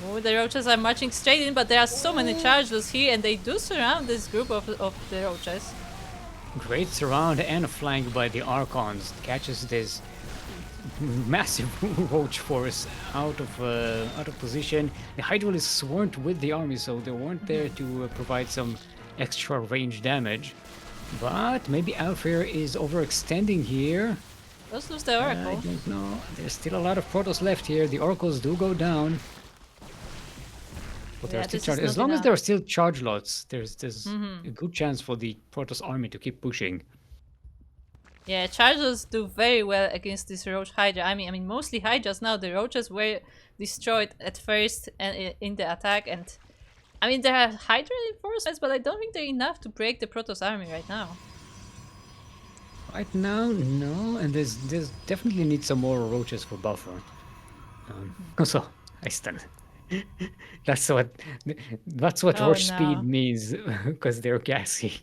Oh, the Roaches are marching straight in, but there are so many chargers here, and they do surround this group of the Roaches. Great surround and flank by the Archons. Catches this massive roach force out of position. The Hydralisks weren't with the army, so they weren't there to provide some extra range damage. But maybe Alfir is overextending here. Let's lose the Oracle. I don't know. There's still a lot of Protoss left here. The Oracles do go down. But Yeah, still as long as there are still charge lots, there's a good chance for the Protoss army to keep pushing. Yeah, Chargers do very well against this Roach Hydra. I mean, mostly Hydras now. The Roaches were destroyed at first and in the attack, and I mean there are Hydra reinforcements, but I don't think they're enough to break the Protoss army right now. Right now, no, and there's definitely need some more Roaches for buffer. Also, I stunned. That's what Oh rush speed no. means because they're gassy.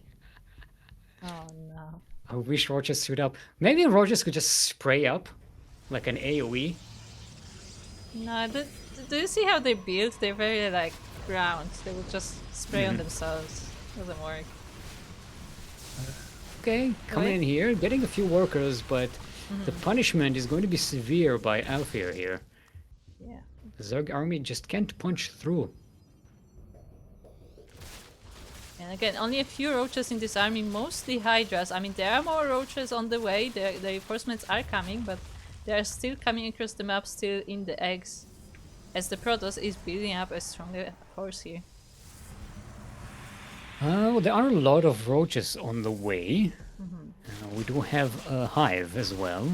Oh no. I wish Roaches shoot up. Maybe Roaches could just spray up like an AoE. No, do you see how they build? They're very like ground. They will just spray on Mhm. themselves. Doesn't work. Okay, coming Wait. in here, getting a few workers, but the Mhm. punishment is going to be severe by Alfir here. Yeah. The Zerg army just can't punch through. And again, only a few roaches in this army, mostly hydras. I mean, there are more roaches on the way. The reinforcements are coming, but they are still coming across the map, still in the eggs, as the Protoss is building up a stronger force here. Well, there are a lot of roaches on the way. Mhm. We do have a hive as well,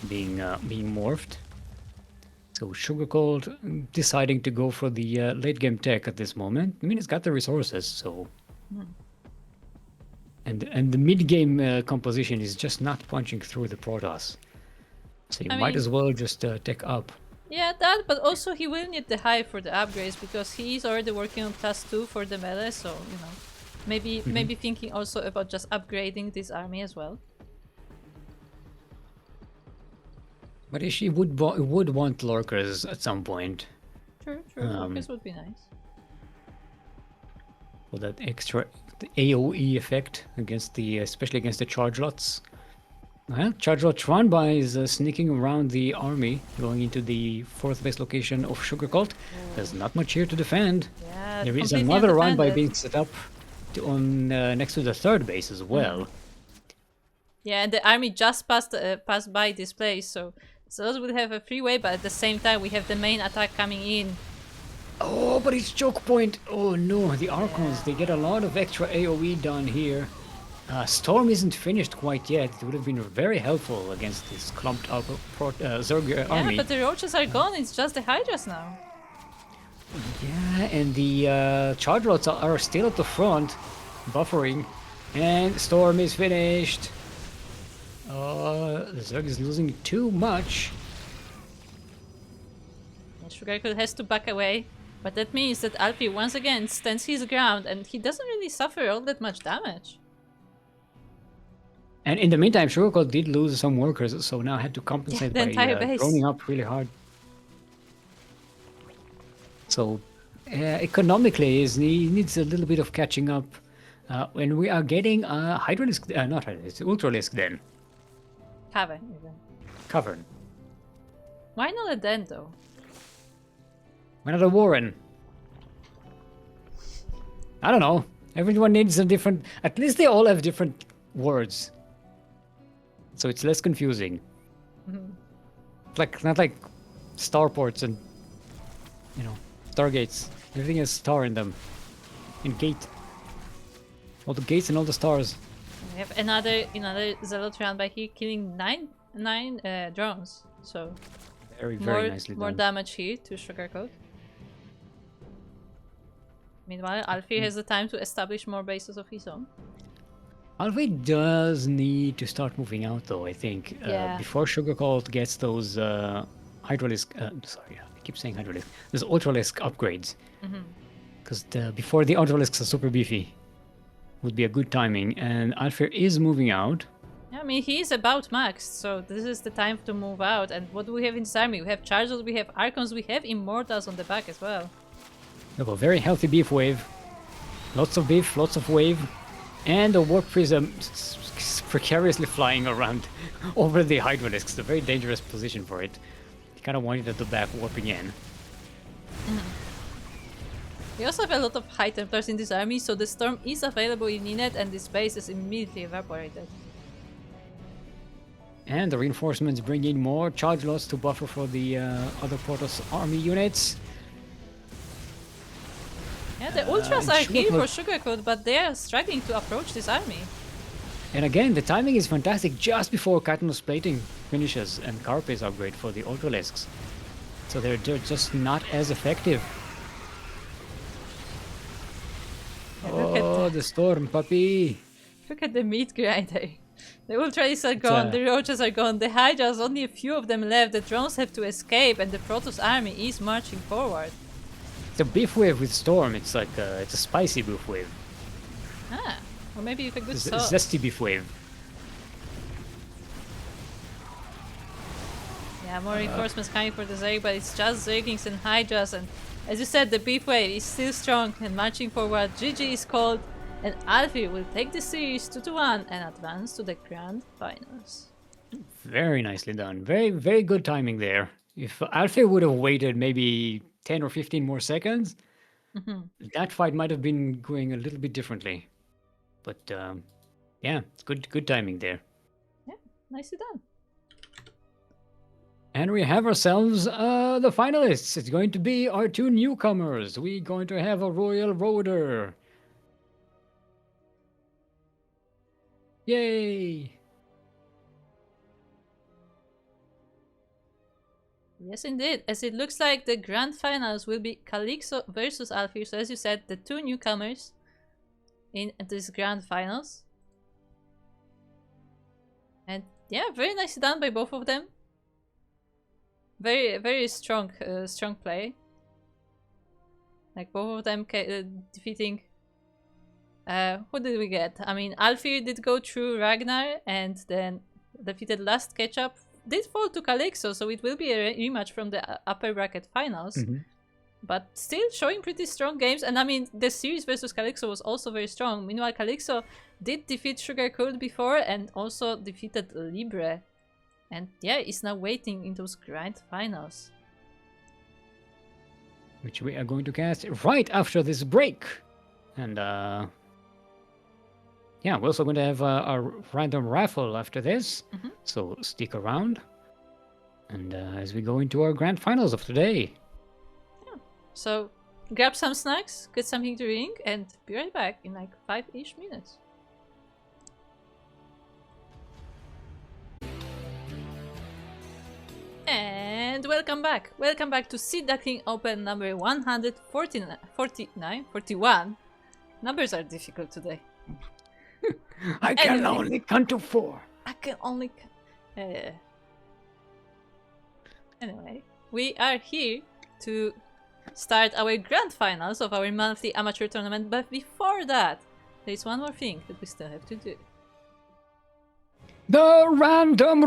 being morphed. So Sugarcold deciding to go for the late game tech at this moment. I mean, it's got the resources, so. And the mid game composition is just not punching through the Protoss. So you I might mean, as well just tech up. yeah, that, but also he will need the hive for the upgrades because he is already working on +2 for the melee, so, you know, maybe thinking also about just upgrading this army as well. But she would want lurkers at some point True, focus would be nice. for that extra AOE effect against especially against the charge lots. Well, charge lot Tronby is sneaking around the army, going into the 4th base location of Sugarcult. There's not much here to defend. Yeah, There is completely another Runby undefended. being set up on next to the 3rd base as well. Yeah, and the army just passed by this place, so those will have a freeway, but at the same time we have the main attack coming in. Oh, but it's choke point. Oh no, the Archons, they get a lot of extra AoE done here. Storm isn't finished quite yet. It would have been very helpful against this clumped up Zerg army. Yeah, but the roaches are gone, it's just the hydras now. Yeah, and the charge lots are still at the front, buffering. And Storm is finished. The Zerg is losing too much. And Sugarcoat has to back away, but that means that Alfir once again stands his ground and he doesn't really suffer all that much damage. And in the meantime, Sugarcoat did lose some workers, so now had to compensate the entire by base. droning up really hard. So economically, he needs a little bit of catching up. When we are getting Hydralisk, not Hydralisk, Ultralisk then. Cavern, even. Cavern. Why not a den, though? Another Warren. I don't know. Everyone needs a different... At least they all have different words. So it's less confusing. Like, not like starports and, you know, stargates. Everything has star in them. And gate. All the gates and all the stars. We have another Zealot round by here, killing nine drones. So Very, very nicely more done. damage here to Sugarcoat. Meanwhile, Alfir has the time to establish more bases of his own. Alfie does need to start moving out, though, I think. Yeah. Before Sugarcoat gets those Hydralisk... sorry, I keep saying Hydralisk. Those Ultralisk upgrades. Because before the Ultralisks are super beefy. Would be a good timing. And Alfir is moving out. Yeah, I mean, he is about maxed, so this is the time to move out. And what do we have in this army? We have Chargers, we have Archons, we have Immortals on the back as well. We have a very healthy beef wave. Lots of beef, lots of wave. And the Warp Prism precariously flying around over the Hydralisks. A very dangerous position for it. You kind of want it at the back, warping in. We also have a lot of High Templars in this army, so the Storm is available in Ninet and this base is immediately evaporated. And the reinforcements bring in more charge lots to buffer for the other Protoss army units. Yeah, the Ultras are Sugarcoat- here for Sugarcoat, but they are struggling to approach this army. And again, the timing is fantastic just before Katnos plating finishes and Carapace upgrade for the Ultralisks. So they're just not as effective. Yeah, look at Oh, the Storm puppy! Look at the meat grinder. The Ultras are gone, the Roaches are gone, the Hydras, only a few of them left, the drones have to escape, and the Protoss army is marching forward. It's a beef wave with Storm. It's like it's a spicy beef wave. Ah, or maybe with a good sauce. Zesty beef wave. Yeah, more reinforcements coming for the Zerg, but it's just Zerglings and Hydras, and as you said, the beef wave is still strong and marching forward. GG is called, and Alfir will take the series 2-1 and advance to the Grand Finals. Very nicely done. Very, very good timing there. If Alfir would have waited maybe 10 or 15 more seconds, that fight might have been going a little bit differently. But yeah, good timing there. Yeah, nicely done. And we have ourselves the finalists. It's going to be our two newcomers. We're going to have a Royal Roader. Yay! Yes, indeed. As it looks like the Grand Finals will be Kalyxo versus Alfir. So as you said, the two newcomers in this Grand Finals. And yeah, very nicely done by both of them. Very, very strong, strong play. Like both of them defeating. Who did we get? I mean, Alfir did go through RagnaR and then defeated LastKetchup. Did fall to Kalyxo, so it will be a rematch from the upper bracket finals. But still showing pretty strong games. And I mean, the series versus Kalyxo was also very strong. Meanwhile, Kalyxo did defeat Sugarcoat before and also defeated Libre. And yeah, is now waiting in those grand finals. Which we are going to cast right after this break. And yeah, we're also going to have a random raffle after this. So stick around. And as we go into our grand finals of today. Yeah. So grab some snacks, get something to drink, and be right back in like 5-ish minutes. And welcome back. Welcome back to Sea Duckling Open number 41. Numbers are difficult today. I can only count to 4. I can only... Anyway, we are here to start our grand finals of our monthly amateur tournament, but before that, there is one more thing that we still have to do. The random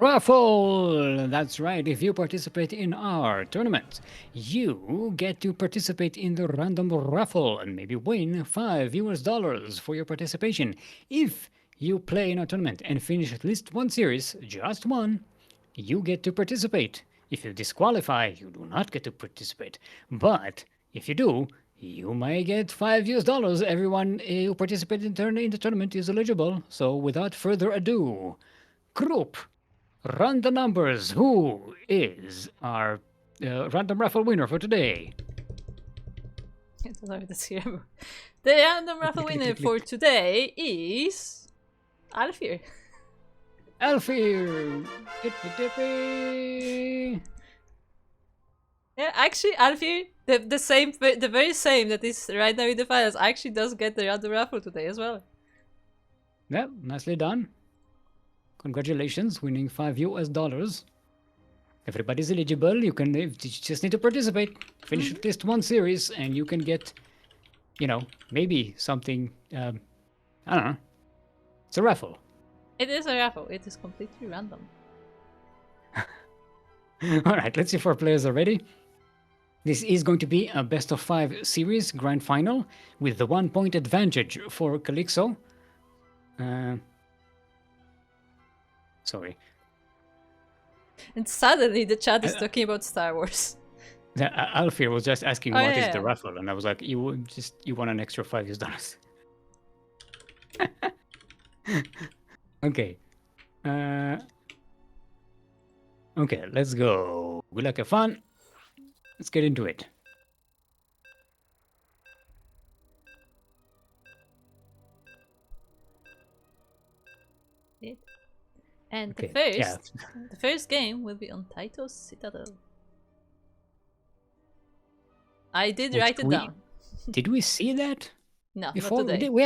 raffle! That's right, if you participate in our tournament, you get to participate in the random raffle and maybe win $5 for your participation. If you play in our tournament and finish at least one series, just one, you get to participate. If you disqualify, you do not get to participate. But if you do, you may get $5. Everyone who participated in the tournament is eligible. So without further ado, group, run the numbers. Who is our random raffle winner for today? I don't know if that's here. The random raffle winner for today is Alfir. Alfir! Yeah, actually, Alfir, the very same that is right now in the finals, actually does get the random raffle today as well. Yeah, nicely done. Congratulations, winning $5. Everybody's eligible. You just need to participate, finish at least one series, and you can get, maybe something. I don't know. It's a raffle. It is a raffle. It is completely random. All right, let's see if our players are ready. This is going to be a best of 5 series grand final with the 1 point advantage for Kalyxo. Sorry. And suddenly the chat is talking about Star Wars. Alfir was just asking what is yeah. the raffle, and I was like, you want an extra $5. Okay. Okay, let's go. Good luck, have fun. Let's get into it. And okay, the first game will be on Taito's Citadel. I did write it down. Did we see that? No, before? not today. We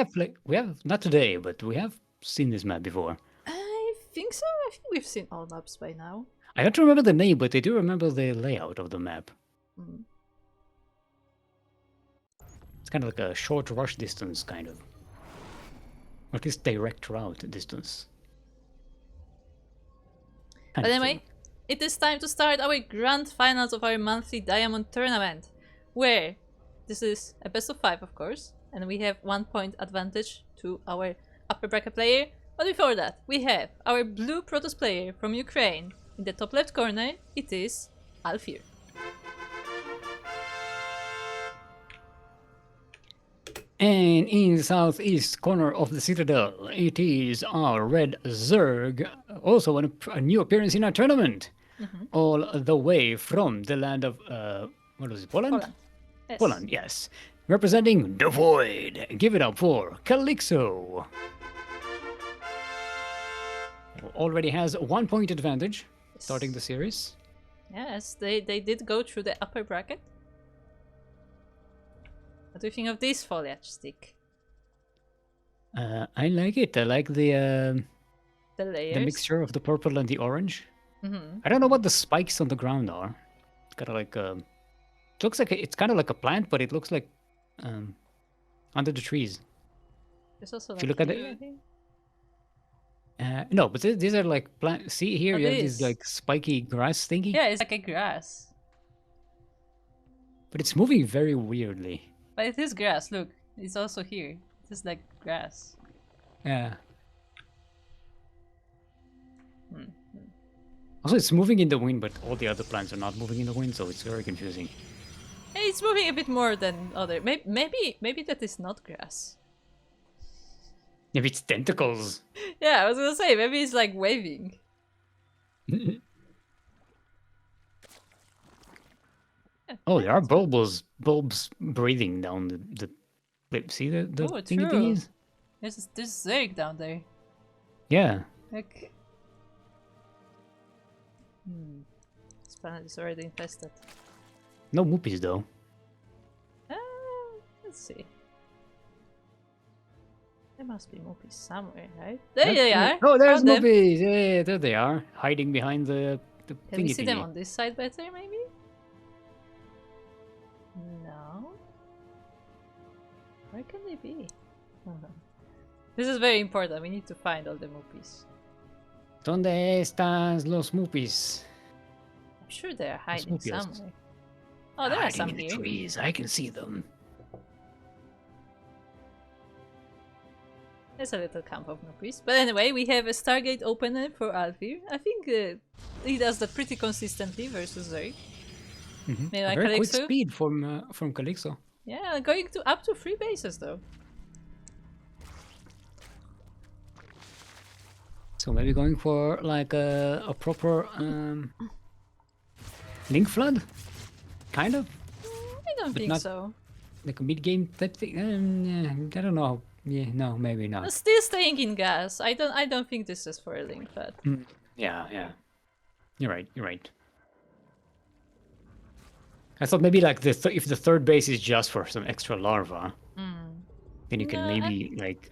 have not today, but we have seen this map before. I think so. I think we've seen all maps by now. I don't remember the name, but I do remember the layout of the map. Mm. It's kind of like a short rush distance, kind of. Or at least direct route distance. But anyway, it is time to start our grand finals of our monthly Diamond tournament, where this is a best of 5, of course, and we have 1 point advantage to our upper bracket player. But before that, we have our blue Protoss player from Ukraine. In the top left corner, it is Alfir. And in the southeast corner of the Citadel, it is our red Zerg, also a new appearance in our tournament. All the way from the land of, what was it, Poland? Poland. Yes. Poland, yes. Representing the Void. Give it up for Kalyxo. Already has 1 point advantage starting the series. Yes, they did go through the upper bracket. What do you think of this foliage stick? I like it. I like the layers. the mixture of the purple and the orange. Mm-hmm. I don't know what the spikes on the ground are. It's kind of like it looks like it's kind of like a plant, but it looks like under the trees. There's also If you like look at here, it, I think. no, but these are like plant. See here, Oh, you have this. these like spiky grass thingy. Yeah, it's like a grass. But it's moving very weirdly. But it is grass, look. It's also here. It is like grass. Yeah. Also, it's moving in the wind, but all the other plants are not moving in the wind, so it's very confusing. Hey, it's moving a bit more than other. Maybe that is not grass. Maybe it's tentacles. Yeah, I was gonna say maybe it's like waving. Oh, there are bulbs breathing down the see the Oh, thingy true. thingies? There's Zerg down there. Yeah. Like, this planet is already infested. No moopies though. Let's see. There must be moopies somewhere, right? There they are. Oh, there's Found them. moopies. Yeah, there they are, hiding behind the Can we thingy see them thingy. on this side better, maybe? No. Where can they be? This is very important. We need to find all the moopies. ¿Dónde están los moopies? I'm sure they are hiding moopies. somewhere. Oh, there are Hiding some in the here. trees. I can see them. There's a little camp of moopies. But anyway, we have a Stargate opener for Alfir. I think he does that pretty consistently versus Zerg. Maybe like Very quick Kalyxo. speed from Kalyxo. Yeah, going to up to 3 bases though. So maybe going for like a proper link flood, kind of I don't think not- so. like a mid game type thing. Yeah, I don't know. Yeah, no, maybe not. Still staying in gas. I don't think this is for a link flood. Yeah. You're right. I thought maybe like if the third base is just for some extra larva, then you can No, maybe like.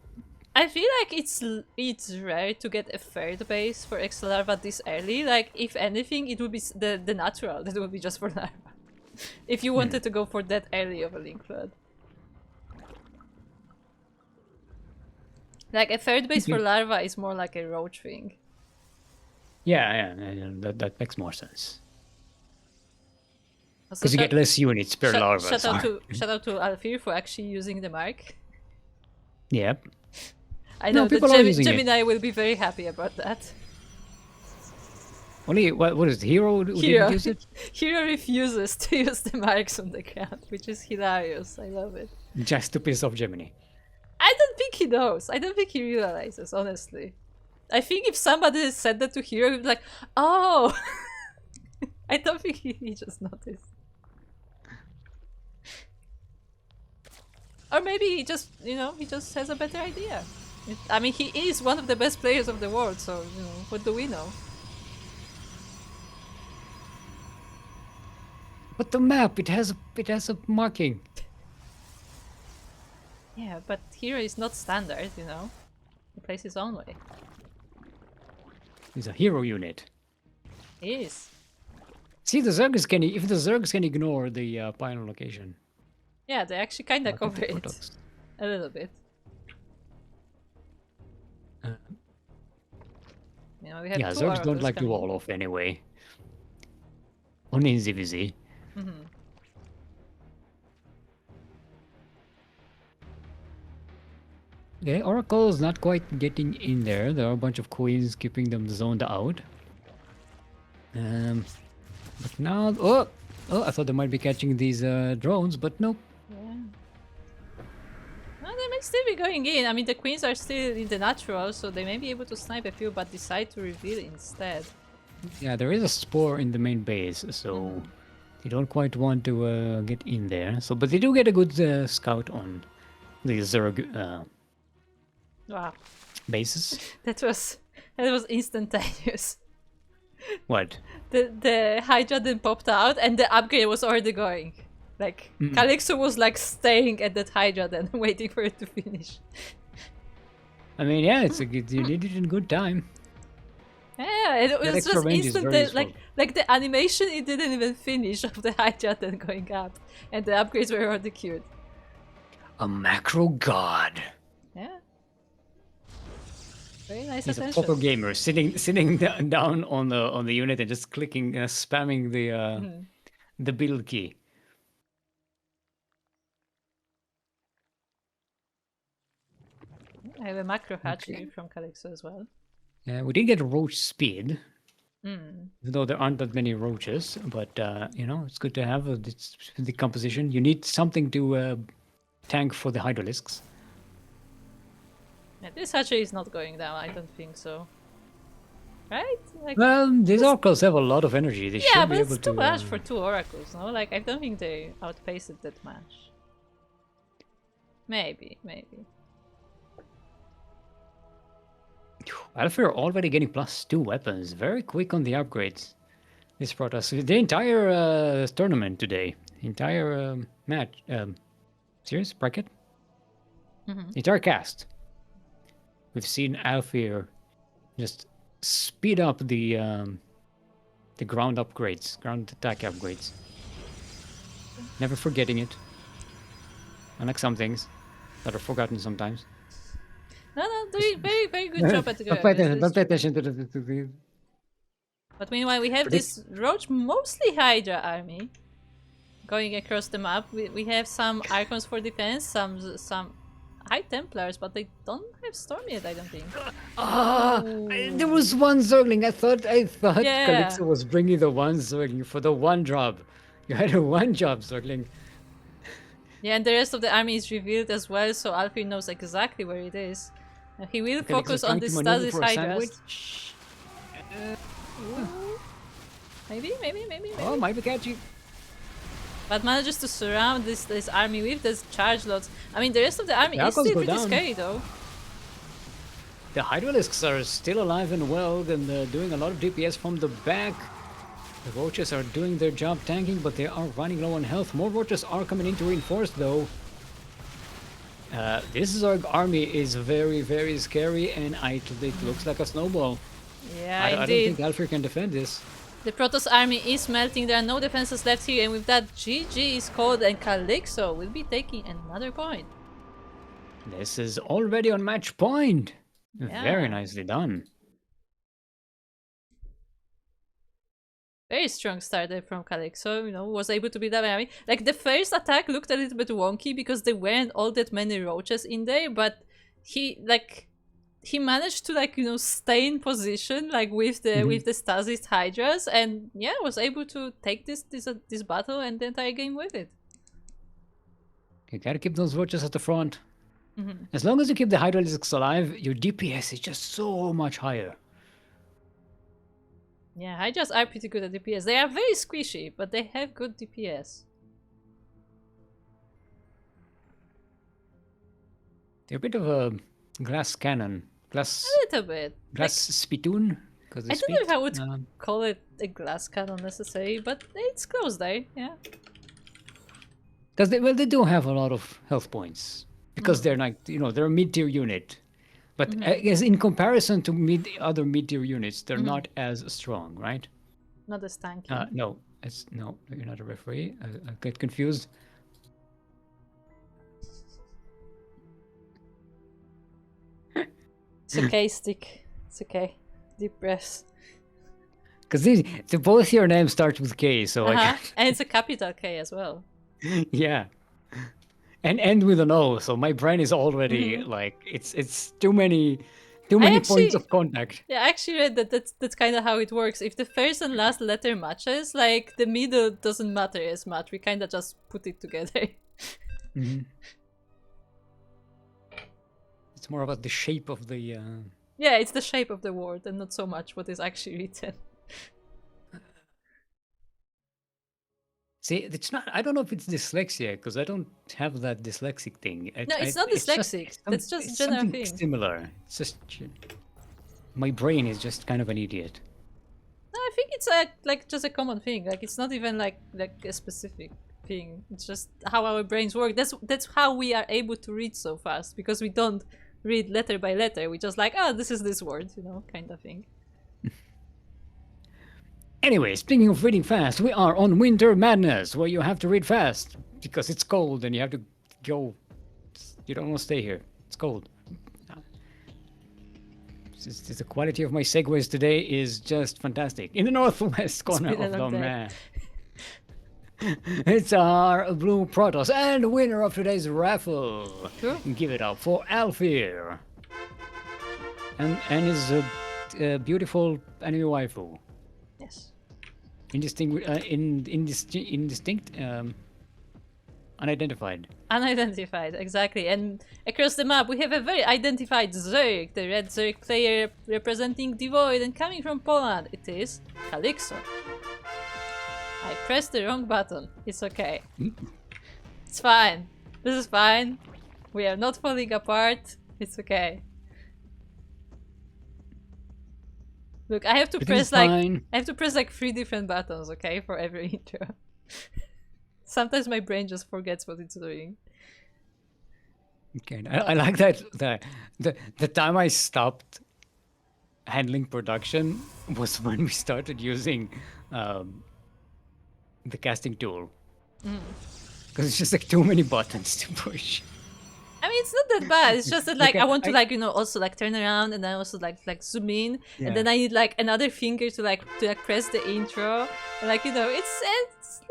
I feel like it's rare to get a third base for extra larva this early. Like, if anything, it would be the natural. That would be just for larva. If you wanted to go for that early of a link flood. Like, a third base for larva is more like a roach thing. Yeah, that makes more sense. Also, Because you get less units per larva. shout so- out to Alfir for actually using the mark. Yep. I No, know that people are using it. Gemini will be very happy about that. Only what is it, Hero who Hero. didn't use it? Hero refuses to use the marks on the ground, which is hilarious. I love it. Just to piss off Gemini. I don't think he knows. I don't think he realizes, honestly. I think if somebody said that to Hero, he'd be like, oh! I don't think he just noticed. Or maybe he just, he just has a better idea. I mean, he is one of the best players of the world, so, what do we know? But the map, it has a marking. Yeah, but Hero is not standard, He plays his own way. He's a hero unit. He is. See, the Zergs can, if the Zergs can ignore the final location. Yeah, they actually kind of Look at cover the it. photos. A little bit. You know, we have Yeah, two Zergs don't oracles like to coming. wall off anyway. Only in ZVZ. Okay, Oracle is not quite getting in there. There are a bunch of queens keeping them zoned out. But now, oh, I thought they might be catching these drones, but nope. Yeah. Well, they may still be going in. I mean, the queens are still in the natural, so they may be able to snipe a few, but decide to reveal instead. Yeah, there is a spore in the main base, so they don't quite want to get in there. So, but they do get a good scout on the Zerg Wow, bases. that was instantaneous. What? The Hydra then popped out, and the upgrade was already going. Like Kalyxo was like staying at that Hydra then, waiting for it to finish. I mean, yeah, it's a good, you did it in good time. Yeah, it was extra just range is very instant. Like the animation, it didn't even finish of the Hydra then going up, and the upgrades were already queued. A macro god. Yeah. Very nice He's attention. a proper gamer, sitting down on the unit and just clicking, spamming the build key. I have a macro hatchery from Kalyxo as well. Yeah, we did get roach speed, Mm. even though there aren't that many roaches. But you know, it's good to have this decomposition. You need something to tank for the hydralisks. Yeah, this hatchery is not going down. I don't think so. Right? Like, Well, these oracles have a lot of energy. They yeah, should but be it's able too to. much for two oracles, no? Like, I don't think they outpaced it that much. Maybe. Alfir already getting +2 weapons. Very quick on the upgrades. This brought us the entire tournament today. Entire match. Series? Bracket? Entire cast. We've seen Alfir just speed up the ground upgrades, ground attack upgrades. Never forgetting it. Unlike some things that are forgotten sometimes. No, doing very good job at the Don't pay attention to the But meanwhile, we have this roach, mostly Hydra army, going across the map. We have some Archons for defense, some High Templars, but they don't have Storm yet, I don't think. There was one Zergling. I thought Yeah. Kalyxo was bringing the one Zergling for the one job. You had a one job Zergling. Yeah, and the rest of the army is revealed as well, so Alfir knows exactly where it is. He will focus on the Stasis Hydras. Maybe. Oh, might be catchy. But manages to surround this army with these charge loads. I mean, the rest of the army The is Archons still go pretty down. scary, though. The Hydralisks are still alive and well, and doing a lot of DPS from the back. The Roaches are doing their job tanking, but they are running low on health. More Roaches are coming in to reinforce, though. This Zerg army is very, very scary, and it looks like a snowball. Yeah, I don't indeed. think Alfir can defend this. The Protoss army is melting, there are no defenses left here, and with that, GG is called, and Kalyxo will be taking another point. This is already on match point. Yeah. Very nicely done. Very strong start there from Kalyxo, you know, was able to beat that army. Like, the first attack looked a little bit wonky because there weren't all that many roaches in there, but he managed to, like, you know, stay in position, like, with the Stasis Hydras, and yeah, was able to take this battle and the entire game with it. You gotta keep those Roaches at the front. As long as you keep the Hydralisks alive, your DPS is just so much higher. Yeah, Hydras are pretty good at DPS. They are very squishy, but they have good DPS. They're a bit of a glass cannon. A little bit. Glass spittoon? I don't know if I would call it a glass cannon necessarily, but it's close there, yeah. Because they do have a lot of health points. Because they're like, you know, they're a mid-tier unit. But I guess in comparison to other mid-tier units, they're not as strong, right? Not as tanky. No, you're not a referee. I get confused. It's okay, Stick. It's okay. Deep breaths. Because both your names start with K, so And it's a capital K as well. yeah, and end with an O. So my brain is already like it's too many points of contact. Yeah, I actually read that's kind of how it works. If the first and last letter matches, like the middle doesn't matter as much. We kind of just put it together. It's more about the shape of the. Yeah, it's the shape of the word and not so much what is actually written. See, it's not. I don't know if it's dyslexia because I don't have that dyslexic thing. No, it's not dyslexic. That's just a general something thing. similar. It's just my brain is just kind of an idiot. No, I think it's like just a common thing. Like it's not even like a specific thing. It's just how our brains work. That's how we are able to read so fast, because we don't read letter by letter. We just like, oh, this is this word, you know, kind of thing. Anyway, speaking of reading fast, we are on Winter Madness, where you have to read fast because it's cold and you have to go. You don't want to stay here. It's cold. The quality of my segues today is just fantastic. In the northwest corner of the map, it's our blue Protoss and the winner of today's raffle. Sure. Give it up for Alfir and his beautiful enemy waifu. Yes. Indistinct, unidentified. Unidentified, exactly. And across the map, we have a very identified Zerg, the red Zerg player representing Devoid, and coming from Poland, it is Kalyxo. I pressed the wrong button. It's okay. It's fine. This is fine. We are not falling apart. It's okay. Look, I have to press like 3 different buttons, okay, for every intro. Sometimes my brain just forgets what it's doing. Okay, I like that the time I stopped handling production was when we started using the casting tool. Because it's just like too many buttons to push. I mean, it's not that bad. It's just that like I want to like, you know, also like turn around and then also like zoom in, and then I need like another finger to press the intro. And, like, you know, it's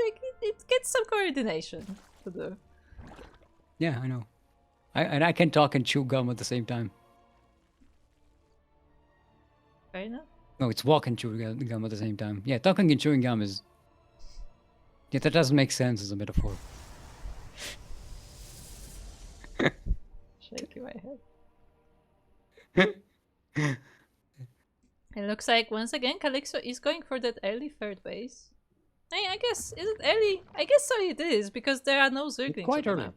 like it gets some coordination to do. Yeah, I know. I can talk and chew gum at the same time. Fair enough. No, it's walk and chew gum at the same time. Yeah, talking and chewing gum is. Yeah, that doesn't make sense as a metaphor. Shaking my head. It looks like once again Kalyxo is going for that early third base. Hey, I guess, is it early? I guess so it is, because there are no Zerglings. Quite early.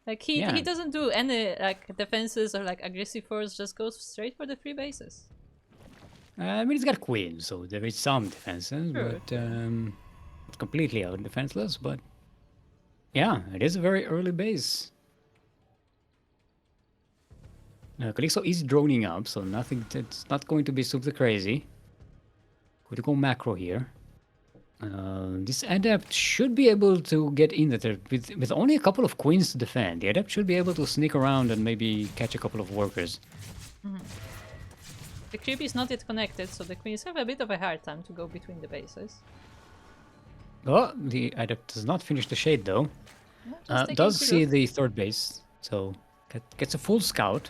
Like he doesn't do any like defenses or like aggressive force, just goes straight for the 3 bases. I mean, it's got queen, so there is some defenses, Sure. but it's completely out defenseless. But yeah, it is a very early base. Kalyxo is droning up, so nothing. It's not going to be super crazy. Going to go macro here. This adept should be able to get in there with only a couple of queens to defend. The adept should be able to sneak around and maybe catch a couple of workers. The creep is not yet connected, so the queens have a bit of a hard time to go between the bases. Oh, the adept does not finish the shade though. Does see the third base, so gets a full scout.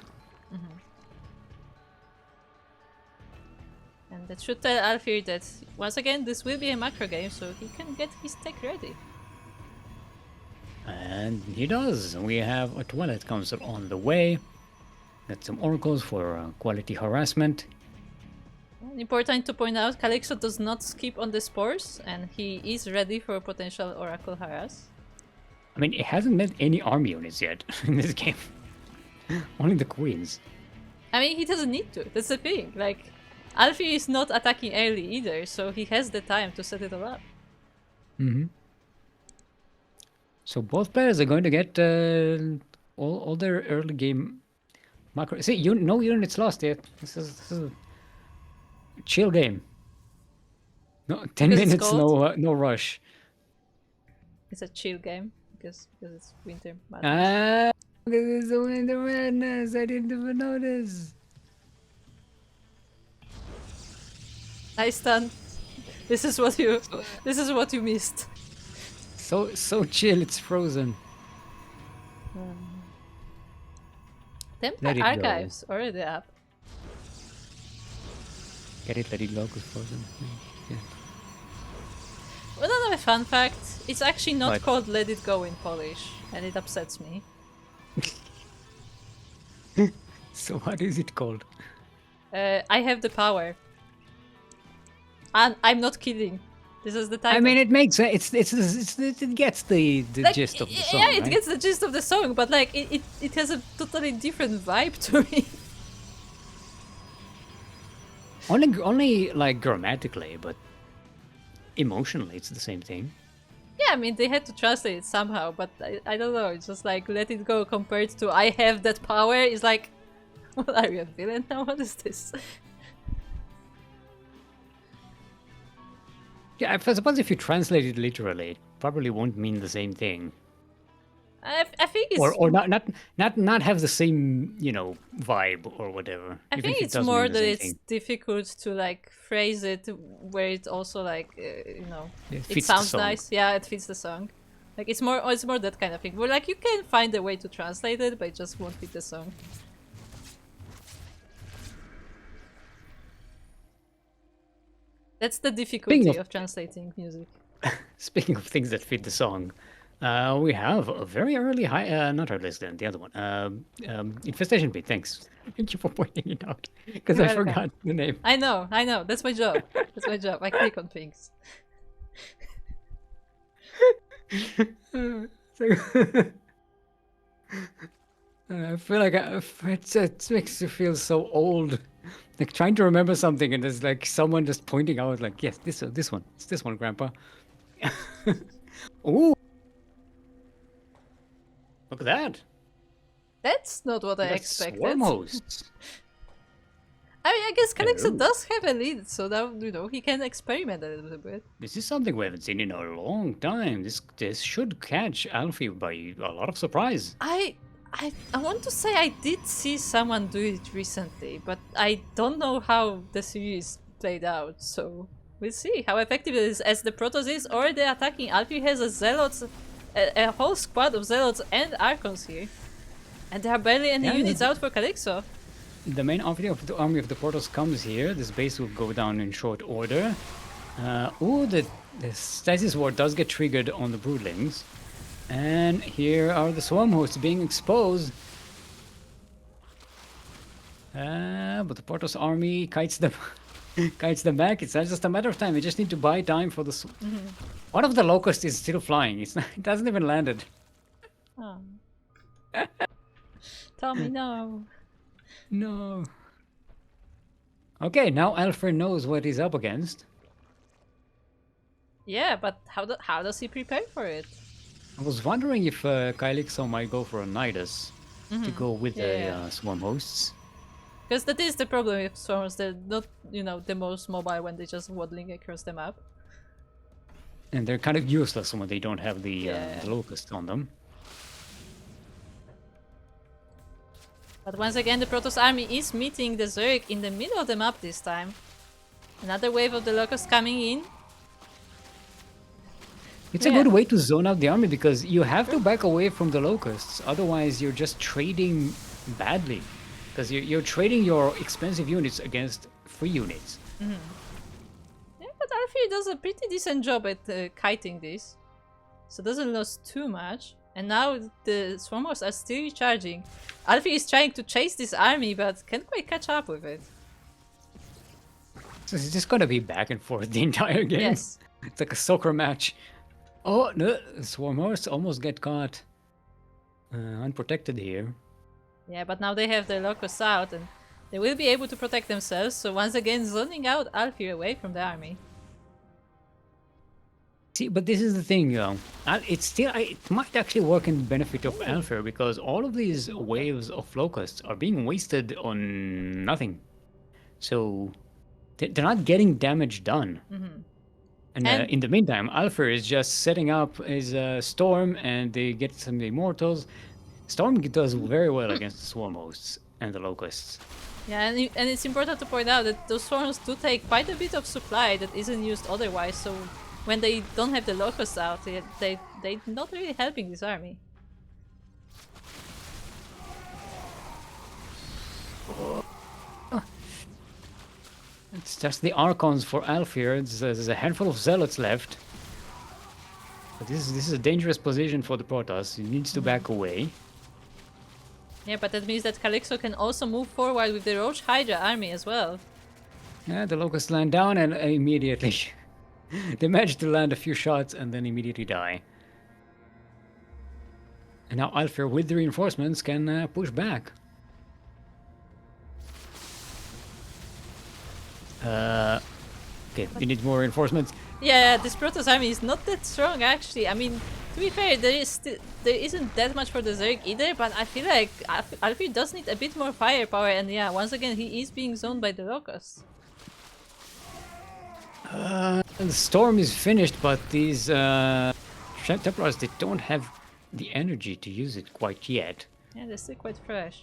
And that should tell Alfir that, once again, this will be a macro game, so he can get his tech ready. And he does. We have a Twilight Council on the way. Got some oracles for quality harassment. Important to point out, Kalyxo does not skip on the spores, and he is ready for a potential oracle harass. I mean, it hasn't met any army units yet in this game. Only the queens. I mean, he doesn't need to. That's the thing. Like, Alfir is not attacking early either, so he has the time to set it all up. So both players are going to get all their early game Macro. See, you no units lost yet. This is a chill game. No, 10 Because it's minutes, cold? no rush. It's a chill game because it's winter madness. Ah, this is the winter madness. I didn't even notice. Nice stun. This is what you missed. So chill. It's frozen. Temper Let it go. archives already up. Get it, let it go, 'cause frozen. Yeah. Another fun fact, it's actually not What? called Let It Go in Polish, and it upsets me. So what is it called? I have the power. And I'm not kidding. This is the title. I mean, it makes sense. It gets the Like, gist of the song, yeah, it right? gets the gist of the song, but like it has a totally different vibe to me. Only like grammatically, but emotionally, it's the same thing. Yeah, I mean they had to translate it somehow, but I don't know. It's just like Let It Go compared to I have that power is like, what are you, a villain now? What is this? Yeah, I suppose if you translate it literally, it probably won't mean the same thing, I think it's or not have the same vibe or whatever. I even think if it it's does more mean the that same it's thing. difficult to like phrase it where it also like It it fits the sounds song. nice. Yeah, it fits the song. Like it's more that kind of thing. Well, like you can find a way to translate it, but it just won't fit the song. That's the difficulty of translating music. Speaking of things that fit the song, we have a very early high, not early than the other one. Infestation Pit. Thanks. Thank you for pointing it out because You're I welcome. forgot the name. I know. That's my job. That's my job. I click on things. I feel like it makes you feel so old. Like trying to remember something, and there's like someone just pointing out, like, yes, this one, it's this one, Grandpa. Ooh, look at that! That's not what I That's expected. swarm hosts. I mean, I guess Kalyxo Oh. does have a lead, so now he can experiment a little bit. This is something we haven't seen in a long time. This should catch Alfie by a lot of surprise. I want to say I did see someone do it recently, but I don't know how the series played out, so we'll see how effective it is as the Protoss is already attacking. Alfir has a Zealots, a whole squad of Zealots and Archons here. And there are barely any units out for Kalyxo. The main army of the Protoss comes here. This base will go down in short order. The Stasis Ward does get triggered on the Broodlings. And here are the swarm hosts being exposed. But the Protoss army kites them back. It's not just a matter of time. We just need to buy time for the... One of the locusts is still flying. It hasn't even landed. Oh. Tell me no. No. Okay, now Alfir knows what he's up against. Yeah, but how does he prepare for it? I was wondering if Kalyxo might go for a Nidus to go with the swarm hosts. Because that is the problem with swarms. They're not, the most mobile when they're just waddling across the map. And they're kind of useless when they don't have the locust on them. But once again, the Protoss army is meeting the Zerg in the middle of the map this time. Another wave of the Locusts coming in. It's a good way to zone out the army because you have to back away from the locusts. Otherwise, you're just trading badly. Because you're trading your expensive units against free units. Yeah, but Alfir does a pretty decent job at kiting this. So doesn't lose too much. And now the swarmers are still recharging. Alfir is trying to chase this army, but can't quite catch up with it. So it's just gonna be back and forth the entire game. Yes. It's like a soccer match. Oh, no, swarmers almost get caught unprotected here. Yeah, but now they have the locusts out and they will be able to protect themselves. So once again, zoning out Alfir away from the army. See, but this is the thing, it's still it might actually work in the benefit of Alfir because all of these waves of locusts are being wasted on nothing. So they're not getting damage done. And in the meantime, Alfir is just setting up his Storm, and they get some Immortals. Storm does very well against the Swarm Hosts and the Locusts. Yeah, and it's important to point out that those swarms do take quite a bit of supply that isn't used otherwise, so when they don't have the locusts out, they're not really helping this army. It's just the Archons for Alfir. There's a handful of Zealots left. But this is a dangerous position for the Protoss. He needs to back away. Yeah, but that means that Kalyxo can also move forward with the Roach Hydra army as well. Yeah, the Locusts land down and immediately... they manage to land a few shots and then immediately die. And now Alfir, with the reinforcements, can push back. Okay, we need more reinforcements. Yeah, this Protoss army is not that strong actually. I mean, to be fair, there isn't that much for the Zerg either, but I feel like Alfir does need a bit more firepower, and yeah, once again he is being zoned by the Locusts. The Storm is finished, but these Templars, they don't have the energy to use it quite yet. Yeah, they're still quite fresh.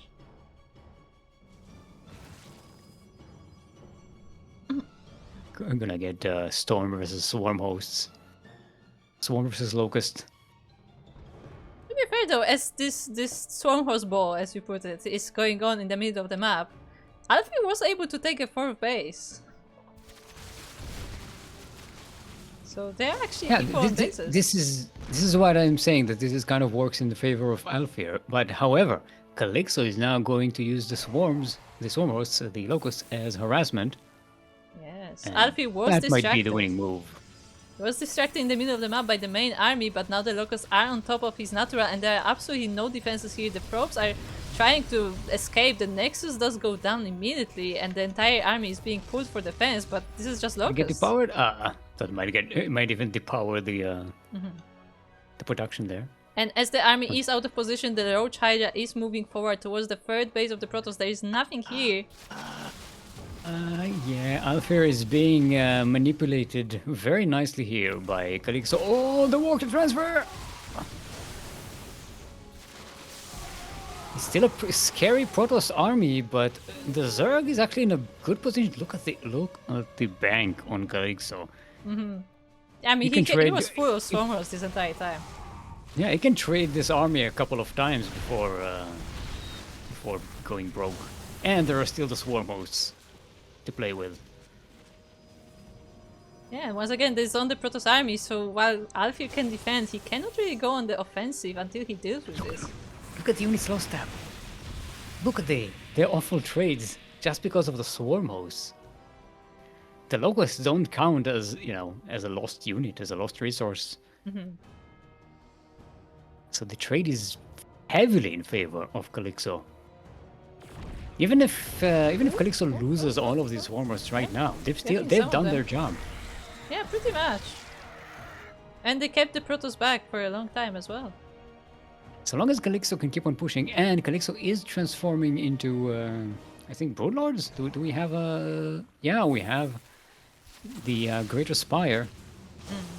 I'm gonna get Storm versus Swarm Hosts. Swarm versus Locust. To be fair though, as this Swarm Host ball, as you put it, is going on in the middle of the map, Alfir was able to take a 4th base. So they're actually equal on bases. This is what I'm saying, that this is kind of works in the favor of Alfir. But however, Kalyxo is now going to use the Swarm Hosts, the Locusts, as harassment. Yes, Alfir was that distracted. Might be the winning move. He was distracted in the middle of the map by the main army, but now the Locusts are on top of his Natural and there are absolutely no defenses here. The probes are trying to escape, the Nexus does go down immediately and the entire army is being pulled for defense, but this is just Locusts. Get depowered? That might even depower the production there. And as the army is out of position, the Roach Hydra is moving forward towards the 3rd base of the Protoss. There is nothing here. Yeah, Alfir is being manipulated very nicely here by Kalyxo. Oh, the walk to transfer! It's still a scary Protoss army, but the Zerg is actually in a good position. Look at the bank on Kalyxo. I mean, he was full of Swarmers this entire time. Yeah, he can trade this army a couple of times before going broke. And there are still the Swarm Hosts to play with. Yeah, once again, there's on the Protoss army, so while Alfir can defend, he cannot really go on the offensive until he deals with this. Look at the unit slow step. Look at their awful trades just because of the Swarm Hosts. The Locusts don't count as, as a lost unit, as a lost resource. So the trade is heavily in favor of Kalyxo. Even if Kalyxo loses all of these Swarmers right now, they've done their job. Yeah, pretty much. And they kept the Protoss back for a long time as well. So long as Kalyxo can keep on pushing, and Kalyxo is transforming into, I think, Broodlords? Do we have a... Yeah, we have the Greater Spire.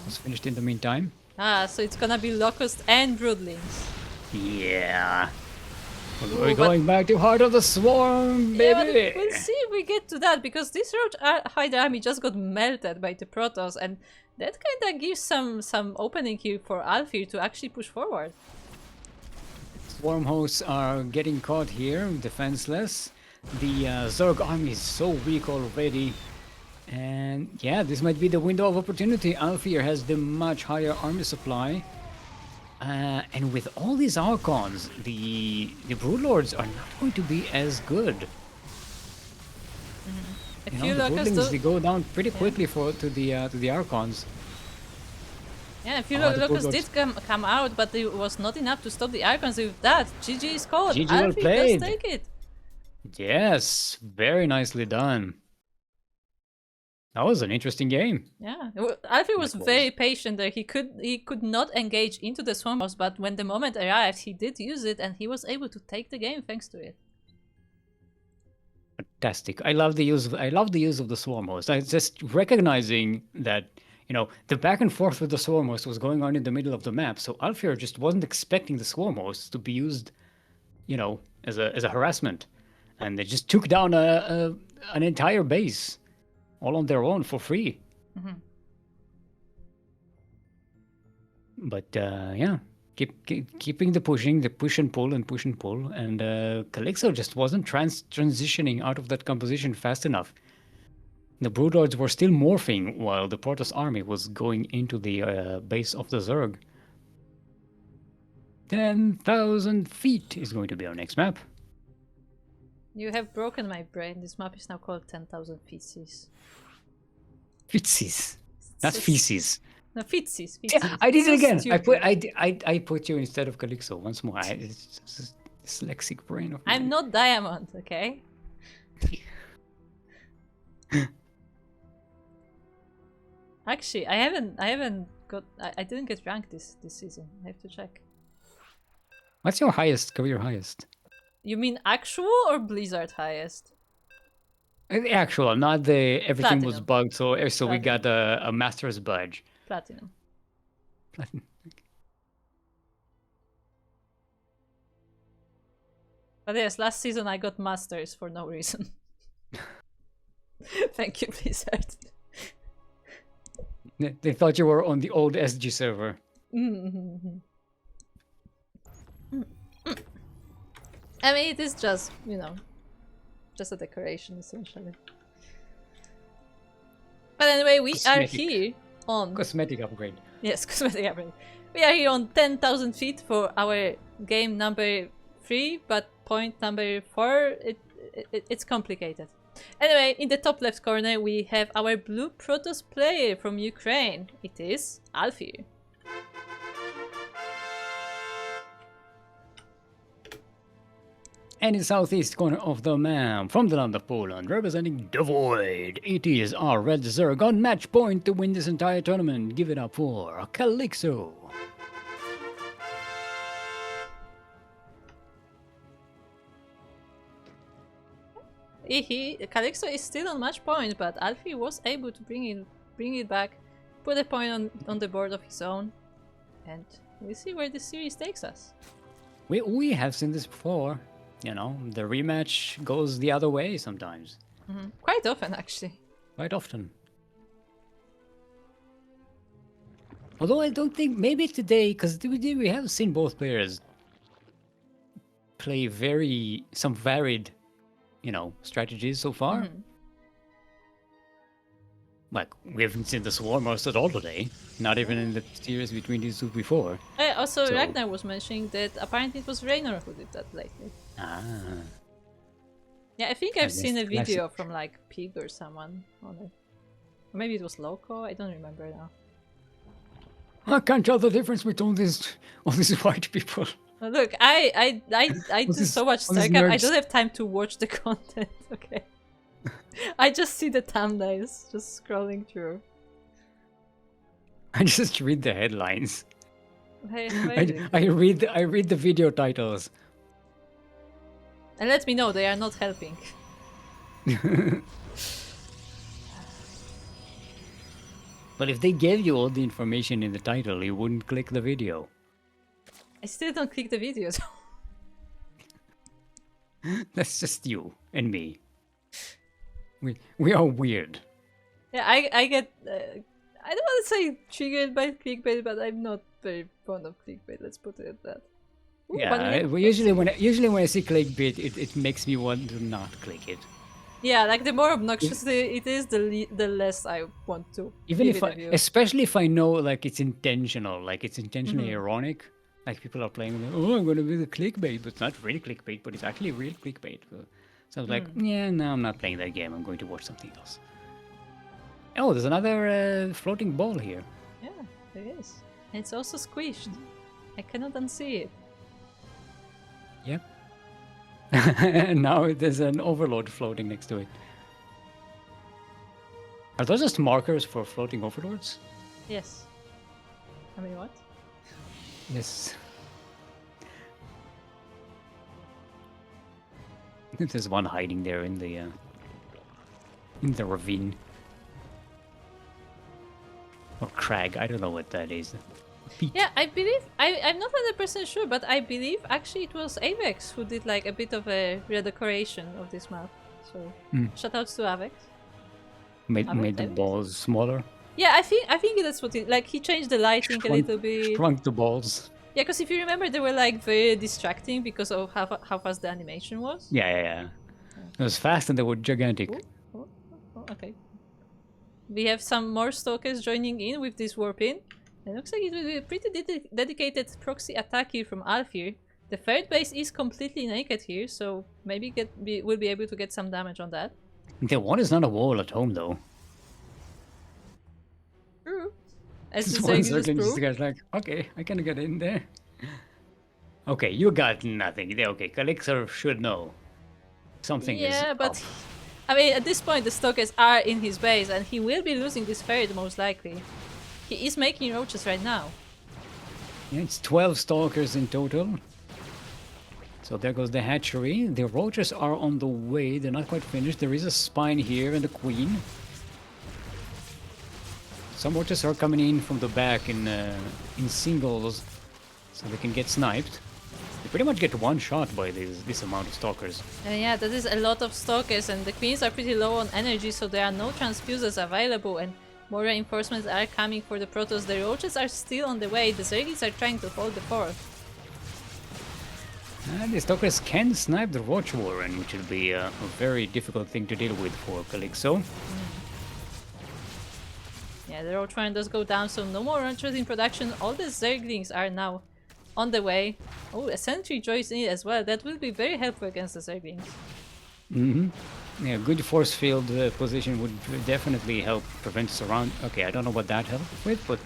Was finished in the meantime. So it's gonna be Locust and Broodlings. Yeah. We're going back to Heart of the Swarm, baby! Yeah, but we'll see if we get to that, because this Roach Hydra army just got melted by the Protoss, and that kinda gives some opening here for Alfir to actually push forward. Swarm Hosts are getting caught here, defenseless. The Zerg army is so weak already. And yeah, this might be the window of opportunity. Alfir has the much higher army supply. And with all these Archons, the Broodlords are not going to be as good. A You few know, the Locusts Broodlings, they go down pretty quickly to the Archons. Yeah, a few Locusts did come out, but it was not enough to stop the Archons with that. GG is called. GG, well played. Does take it. Yes, very nicely done. That was an interesting game. Yeah, Alfir was That was. very patient there. He could not engage into the swarm house, but when the moment arrived, he did use it, and he was able to take the game thanks to it. Fantastic. I love the use of the swarm host. I just recognizing that, the back and forth with the swarm host was going on in the middle of the map. So Alfir just wasn't expecting the swarm host to be used, as a harassment. And they just took down an entire base all on their own for free. Mm-hmm. But yeah, keeping the push and pull, and Kalyxo just wasn't transitioning out of that composition fast enough. The Broodlords were still morphing while the Protoss army was going into the base of the Zerg. 10,000 feet is going to be our next map. You have broken my brain. This map is now called 10,000 Feces. Feces. Not feces. No, Feces. Yeah, I did it again. Stupid. I put you instead of Kalyxo once more. It's just dyslexic brain of mine. I'm not Diamond, okay? Actually, I didn't get ranked this season. I have to check. What's your career highest? You mean actual or Blizzard highest? The actual, not the everything was Platinum. bugged, so we Platinum. got a master's badge. Platinum. But yes, last season I got masters for no reason. Thank you, Blizzard. They thought you were on the old SG server. Mm-hmm. I mean, it is just, just a decoration, essentially. But anyway, we are here on... Cosmetic upgrade. Yes, cosmetic upgrade. We are here on 10,000 feet for our game number 3, but point number 4, it's complicated. Anyway, in the top left corner, we have our blue Protoss player from Ukraine. It is Alfir. And in the southeast corner of the map, from the land of Poland, representing the Void, it is our Red Zerg on match point to win this entire tournament. Give it up for Kalyxo. Kalyxo is still on match point, but Alfir was able to bring it back, put a point on the board of his own, and we'll see where this series takes us. We have seen this before. The rematch goes the other way sometimes. Mm-hmm. Quite often, actually. Quite often. Although I don't think, maybe today, because we have seen both players play some varied, strategies so far. Mm-hmm. Like, we haven't seen the Swarmers at all today. Not even in the series between these two before. Also, So- RagnaR was mentioning that apparently it was RagnaR who did that lately. Ah. Yeah, I think I've seen a missed classic. video from like Pig or someone on it. Or maybe it was Loco, I don't remember now. I can't tell the difference between all these white people. Look, I do This- so much all these StarCraft, I nerds. don't have time to watch the content, okay? I just see the thumbnails, just scrolling through. I just read the headlines. Hey, amazing. I read the video titles. And let me know, they are not helping. But if they gave you all the information in the title, you wouldn't click the video. I still don't click the videos. That's just you and me. We are weird. Yeah, I get... I don't want to say triggered by clickbait, but I'm not very fond of clickbait, let's put it at that. Ooh, Yeah, usually when I see clickbait, it makes me want to not click it. Yeah, like the more obnoxious it is, the less I want to. Even give if it a view. especially if I know like it's intentional, like it's intentionally ironic, like people are playing, like, oh, I'm gonna be the clickbait, but it's not really clickbait, but it's actually real clickbait. So I was like, yeah, no, I'm not playing that game. I'm going to watch something else. Oh, there's another floating ball here. Yeah, there is. And it's also squished. I cannot unsee it. Yep. And now there's an overload floating next to it. Are those just markers for floating overlords? Yes. I mean, what? Yes. There's one hiding there in the ravine. Or crag, I don't know what that is. Peat. Yeah, I believe I'm not 100% sure, but I believe actually it was Avex who did like a bit of a redecoration of this map. So shoutouts to Avex. Made the Avex? balls smaller. Yeah, I think that's what it like. He changed the lighting a little bit. Shrunk the balls. Yeah, because if you remember, they were like very distracting because of how fast the animation was. Yeah. It was fast and they were gigantic. Oh, okay. We have some more stalkers joining in with this warp in. It looks like it will be a pretty dedicated proxy attack here from Alfir. The third base is completely naked here, so maybe we'll be able to get some damage on that. The one is not a wall at home though. True. As the One Zerglings Zergling prove. just guy's like, okay, I can get in there. Okay, you got nothing. Okay, Kalyxo should know. Something is Yeah, but up. I mean, at this point, the stalkers are in his base, and he will be losing this ferret most likely. He is making roaches right now. Yeah, it's 12 stalkers in total. So there goes the hatchery. The roaches are on the way. They're not quite finished. There is a spine here and a queen. Some roaches are coming in from the back in singles, so they can get sniped. They pretty much get one shot by this amount of stalkers. Yeah, that is a lot of stalkers, and the queens are pretty low on energy, so there are no transfusers available, and more reinforcements are coming for the Protoss. The roaches are still on the way. The Zerglings are trying to hold the fort. And the stalkers can snipe the Roach Warren, which will be a very difficult thing to deal with for Kalyxo. Yeah, the Roach Warren does go down, so no more Roaches in production. All the Zerglings are now on the way. Oh, a sentry joins in as well. That will be very helpful against the Zerglings. Yeah, good force field position would definitely help prevent surround. Okay, I don't know what that helped with, but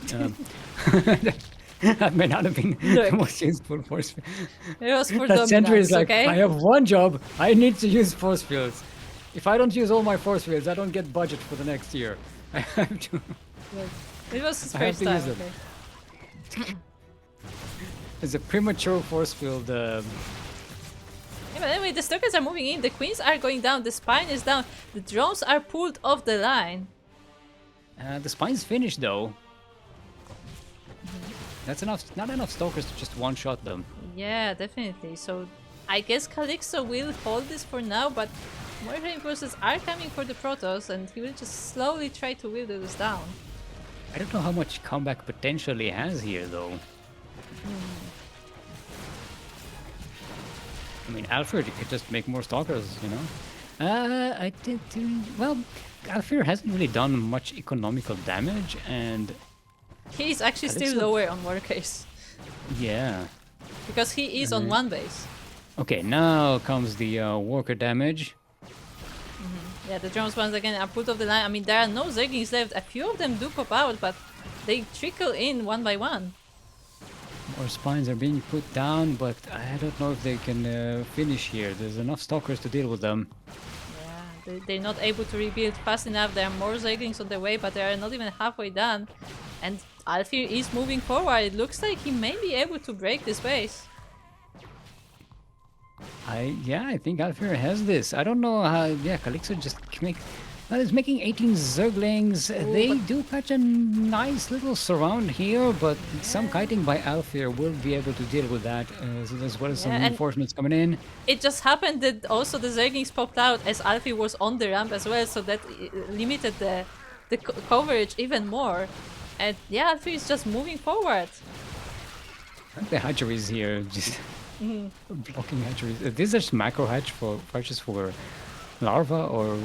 that may not have been the most useful force field. It was for That sentry is like, okay? I have one job. I need to use force fields. If I don't use all my force fields, I don't get budget for the next year. I have to. It was his I have first to time. use them. Okay. It's a premature force field. Yeah, but anyway, the stalkers are moving in. The queens are going down. The spine is down. The drones are pulled off the line. The spine's finished though. That's enough. Not enough stalkers to just one-shot them. Yeah, definitely. So I guess Kalyxo will hold this for now, but more reinforcements are coming for the Protoss, and he will just slowly try to wield this down. I don't know how much comeback potential he has here though. I mean, Alfir could just make more stalkers, you know? I did. Well, Alfir hasn't really done much economical damage, and He is actually still Kalyxo- lower on workers, yeah. because he is on one base. Okay, now comes the worker damage. Yeah, the drones once again are pulled off the line. I mean, there are no Zerglings left. A few of them do pop out, but they trickle in one by one. More spines are being put down, but I don't know if they can finish here. There's enough stalkers to deal with them. Yeah, they're not able to rebuild fast enough. There are more Zerglings on the way, but they are not even halfway done. And Alfir is moving forward. It looks like he may be able to break this base. I think Alfir has this. I don't know how. Yeah, Kalyxo just is making 18 Zerglings. They do catch a nice little surround here, but some kiting by Alfir will be able to deal with that, as well as some and reinforcements coming in. It just happened that also the Zerglings popped out as Alfir was on the ramp as well, so that limited the coverage even more. And yeah, Alfir is just moving forward. The hatcheries here just blocking hatcheries. These are just macro hatches for larva or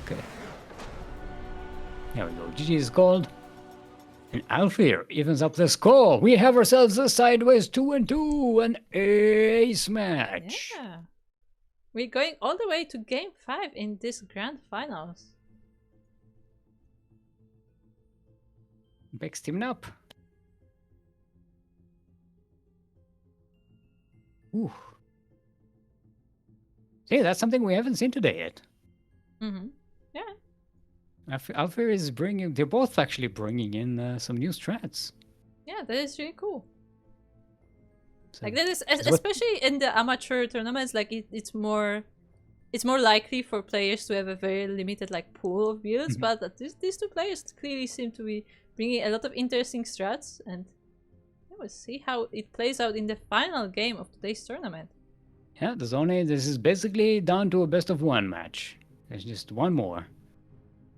okay. There we go. GG is gold. And Alfir evens up the score. We have ourselves a sideways 2-2, an ace match. Yeah. We're going all the way to game 5 in this grand finals. Beck's teaming up. Ooh. See, that's something we haven't seen today yet. Yeah. Alfir is bringing. They're both actually bringing in some new strats. Yeah, that is really cool. So, Like that is, what- especially in the amateur tournaments, like it's more likely for players to have a very limited like pool of builds. Mhm. But these two players clearly seem to be bringing a lot of interesting strats, and we'll see how it plays out in the final game of today's tournament. Yeah, this is basically down to a best of one match. There's just one more.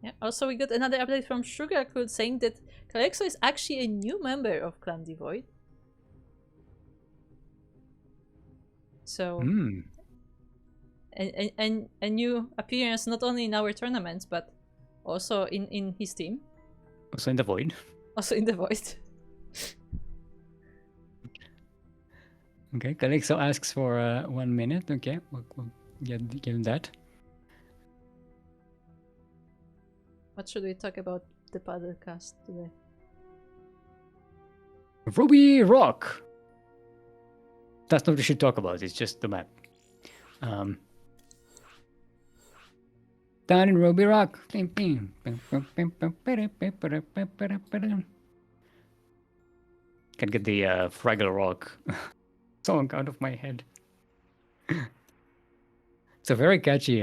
Yeah. Also, we got another update from Sugarcool saying that Kalyxo is actually a new member of Clan Devoid. So, a new appearance not only in our tournaments but also in his team. Also in the void. Also in the Void. Okay, Kalyxo asks for 1 minute. Okay, we'll give him that. What should we talk about the podcast today? Ruby Rock. That's not what we should talk about. It's just the map. Down in Ruby Rock. Can't get the Fraggle Rock song out of my head. It's a very catchy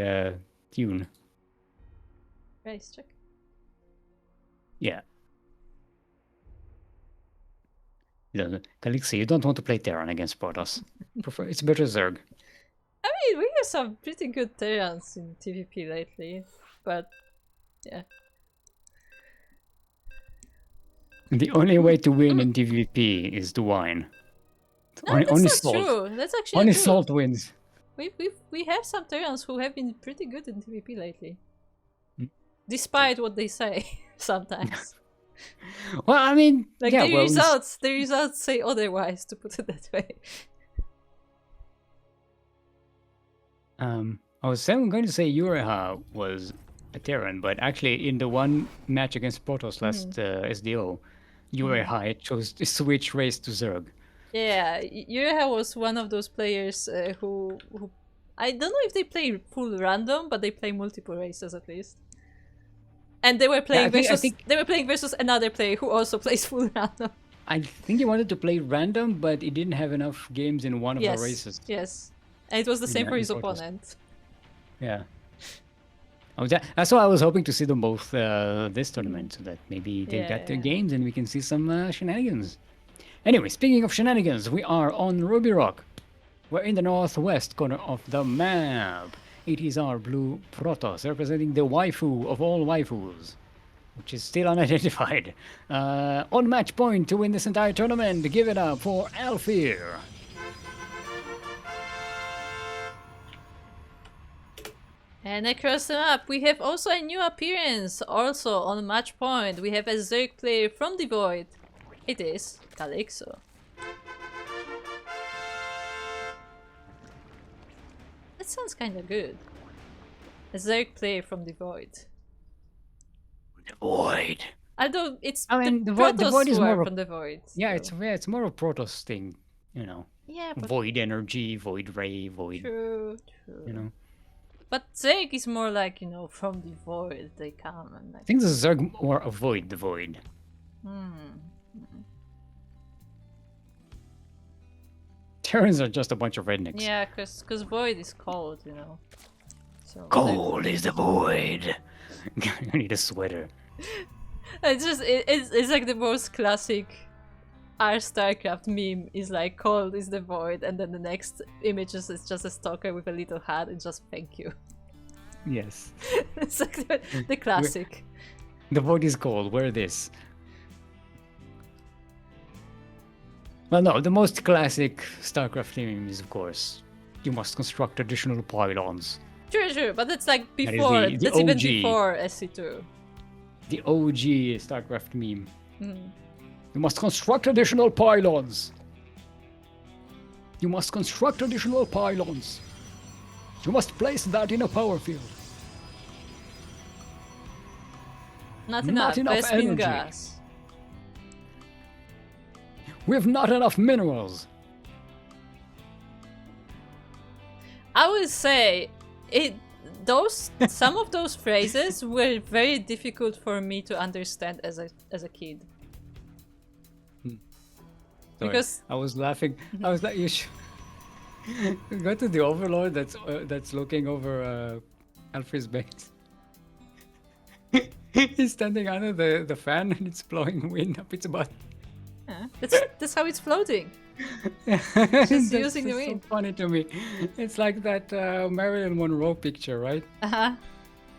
tune. Race check. Yeah. Kalyxo, you don't want to play Terran against Protoss. It's better Zerg. I mean, we have some pretty good Terrans in TVP lately, but yeah. The only way to win in TVP is to whine. No, that's not true. That's actually only true. salt wins. We have some Terrans who have been pretty good in TVP lately. Despite what they say sometimes. Well, I mean, Like yeah, the results say otherwise, to put it that way. I was going to say Ureha was a Terran, but actually in the one match against Protoss last SDO, Ureha chose to switch race to Zerg. Yeah, Ureha was one of those players who I don't know if they play full random, but they play multiple races at least. And they were playing they were playing versus another player who also plays full random. I think he wanted to play random, but he didn't have enough games in one of the races. Yes, and it was the same for his opponent. Yeah. That's why I was hoping to see them both this tournament, so that maybe they get their games and we can see some shenanigans. Anyway, speaking of shenanigans, we are on Ruby Rock. We're in the northwest corner of the map. It is our blue Protoss, representing the waifu of all waifus, which is still unidentified. On match point to win this entire tournament, give it up for Alfir. And across the map, we have also a new appearance. Also on match point, we have a Zerg player from the Void. It is Kalyxo. That sounds kind of good. A Zerg player from the Void. The Void. Although it's the Protoss Void is more from the Void. Yeah, so. it's more of a Protoss thing, you know. Yeah, but Void energy, Void ray, Void. True. You know. But Zerg is more like, you know, from the Void they come and like. I think the Zerg more avoid the Void. Terrans are just a bunch of rednecks. Yeah, cause Void is cold, you know. So cold is the Void. I need a sweater. It's like the most classic our StarCraft meme is like cold is the Void, and then the next image is just a stalker with a little hat and just thank you. Yes. It's like the classic. The Void is cold, wear this. Well, no, the most classic StarCraft meme is, of course, you must construct additional pylons. Sure, but that's like before, the that's OG. even before SC2. The OG StarCraft meme. You must construct additional pylons. You must construct additional pylons. You must place that in a power field. Not enough Bespin energy. gas. We have not enough minerals. I would say some of those phrases were very difficult for me to understand as a kid. Sorry, Because I was laughing. I was like, you should go to the Overlord that's looking over Alfred's base. He's standing under the fan and it's blowing wind up its butt. yeah, that's how it's floating. Just using the so wind. funny to me. It's like that Marilyn Monroe picture, right? Uh-huh.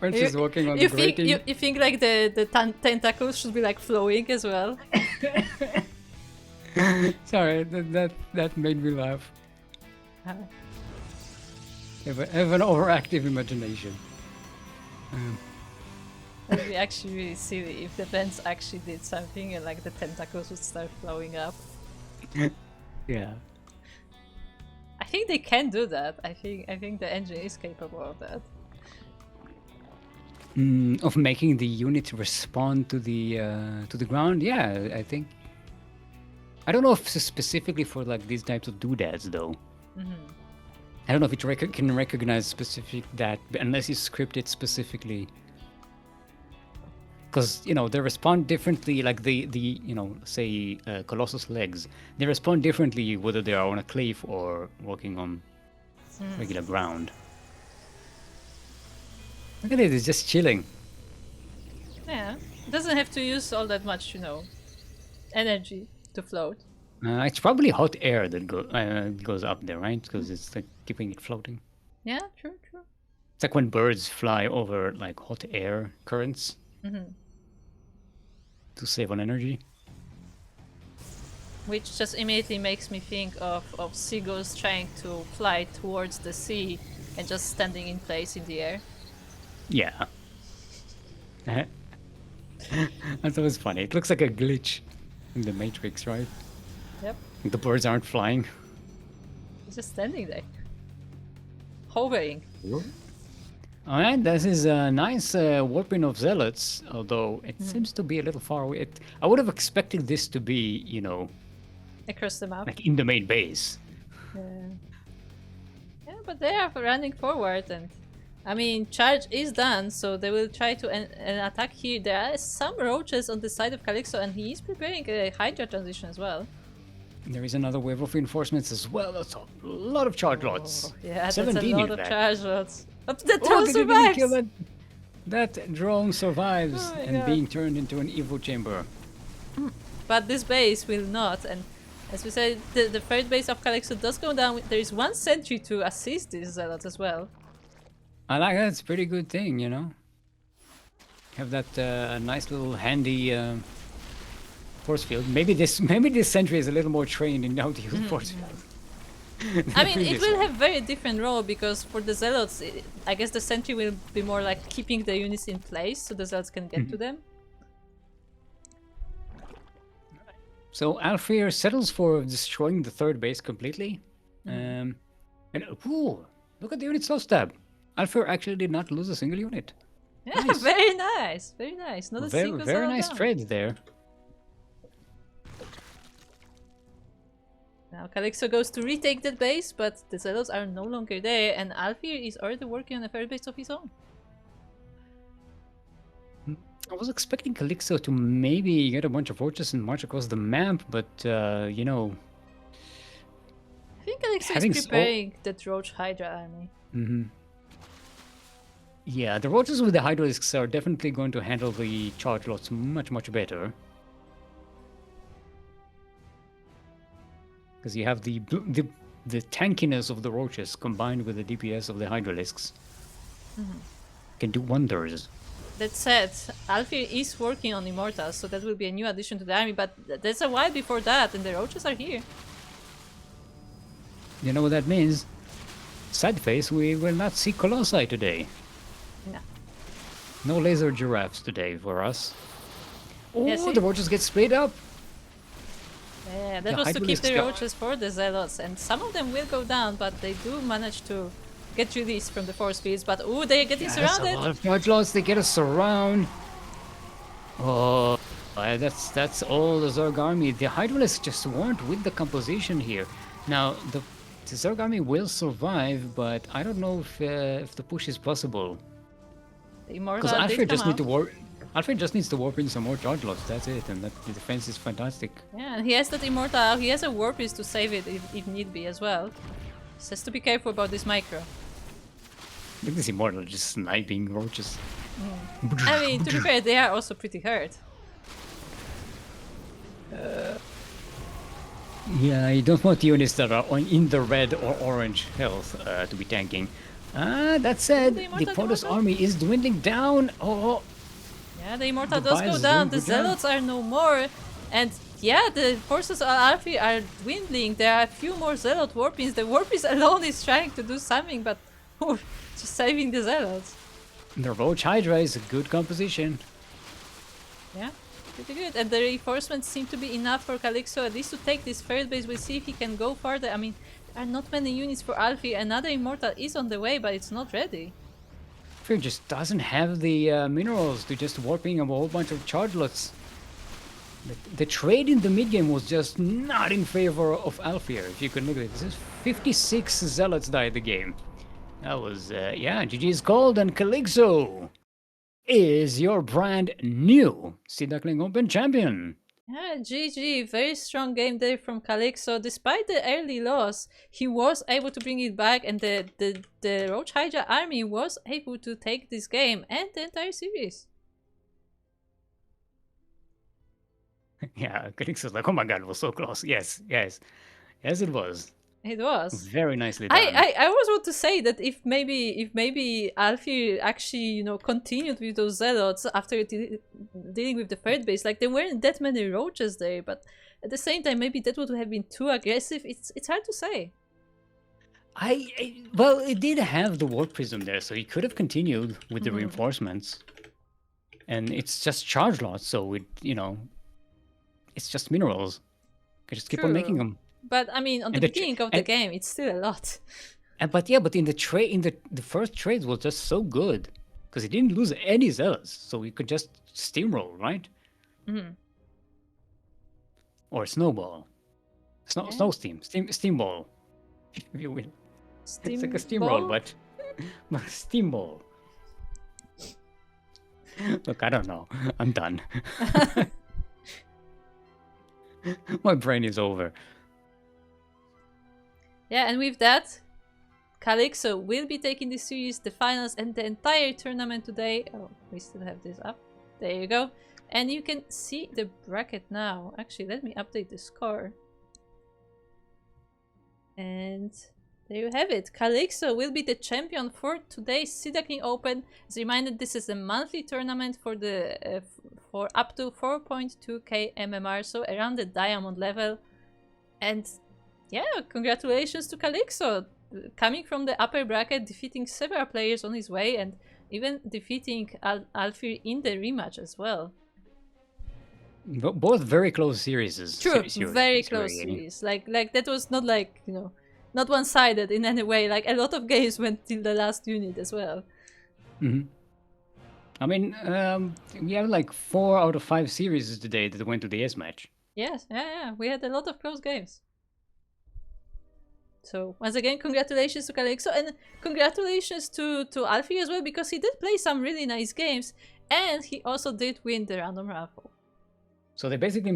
When she's walking on the You think grating. you think like the tentacles should be like flowing as well? Sorry, that made me laugh. Uh, Have an overactive imagination. That would be actually really silly if the vents actually did something and like the tentacles would start flowing up. Yeah. I think they can do that. I think the engine is capable of that. Of making the unit respond to the ground. Yeah, I think. I don't know if it's specifically for like these types of doodads though. I don't know if it can recognize specific that unless you script it specifically. Because they respond differently. Like the say Colossus legs, they respond differently whether they are on a cliff or walking on regular ground. Look at it, it's just chilling. Yeah, it doesn't have to use all that much, energy to float. It's probably hot air that goes up there, right? Because it's like keeping it floating. Yeah, true. It's like when birds fly over like hot air currents to save on energy. Which just immediately makes me think of seagulls trying to fly towards the sea and just standing in place in the air. Yeah. That's always funny. It looks like a glitch in the Matrix, right? Yep, The birds aren't flying. it's just standing there. Hovering. Alright, this is a nice warping of zealots, although it seems to be a little far away. I would have expected this to be, Across the map. like in the main base. Yeah, but they are running forward and I mean, charge is done, so they will try to an attack here. There are some roaches on the side of Kalyxo and he is preparing a Hydra transition as well. There is another wave of reinforcements as well. That's a lot of charge lots. Yeah, that's a 17 lot in of fact. charge lots. Up the Oh, drone they didn't even kill survives! that drone survives Oh my and God. being turned into an evo chamber. But this base will not, and as we said, the third base of Kalyxo does go down. There is one sentry to assist this zealot as well. I like that. It's a pretty good thing, Have that nice little handy force field. Maybe this sentry is a little more trained in how to use force field. I mean, it will have very different role because for the zealots, I guess the sentry will be more like keeping the units in place so the zealots can get to them. So Alfir settles for destroying the third base completely. And ooh, look at the unit slow stab. Alfir actually did not lose a single unit. Yeah, Nice. very nice, very nice. Not a single Very zealot nice down. trade there. Now Kalyxo goes to retake that base, but the zealots are no longer there, and Alfir is already working on a third base of his own. I was expecting Kalyxo to maybe get a bunch of roaches and march across the map, but I think Kalyxo Having is preparing the Roach Hydra army. yeah, the roaches with the hydralisks are definitely going to handle the charge lots much better. Because you have the tankiness of the roaches combined with the DPS of the hydralisks. Can do wonders. That said, Alfir is working on Immortals, so that will be a new addition to the army, but that's a while before that, and the roaches are here. You know what that means? Sad face, we will not see Colossi today. Yeah. No laser giraffes today for us. Oh, Yeah, see? the roaches get split up. Yeah, that The was to keep the Hydralisks go- roaches for the zealots, and some of them will go down, but they do manage to get released from the force fields. But ooh, they are getting That's a surrounded. lot of charge lots. They get a surround. Oh, that's all the Zerg army. The hydralisks just weren't with the composition here. Now, the Zerg army will survive, but I don't know if the push is possible. The Because Immortal did come out. Alfir just needs to warp in some more charge lots. That's it, and that the defense is fantastic. Yeah, and he has that Immortal. He has a Warp Beast to save it if need be as well. Just has to be careful about this micro. Look at this Immortal just sniping roaches. I mean, to be fair, they are also pretty hurt. Yeah, you don't want units that are in the red or orange health to be tanking. That said, the Protoss army is dwindling down. Oh, yeah, the Immortal The does go Bias down. doing The good job. Zealots are no more. And yeah, the forces of Alfir are dwindling. There are a few more Zealot Warpings. The Warpings alone is trying to do something, but just saving the Zealots. the Roach Hydra is a good composition. Yeah, pretty good. And the reinforcements seem to be enough for Kalyxo at least to take this third base. We'll see if he can go farther. I mean, there are not many units for Alfir. Another Immortal is on the way, but it's not ready. Alfir just doesn't have the minerals to just warping a whole bunch of charge lots. The trade in the mid game was just not in favor of Alfir. If you can look at it, this is 56 Zealots died the game. That was, yeah, GG's called, and Kalyxo is your brand new Sea Duckling Open champion. Yeah, GG, very strong game there from Kalyxo. Despite the early loss, he was able to bring it back, and the Roach Hydra army was able to take this game and the entire series. Yeah, Kalyxo's like, oh my god, it was so close. Yes, yes. Yes, it was. It was. Very nicely done. I was about to say that if maybe Alfir actually, continued with those Zealots after dealing with the third base, like there weren't that many roaches there, but at the same time maybe that would have been too aggressive. It's hard to say. Well, it did have the Warp Prism there, so he could have continued with the reinforcements. And it's just charge lots, so it's just minerals. You just keep on making them. But I mean, on the beginning of the game, it's still a lot. But in the first trades was just so good because he didn't lose any zealots, so we could just steamroll, right? Or snowball, steamball, if you will. It's like a steamroll, but steamball. Look, I don't know. I'm done. My brain is over. Yeah, and with that, Kalyxo will be taking this series, the finals, and the entire tournament today. Oh, we still have this up. There you go. And you can see the bracket now. Actually, let me update the score. And there you have it. Kalyxo will be the champion for today's Sea Duckling Open. As a reminder, this is a monthly tournament for the for up to 4.2k MMR, so around the diamond level. And yeah, congratulations to Kalyxo, coming from the upper bracket, defeating several players on his way, and even defeating Alfir in the rematch as well. Both very close series. True, very close series. Like that was not like, not one-sided in any way. Like a lot of games went till the last unit as well. I mean, we have like 4 out of 5 series today that went to the S match. Yes, yeah. We had a lot of close games. So once again, congratulations to Kalyxo, and congratulations to Alfir as well, because he did play some really nice games, and he also did win the random raffle. So they're basically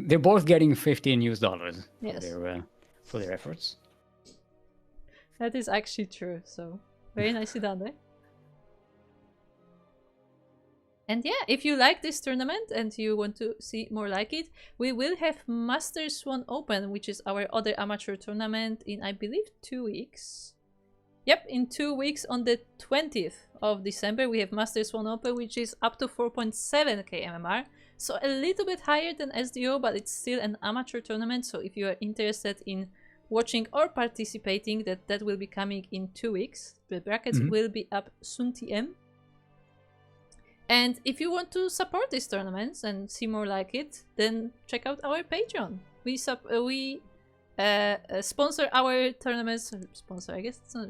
they're both getting $15 yes. For their efforts. That is actually true, so very nicely done there. And yeah, if you like this tournament and you want to see more like it, we will have Masters 1 Open, which is our other amateur tournament, in, I believe, 2 weeks. Yep, in 2 weeks on the 20th of December, we have Masters 1 Open, which is up to 4.7k MMR. So a little bit higher than SDO, but it's still an amateur tournament. So if you are interested in watching or participating, that will be coming in 2 weeks. The brackets will be up soon TM. And if you want to support these tournaments and see more like it, then check out our Patreon. We sponsor our tournaments. Sponsor, I guess. It's not...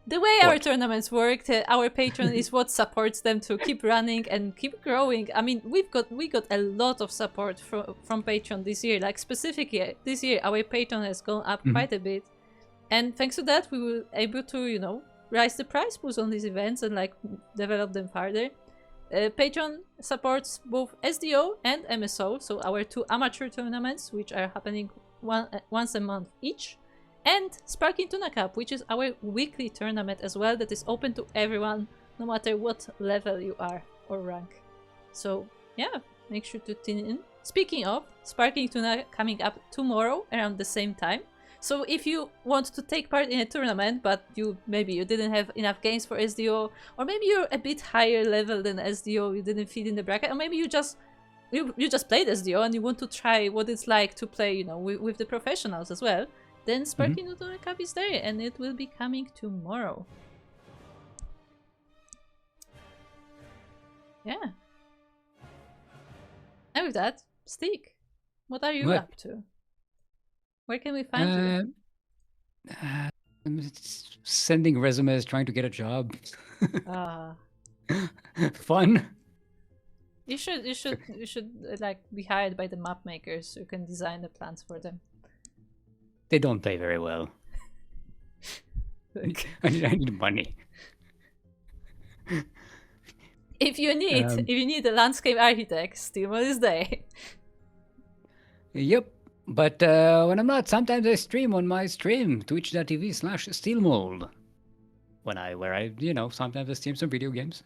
The way our tournaments work, our Patreon is what supports them to keep running and keep growing. I mean, we got a lot of support from Patreon this year. Like specifically this year, our Patreon has gone up quite a bit. And thanks to that, we will able to, you know, raise the prize pools on these events and like develop them further. Patreon supports both SDO and MSO, so our 2 amateur tournaments, which are happening once a month each, and Sparking Tuna Cup, which is our weekly tournament as well, that is open to everyone, no matter what level you are or rank. So yeah, make sure to tune in. Speaking of, Sparking Tuna coming up tomorrow around the same time. So if you want to take part in a tournament, but maybe you didn't have enough games for SDO, or maybe you're a bit higher level than SDO, you didn't fit in the bracket, or maybe you just played SDO and you want to try what it's like to play, you know, with the professionals as well, then Sparking Tuna Cup is there, and it will be coming tomorrow. Yeah. And with that, Stick, what are you up to? Where can we find you? I'm sending resumes, trying to get a job. Fun. You should like be hired by the map makers so you can design the plans for them. They don't pay very well. I need money. If you need a landscape architect, SteelMold is there. Yep. But when I'm not, sometimes I stream on my stream, twitch.tv/SteelMold. Sometimes I stream some video games.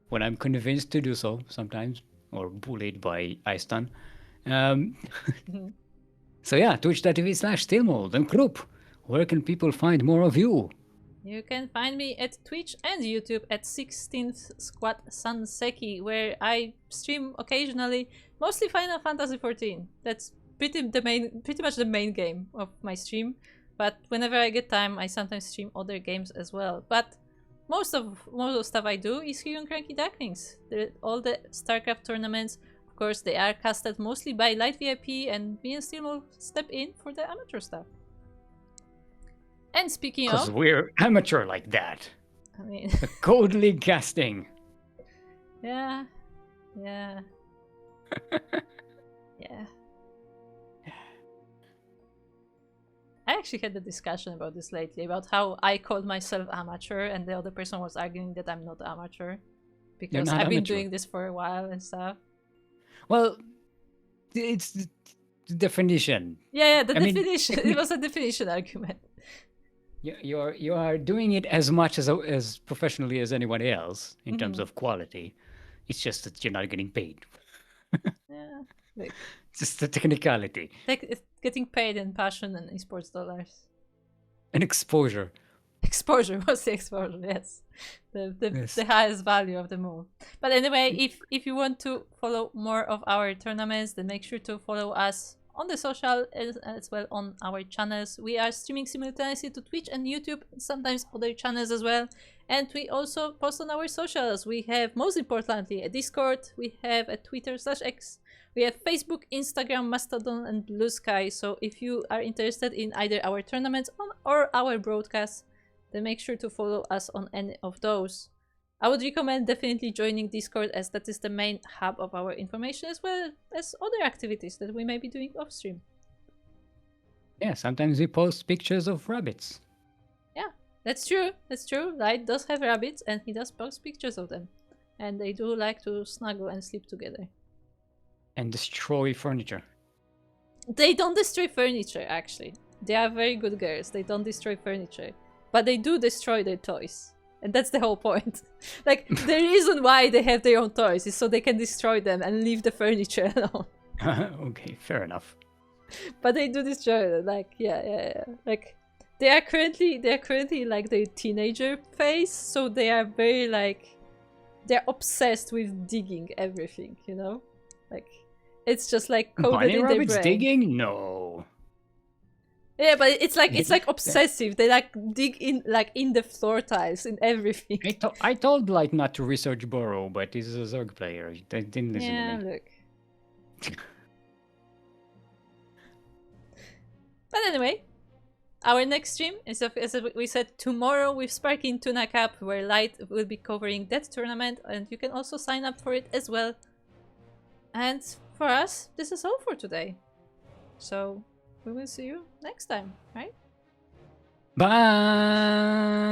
When I'm convinced to do so, sometimes, or bullied by iStun. So yeah, twitch.tv/SteelMold. And Krupp, where can people find more of you? You can find me at Twitch and YouTube at 16th Squad Sanseki, where I stream occasionally, mostly Final Fantasy XIV. That's pretty much the main game of my stream, but whenever I get time I sometimes stream other games as well. But most of the stuff I do is here on CranKy Ducklings. All the StarCraft tournaments, of course, they are casted mostly by Light VIP, and me and SteelMold step in for the amateur stuff. And speaking of, because we're amateur like that. I mean, the Code League casting. Yeah. I actually had a discussion about this lately, about how I called myself amateur and the other person was arguing that I'm not amateur because I've been doing this for a while and stuff. Well, it's the definition. Yeah, definition. It was a definition argument. You are doing it as much as professionally as anyone else in terms of quality. It's just that you're not getting paid. Yeah. Like, just the technicality. Like it's getting paid in passion and esports dollars. And exposure. Exposure, what's the exposure? Yes. The highest value of them all. But anyway, if you want to follow more of our tournaments, then make sure to follow us on the social as well on our channels. We are streaming simultaneously to Twitch and YouTube, and sometimes other channels as well. And we also post on our socials. We have, most importantly, a Discord, we have a Twitter/X, we have Facebook, Instagram, Mastodon, and Blue Sky. So if you are interested in either our tournaments or our broadcasts, then make sure to follow us on any of those. I would recommend definitely joining Discord, as that is the main hub of our information, as well as other activities that we may be doing off stream. Yeah, sometimes we post pictures of rabbits. Yeah, that's true. Light does have rabbits and he does post pictures of them. And they do like to snuggle and sleep together. And destroy furniture. They don't destroy furniture, actually. They are very good girls. They don't destroy furniture. But they do destroy their toys. And that's the whole point. Like, the reason why they have their own toys is so they can destroy them and leave the furniture alone. Okay, fair enough. But they do destroy them. Like, yeah. Like, they are currently like the teenager phase, so they are very like, they're obsessed with digging everything, you know? Like, it's just like coded Bunny in their rabbits brain. digging? No. Yeah, but it's like obsessive. They like dig in the floor tiles in everything. I told Light not to research Burrow, but he's a Zerg player. He didn't listen to me. Look. But anyway, our next stream is, as we said, tomorrow with Sparking Tuna Cup, where Light will be covering that tournament, and you can also sign up for it as well. And for us, this is all for today. So we will see you next time, right? Bye.